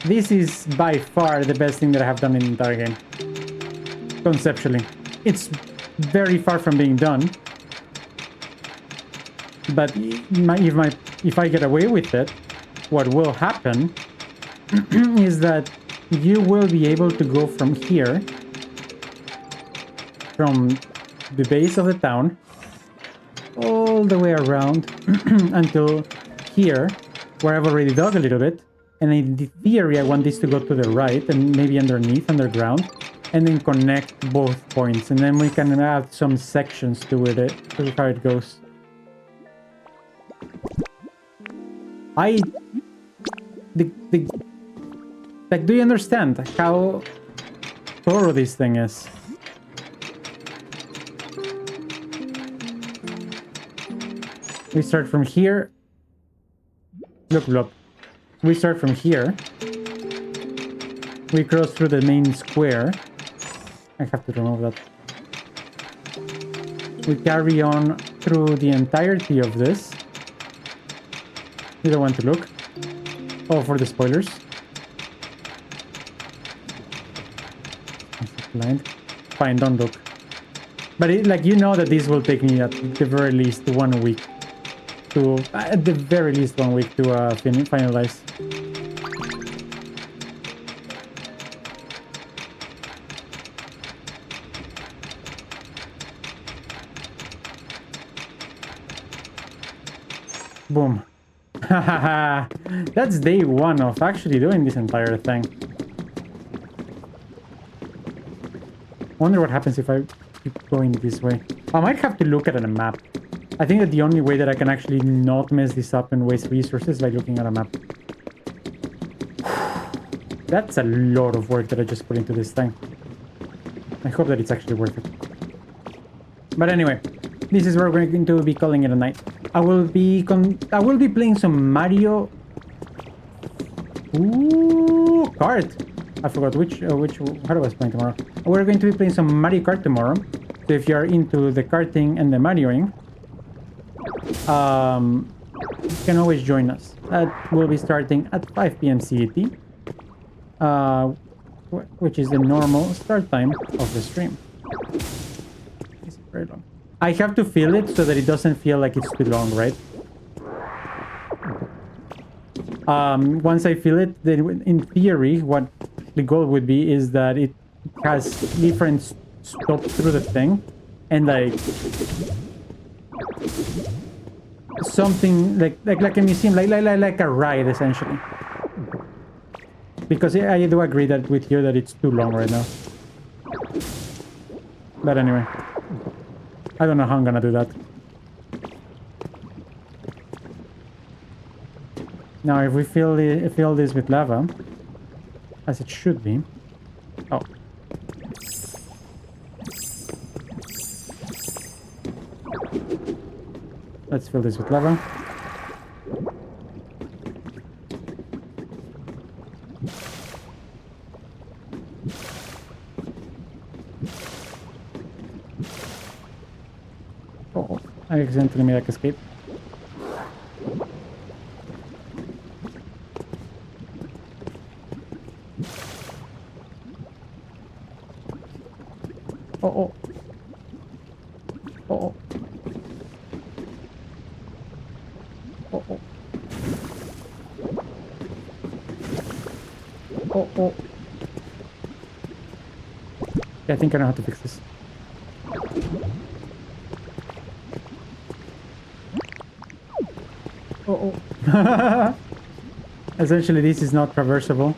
This is by far the best thing that I have done in the entire game. Conceptually. It's very far from being done. But if I get away with it, what will happen is that you will be able to go from here, from the base of the town, all the way around until here, where I've already dug a little bit. And in the theory, I want this to go to the right and maybe underneath, underground, and then connect both points. And then we can add some sections to it, to how it goes. Like, do you understand how thorough this thing is? We start from here. Look. We start from here. We cross through the main square. I have to remove that. We carry on through the entirety of this. You don't want to look. Oh, for the spoilers. Blind. Fine, don't look. But like, you know that this will take me at the very least 1 week to, at the very least 1 week to finalize. Boom. That's day 1 of actually doing this entire thing. Wonder what happens if I keep going this way. I might have to look at a map. I think that the only way that I can actually not mess this up and waste resources is by looking at a map. That's a lot of work that I just put into this thing. I hope that it's actually worth it. But anyway, this is where we're going to be calling it a night. I will be playing some Mario. Ooh, kart. I forgot which how I was playing tomorrow. We're going to be playing some Mario Kart tomorrow. So if you're into the karting and the Marioing, you can always join us. That will be starting at 5 p.m. CET, which is the normal start time of the stream. It's very long. I have to fill it so that it doesn't feel like it's too long, right? Once I fill it, then in theory, what the goal would be is that it has different stops through the thing, and like something like a museum, like a ride essentially. Because I do agree that with you that it's too long right now. But anyway, I don't know how I'm gonna do that. Now, if we fill this with lava, as it should be. Oh. Let's fill this with lava. Oh, I accidentally made a escape. Oh. Oh. Oh. Oh. Oh. Yeah, I think I know how to fix this. Oh. Essentially, this is not traversable.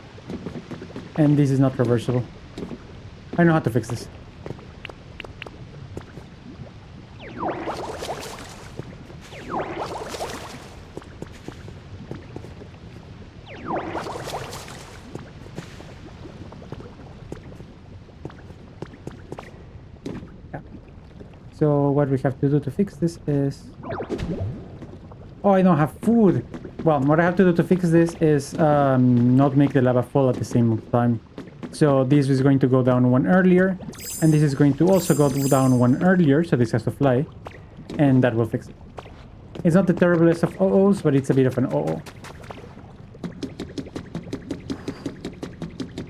And this is not traversable. I know how to fix this. So what we have to do to fix this is... Oh, I don't have food! Well, what I have to do to fix this is not make the lava fall at the same time. So this is going to go down one earlier, and this is going to also go down one earlier, so this has to fly, and that will fix it. It's not the terriblest of oh-ohs, but it's a bit of an oh-oh.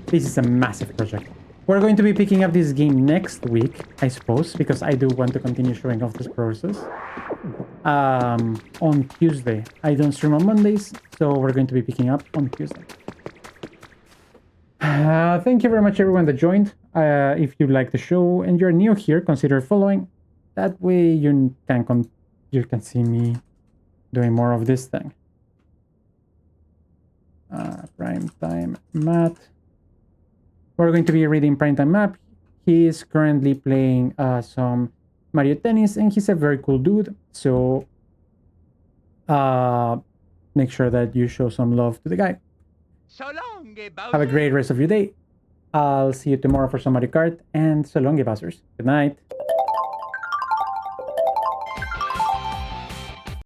This is a massive project. We're going to be picking up this game next week, I suppose, because I do want to continue showing off this process. On Tuesday. I don't stream on Mondays, so we're going to be picking up on Tuesday. Thank you very much, everyone that joined. If you like the show and you're new here, consider following. That way you can see me doing more of this thing. Primetime Matt. We're going to be reading Primetime Map. He is currently playing some Mario Tennis, and he's a very cool dude. So make sure that you show some love to the guy. So long, Bowser. Have a great rest of your day. I'll see you tomorrow for some Mario Kart, and so long, Bowsers. Good night.